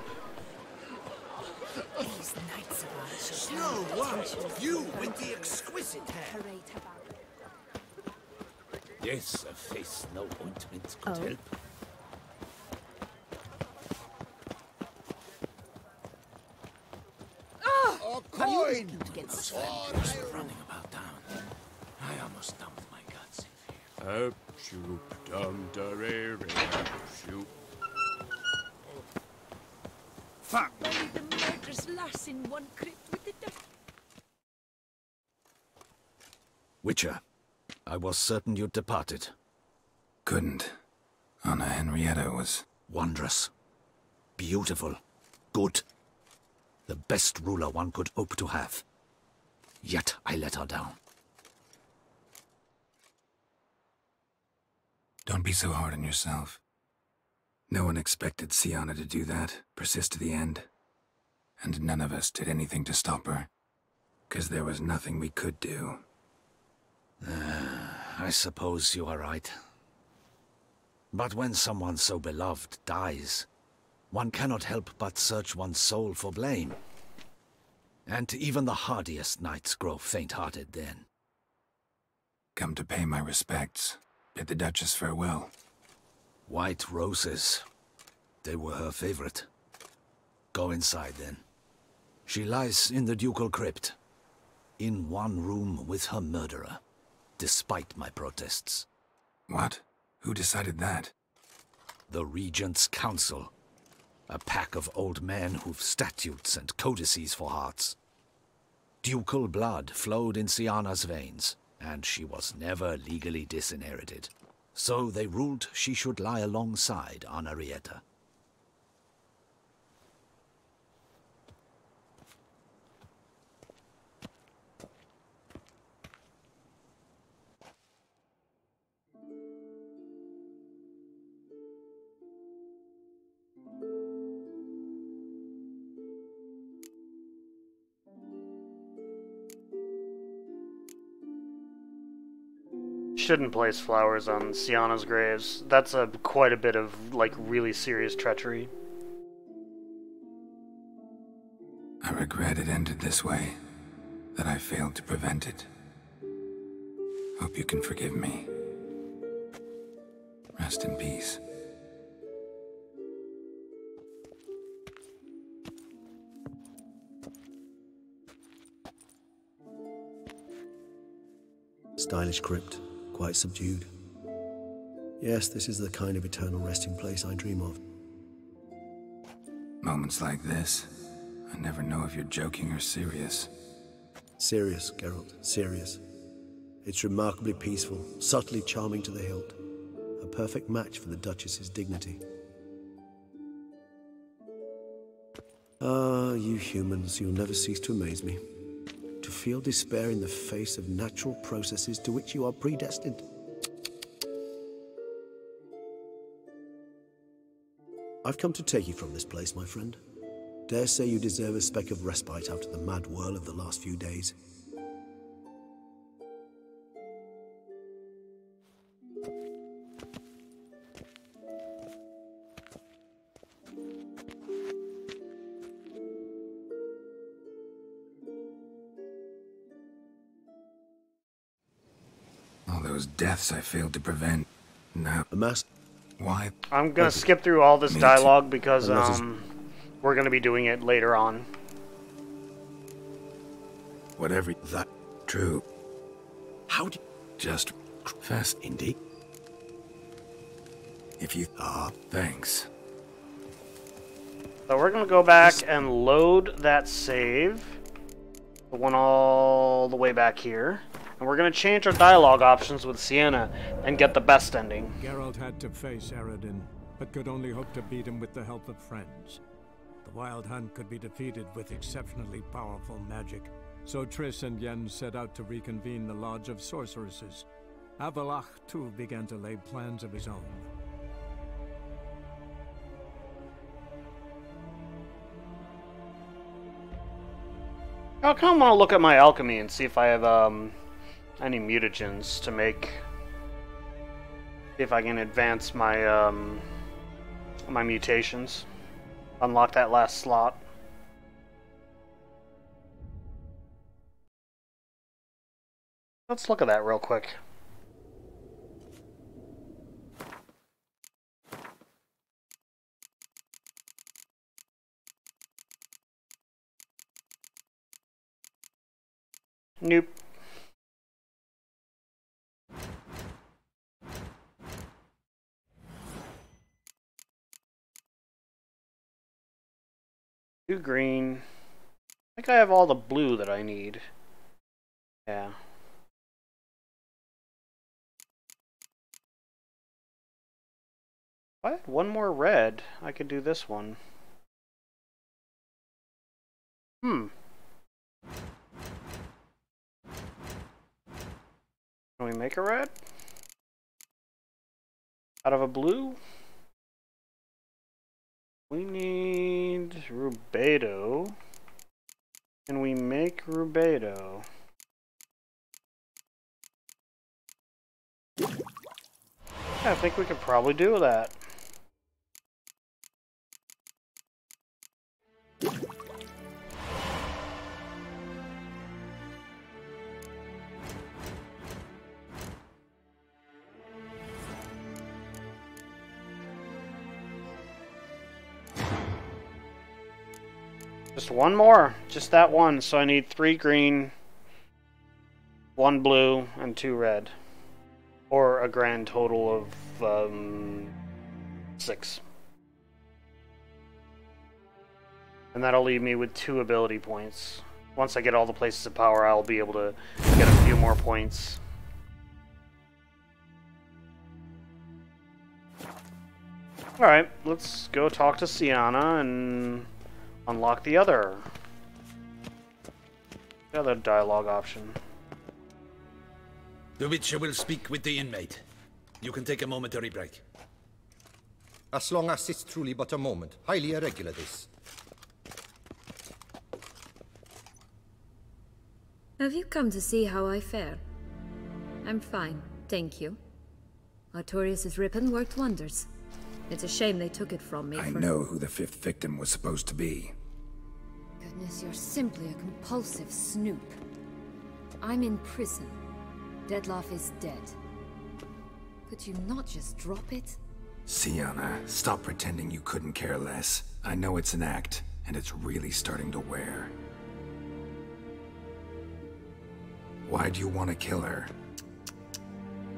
Snow White, you with the exquisite hair. Yes, a face no ointment could help. A coin! Those vampires were running about town. I almost dumped my guts in here. Fuck! Only the murderous lass in one crypt with the dust. Witcher, I was certain you'd departed. Couldn't. Anna Henrietta was... wondrous. Beautiful. Good. The best ruler one could hope to have. Yet I let her down. Don't be so hard on yourself. No one expected Sianna to do that, persist to the end. And none of us did anything to stop her. 'Cause there was nothing we could do. I suppose you are right. But when someone so beloved dies, one cannot help but search one's soul for blame. And even the hardiest knights grow faint-hearted then. Come to pay my respects. Bid the Duchess farewell. White roses. They were her favorite. Go inside then. She lies in the ducal crypt. In one room with her murderer. despite my protests. What? Who decided that? The Regent's Council. A pack of old men who've statutes and codices for hearts. Ducal blood flowed in Sienna's veins, and she was never legally disinherited. So they ruled she should lie alongside Anarietta. Shouldn't place flowers on Sienna's graves. That's quite a bit of, like, really serious treachery. I regret it ended this way, that I failed to prevent it. Hope you can forgive me. Rest in peace. Stylish crypt, quite subdued. Yes, this is the kind of eternal resting place I dream of. Moments like this, I never know if you're joking or serious. Serious, Geralt, serious. It's remarkably peaceful, subtly charming to the hilt. A perfect match for the Duchess's dignity. Ah, you humans, you'll never cease to amaze me. To feel despair in the face of natural processes to which you are predestined. I've come to take you from this place, my friend. Dare say you deserve a speck of respite after the mad whirl of the last few days. All those deaths I failed to prevent. Now, why? I'm gonna skip through all this dialogue because we're gonna be doing it later on. Whatever that true. How do you just fast indeed? If you thanks. So we're gonna go back and load that save. The one all the way back here. And we're going to change our dialogue options with Sienna and get the best ending. Geralt had to face Eredin, but could only hope to beat him with the help of friends. The Wild Hunt could be defeated with exceptionally powerful magic, so Triss and Yen set out to reconvene the Lodge of Sorceresses. Avalach, too, began to lay plans of his own. I kind of want to look at my alchemy and see if I have any mutagens to make. See if I can advance my my mutations. Unlock that last slot. Let's look at that real quick. Nope. Two green. I think I have all the blue that I need. Yeah. If I had one more red, I could do this one. Can we make a red? Out of a blue? We need rubedo. Can we make rubedo? Yeah, I think we could probably do that. Just one more. Just that one. So I need 3 green. 1 blue and 2 red. Or a grand total of 6. And that'll leave me with 2 ability points. Once I get all the places of power, I'll be able to get a few more points. Alright, let's go talk to Sienna and unlock the other dialogue option. The Witcher will speak with the inmate. You can take a momentary break. As long as it's truly but a moment. Highly irregular, this. Have you come to see how I fare? I'm fine, thank you. Artorius' ribbon worked wonders. It's a shame they took it from me. I know who the 5th victim was supposed to be. Goodness, you're simply a compulsive snoop. I'm in prison. Dettlaff is dead. Could you not just drop it? Sienna, stop pretending you couldn't care less. I know it's an act, and it's really starting to wear. Why do you want to kill her?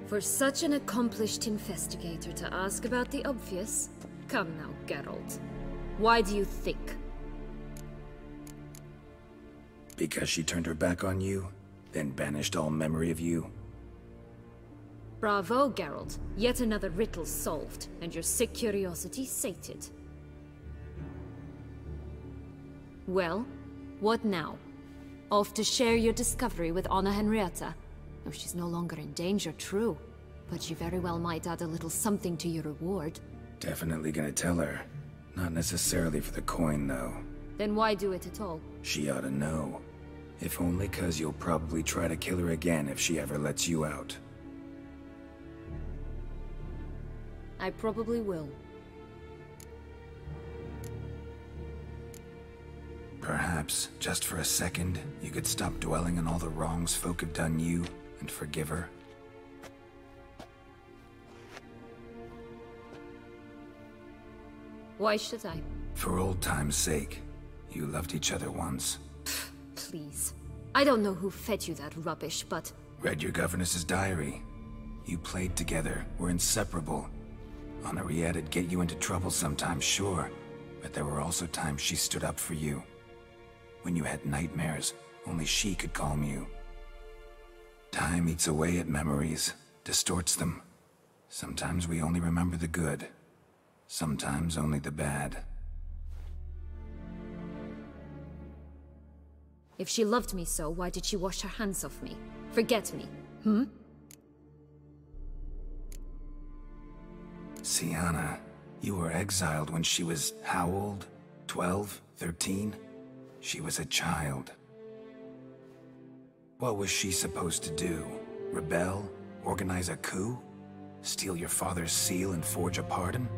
For such an accomplished investigator to ask about the obvious? Come now, Geralt. Why do you think? Because she turned her back on you, then banished all memory of you? Bravo, Geralt. Yet another riddle solved, and your sick curiosity sated. Well, what now? Off to share your discovery with Anna Henrietta? Oh, she's no longer in danger, true. But she very well might add a little something to your reward. Definitely gonna tell her. Not necessarily for the coin, though. Then why do it at all? She ought to know. If only 'cause you'll probably try to kill her again if she ever lets you out. I probably will. Perhaps, just for a second, you could stop dwelling on all the wrongs folk have done you and forgive her. Why should I? For old time's sake. You loved each other once. Please. I don't know who fed you that rubbish, but... Read your governess's diary. You played together, were inseparable. Henriette'd get you into trouble sometimes, sure. But there were also times she stood up for you. When you had nightmares, only she could calm you. Time eats away at memories, distorts them. Sometimes we only remember the good. Sometimes only the bad. If she loved me so, why did she wash her hands off me? Forget me, hmm? Sienna, you were exiled when she was how old? 12? 13? She was a child. What was she supposed to do? Rebel? Organize a coup? Steal your father's seal and forge a pardon?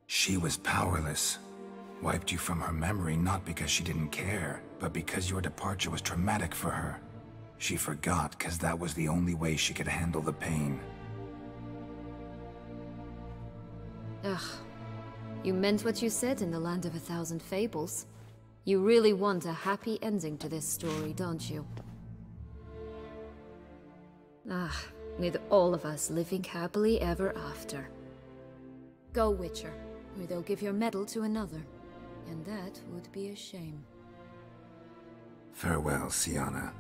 She was powerless. Wiped you from her memory not because she didn't care, but because your departure was traumatic for her. She forgot because that was the only way she could handle the pain. Ugh. You meant what you said in the Land of 1,000 Fables. You really want a happy ending to this story, don't you? Ah, with all of us living happily ever after. Go, Witcher, or they'll give your medal to another. And that would be a shame. Farewell, Sienna.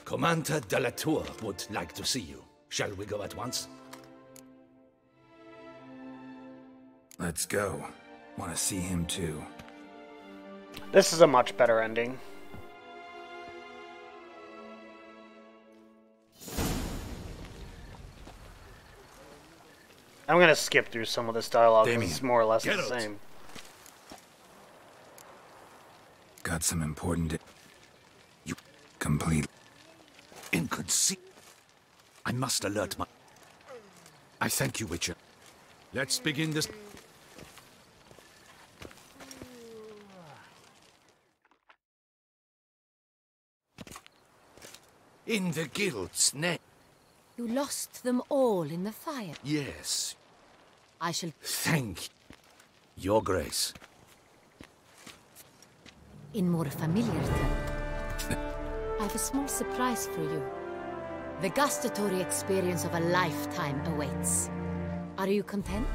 Commander de la Tour would like to see you. Shall we go at once? Let's go. Want to see him too. This is a much better ending. I'm gonna skip through some of this dialogue because it's more or less the same. Got some important... You complete... I must alert my... I thank you, Witcher. Let's begin this. In the guild's net. You lost them all in the fire. Yes. I shall Thank your grace. in more familiar terms. I have a small surprise for you. The gustatory experience of a lifetime awaits. Are you content?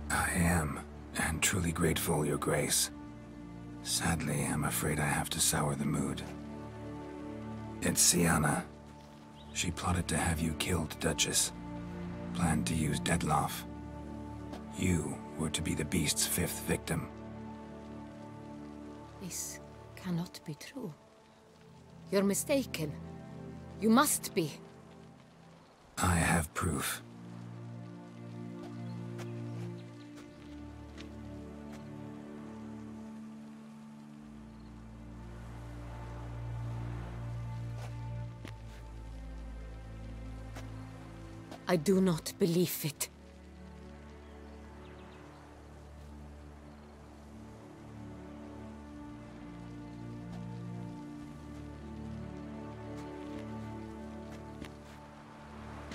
I am, and truly grateful, Your Grace. Sadly, I'm afraid I have to sour the mood. It's Sienna. She plotted to have you killed, Duchess. Planned to use Dettlaff. You were to be the beast's 5th victim. This cannot be true. You're mistaken. You must be. I have proof. I do not believe it.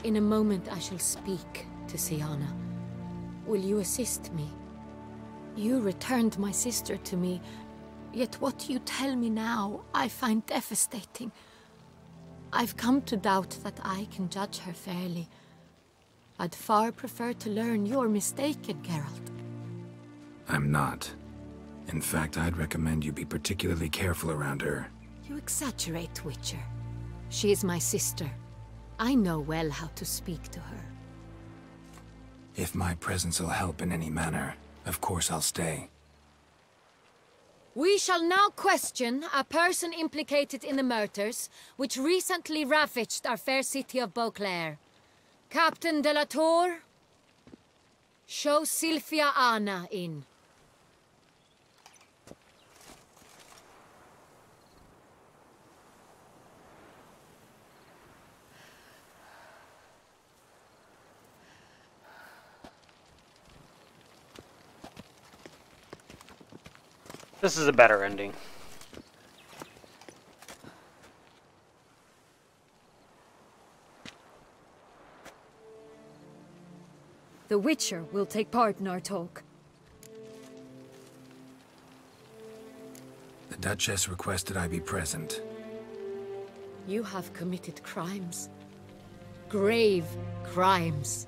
In a moment I shall speak to Sienna. Will you assist me? You returned my sister to me, yet what you tell me now I find devastating. I've come to doubt that I can judge her fairly. I'd far prefer to learn you're mistaken, Geralt. I'm not. In fact, I'd recommend you be particularly careful around her. You exaggerate, Witcher. She is my sister. I know well how to speak to her. If my presence will help in any manner, of course I'll stay. We shall now question a person implicated in the murders which recently ravaged our fair city of Beauclair. Captain de la Tour, show Sylvia Anna in. This is a better ending. The Witcher will take part in our talk. The Duchess requested I be present. You have committed crimes. Grave crimes.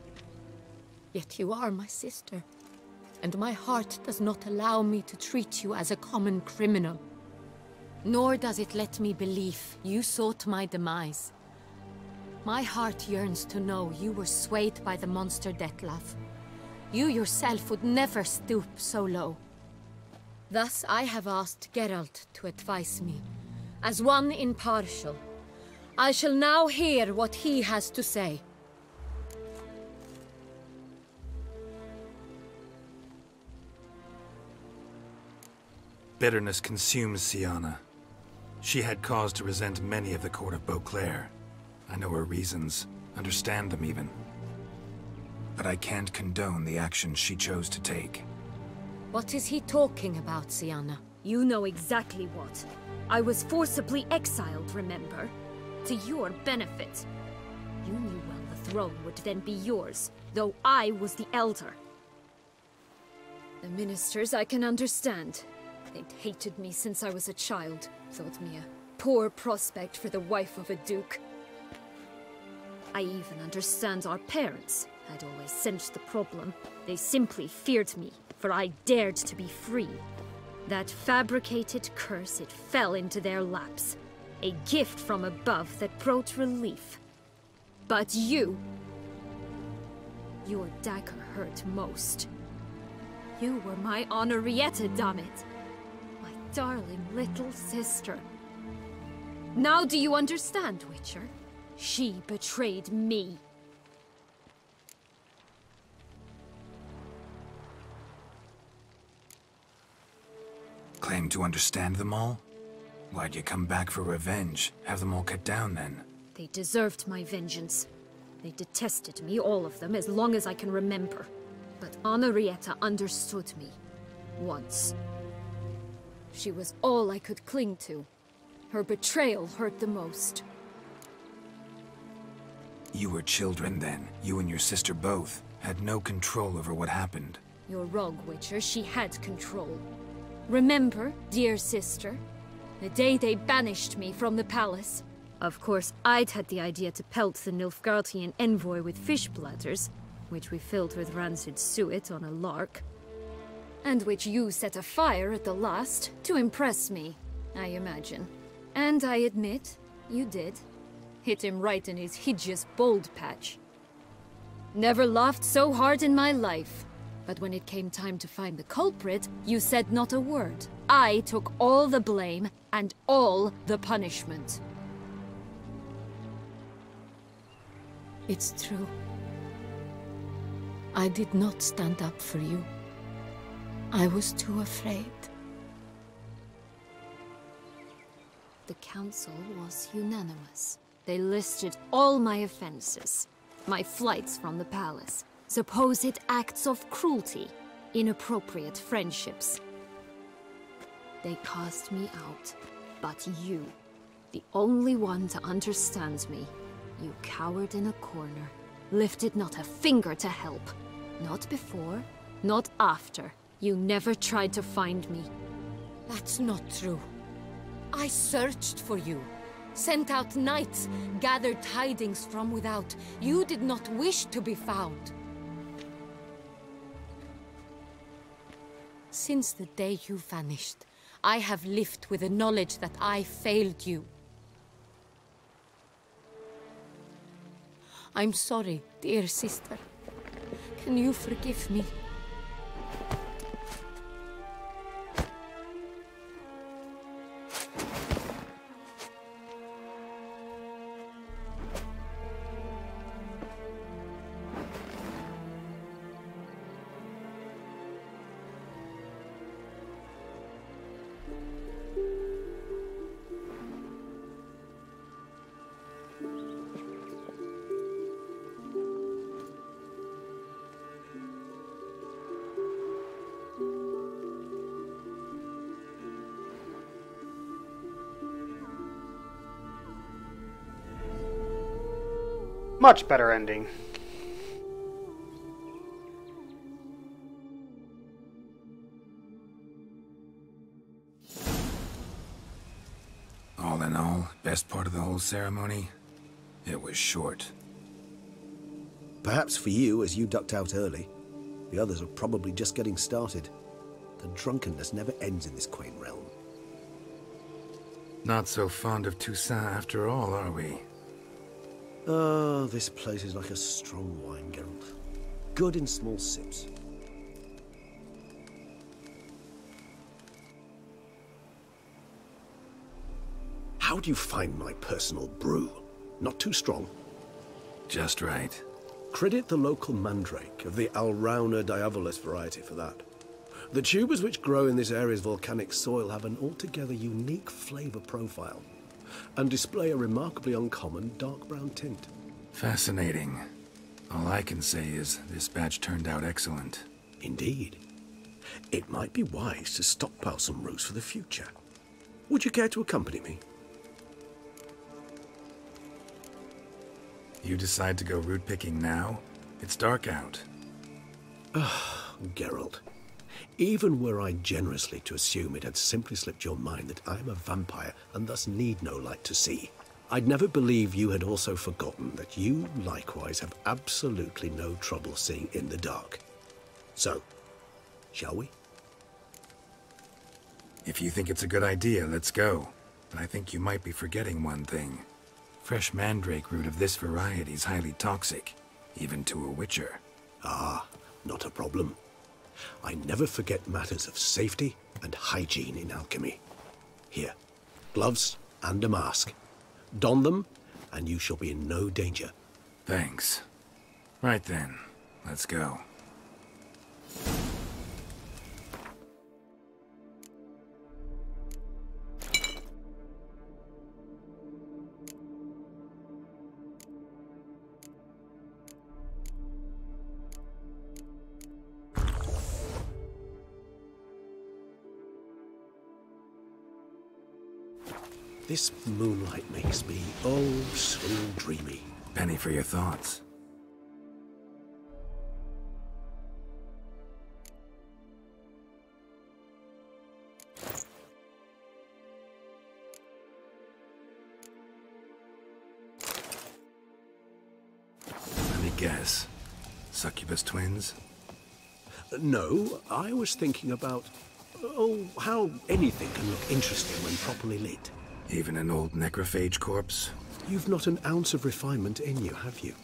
Yet you are my sister, and my heart does not allow me to treat you as a common criminal. Nor does it let me believe you sought my demise. My heart yearns to know you were swayed by the monster Dettlaff. You yourself would never stoop so low. Thus I have asked Geralt to advise me, as one impartial. I shall now hear what he has to say. Bitterness consumes Sienna. She had cause to resent many of the court of Beauclair. I know her reasons, understand them even. But I can't condone the actions she chose to take. What is he talking about, Sienna? You know exactly what. I was forcibly exiled, remember? To your benefit. You knew well the throne would then be yours, though I was the elder. The ministers I can understand. They'd hated me since I was a child, thought me a poor prospect for the wife of a duke. I even understand our parents had always sensed the problem. They simply feared me, for I dared to be free. That fabricated curse, it fell into their laps. A gift from above that brought relief. But you... your dagger hurt most. You were my Henrietta, damn it. My darling little sister. Now do you understand, Witcher? She betrayed me. Claim to understand them all? Why'd you come back for revenge? Have them all cut down then? They deserved my vengeance. They detested me, all of them, as long as I can remember. But Anarietta understood me. Once. She was all I could cling to. Her betrayal hurt the most. You were children then. You and your sister both had no control over what happened. You're wrong, Witcher. She had control. Remember, dear sister, the day they banished me from the palace? Of course, I'd had the idea to pelt the Nilfgaardian envoy with fish bladders, which we filled with rancid suet on a lark, and which you set afire at the last to impress me, I imagine. And I admit, you did. Hit him right in his hideous bald patch. Never laughed so hard in my life. But when it came time to find the culprit, you said not a word. I took all the blame and all the punishment. It's true. I did not stand up for you. I was too afraid. The council was unanimous. They listed all my offenses. My flights from the palace. Supposed acts of cruelty. Inappropriate friendships. They cast me out. But you, the only one to understand me, you cowered in a corner. Lifted not a finger to help. Not before, not after. You never tried to find me. That's not true. I searched for you. Sent out knights, gathered tidings from without. You did not wish to be found. Since the day you vanished, I have lived with the knowledge that I failed you. I'm sorry, dear sister. Can you forgive me? Much better ending. All in all, best part of the whole ceremony? It was short. Perhaps for you, as you ducked out early. The others are probably just getting started. The drunkenness never ends in this quaint realm. Not so fond of Toussaint after all, are we? Oh, this place is like a strong wine, Geralt. Good in small sips. How do you find my personal brew? Not too strong? Just right. Credit the local mandrake of the Alrauna diavolis variety for that. The tubers which grow in this area's volcanic soil have an altogether unique flavor profile and display a remarkably uncommon dark brown tint. Fascinating. All I can say is this batch turned out excellent. Indeed. It might be wise to stockpile some roots for the future. Would you care to accompany me? You decide to go root picking now? It's dark out. Geralt. Even were I generously to assume it had simply slipped your mind that I am a vampire and thus need no light to see, I'd never believe you had also forgotten that you likewise have absolutely no trouble seeing in the dark. So, shall we? If you think it's a good idea, let's go. But I think you might be forgetting one thing. Fresh mandrake root of this variety is highly toxic, even to a witcher. Ah, not a problem. I never forget matters of safety and hygiene in alchemy. Here, gloves and a mask. Don them, and you shall be in no danger. Thanks. Right then, let's go. This moonlight makes me oh so dreamy. Penny for your thoughts. Let me guess. Succubus twins? No, I was thinking about, oh, how anything can look interesting when properly lit. Even an old necrophage corpse? You've not an ounce of refinement in you, have you?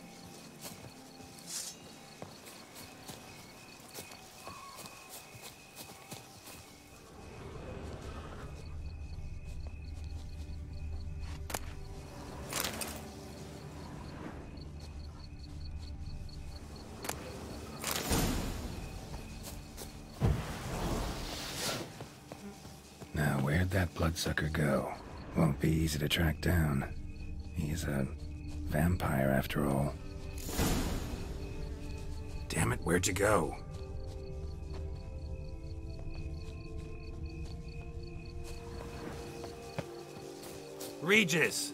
Now, where'd that bloodsucker go? Won't be easy to track down. He's a vampire, after all. Damn it, where'd you go? Regis!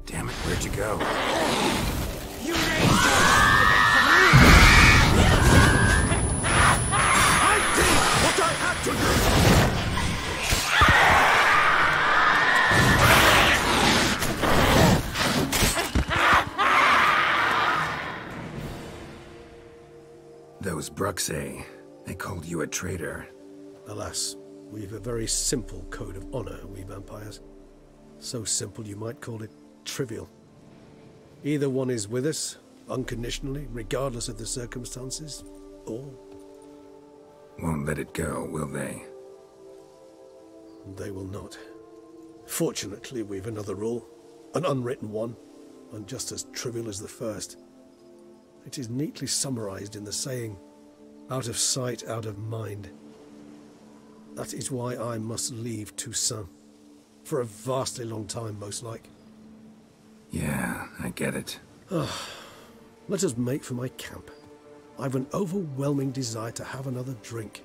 Damn it, where'd you go? Those Bruxay, they called you a traitor. Alas, we've a very simple code of honor, we vampires. So simple you might call it trivial. Either one is with us, unconditionally, regardless of the circumstances, or... Won't let it go, will they? They will not. Fortunately, we've another rule, an unwritten one, and just as trivial as the first. It is neatly summarized in the saying, out of sight, out of mind. That is why I must leave Toussaint. For a vastly long time, most like. Yeah, I get it. Let us make for my camp. I've an overwhelming desire to have another drink.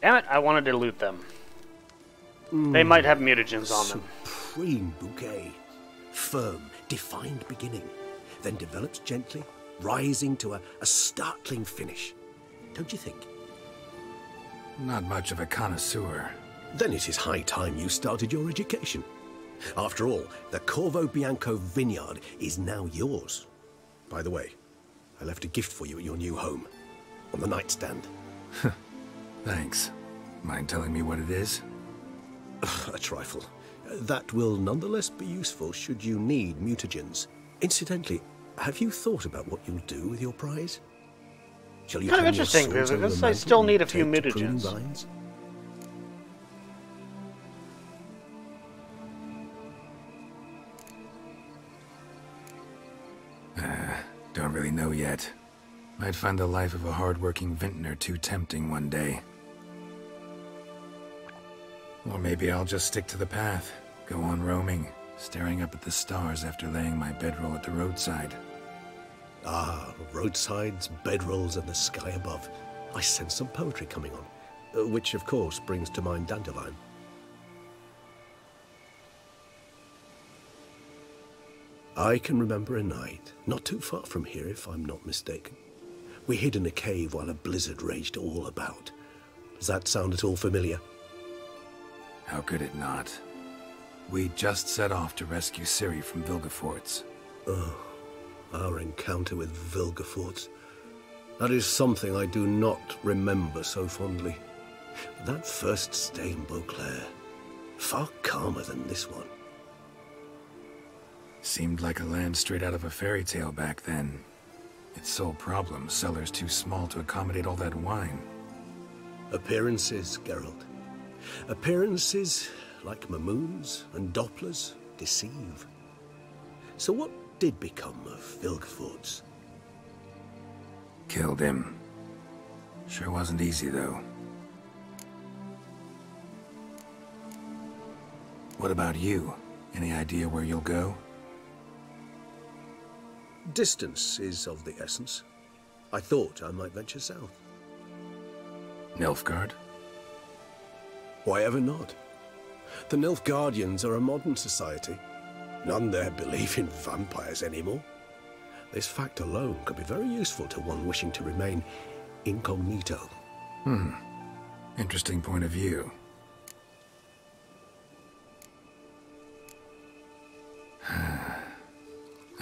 Damn it, I wanted to loot them. They might have mutagens on them. Supreme bouquet. Firm, defined beginning. Then develops gently, rising to a startling finish. Don't you think? Not much of a connoisseur. Then it is high time you started your education. After all, the Corvo Bianco vineyard is now yours. By the way, I left a gift for you at your new home. On the nightstand. Thanks. Mind telling me what it is? A trifle. That will nonetheless be useful should you need mutagens. Incidentally, have you thought about what you'll do with your prize? Shall you kind of hang your interesting, swords over because the I mantle still and need a few take to pruning mutagens. vines? Don't really know yet. Might find the life of a hard-working vintner too tempting one day. Or maybe I'll just stick to the path, go on roaming, staring up at the stars after laying my bedroll at the roadside. Ah, roadsides, bedrolls, and the sky above. I sense some poetry coming on, which of course brings to mind Dandelion. I can remember a night, not too far from here if I'm not mistaken. We hid in a cave while a blizzard raged all about. Does that sound at all familiar? How could it not? We just set off to rescue Ciri from Vilgefortz. Oh, our encounter with Vilgefortz. That is something I do not remember so fondly. That first stay in Beauclair, far calmer than this one. Seemed like a land straight out of a fairy tale back then. Its sole problem, cellars too small to accommodate all that wine. Appearances, Geralt. Appearances, like Mamoons and Dopplers, deceive. So what did become of Vilgefortz? Killed him. Sure wasn't easy, though. What about you? Any idea where you'll go? Distance is of the essence. I thought I might venture south. Nilfgaard? Why ever not? The Nilfgaardians are a modern society. None there believe in vampires anymore. This fact alone could be very useful to one wishing to remain incognito. Interesting point of view.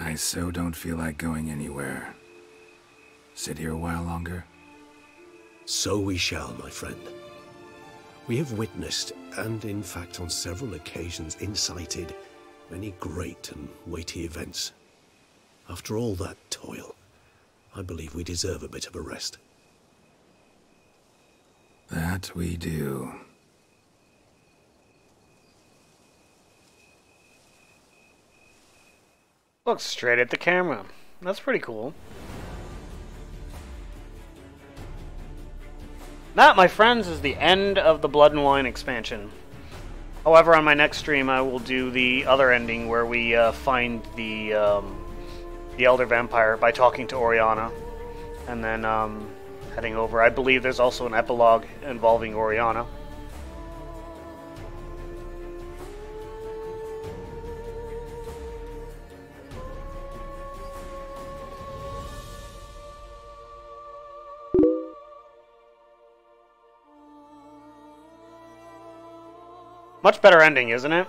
I so don't feel like going anywhere. Sit here a while longer? So we shall, my friend. We have witnessed, and in fact on several occasions incited, many great and weighty events. After all that toil, I believe we deserve a bit of a rest. That we do. Look straight at the camera. That's pretty cool. That, my friends, is the end of the Blood and Wine expansion. However, on my next stream, I will do the other ending where we find the Elder Vampire by talking to Oriana, and then heading over. I believe there's also an epilogue involving Oriana. Much better ending, isn't it?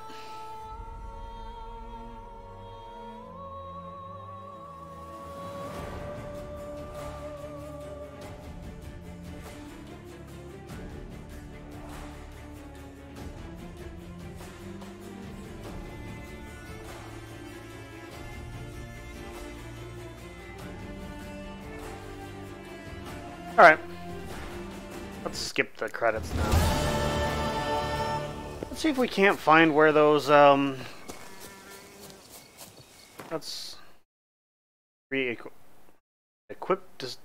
Alright. Let's skip the credits now. Let's see if we can't find where those, let's re-equip,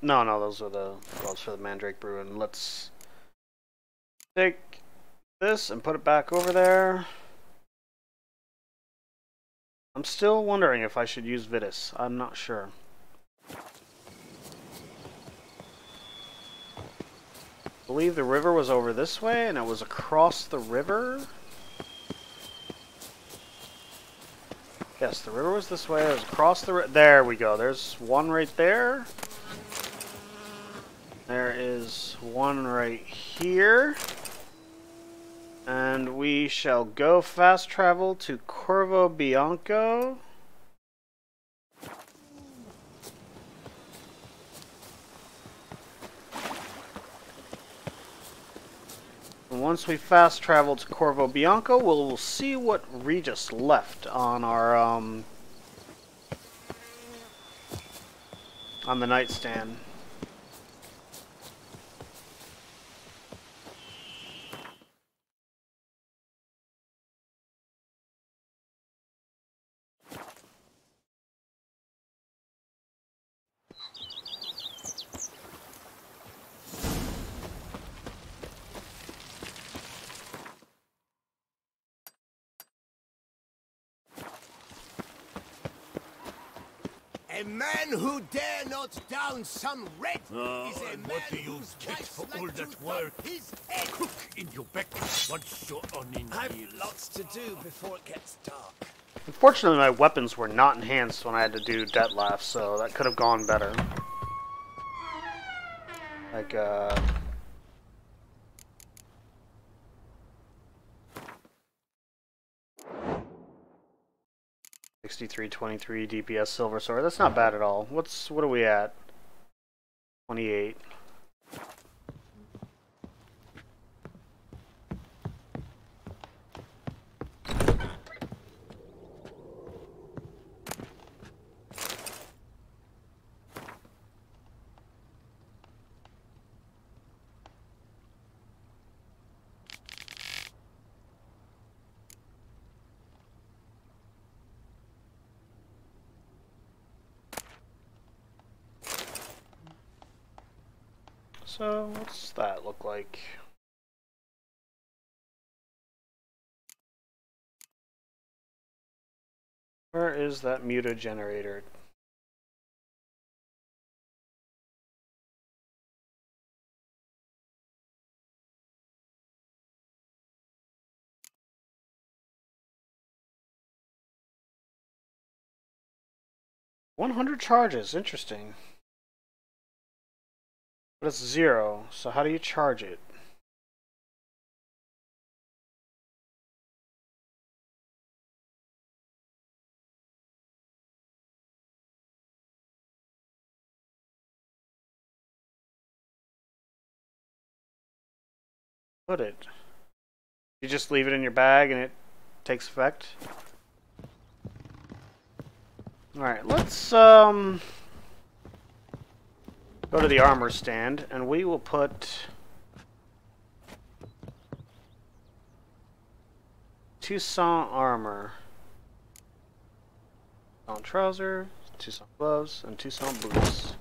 no, those are the gloves for the Mandrake Brew, and let's take this and put it back over there. I'm still wondering if I should use Vitus. I'm not sure. I believe the river was over this way, and it was across the river. Yes, the river was this way. It was across the river. There we go. There's one right there. There is one right here. And we shall go fast travel to Corvo Bianco. Once we fast travel to Corvo Bianco, we'll see what Regis left on our on the nightstand. A man who dare not down some wraith is a man what do you whose get wife's for like all to that thump work? his head. Cook in your back once you're on in I've here. lots to do before it gets dark. Unfortunately, my weapons were not enhanced when I had to do Dettlaff, so that could have gone better. Like, 6323 DPS Silver Sword. That's not bad at all. What are we at? 28. So, what's that look like? Where is that mutagenerator? $100 charges, interesting. But it's 0, so how do you charge it? Put it. You just leave it in your bag and it takes effect? Alright, let's go to the armor stand and we will put 200 armor, 200 trouser, 200 gloves, and 200 boots.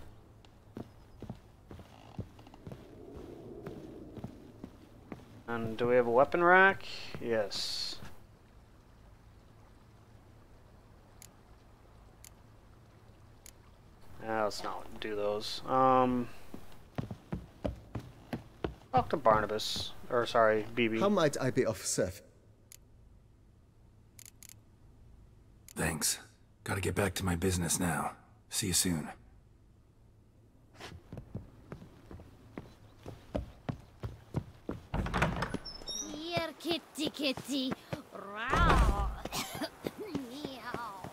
And do we have a weapon rack? Yes. Let's not do those. Talk to Barnabas. Or, sorry, BB. How might I be of service? Thanks. Gotta get back to my business now. See you soon. Here, kitty, kitty. Row. Meow.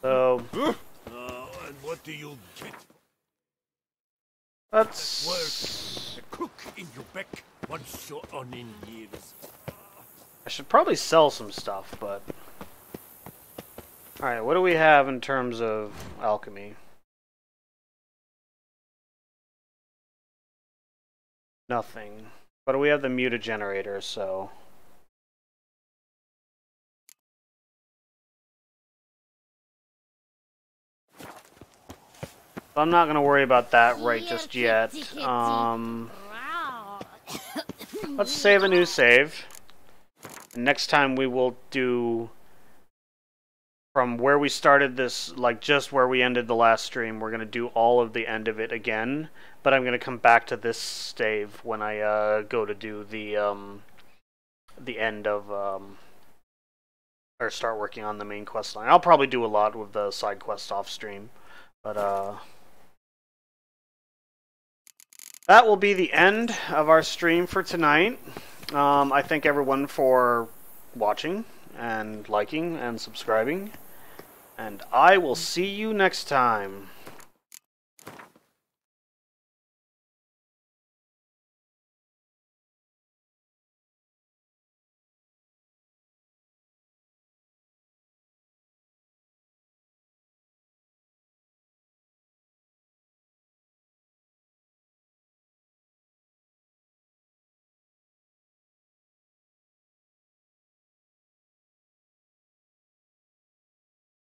So, and what do you get? let's Work the crook in your back once you're on in years. I should probably sell some stuff, but alright, what do we have in terms of alchemy? Nothing. But we have the mutagenerator, so I'm not gonna worry about that right just yet. Let's save a new save. And next time we will do from where we started this, like just where we ended the last stream. We're gonna do all of the end of it again, but I'm gonna come back to this save when I go to do the end of or start working on the main quest line. I'll probably do a lot with the side quests off stream, but that will be the end of our stream for tonight. I thank everyone for watching and liking and subscribing, and I will see you next time.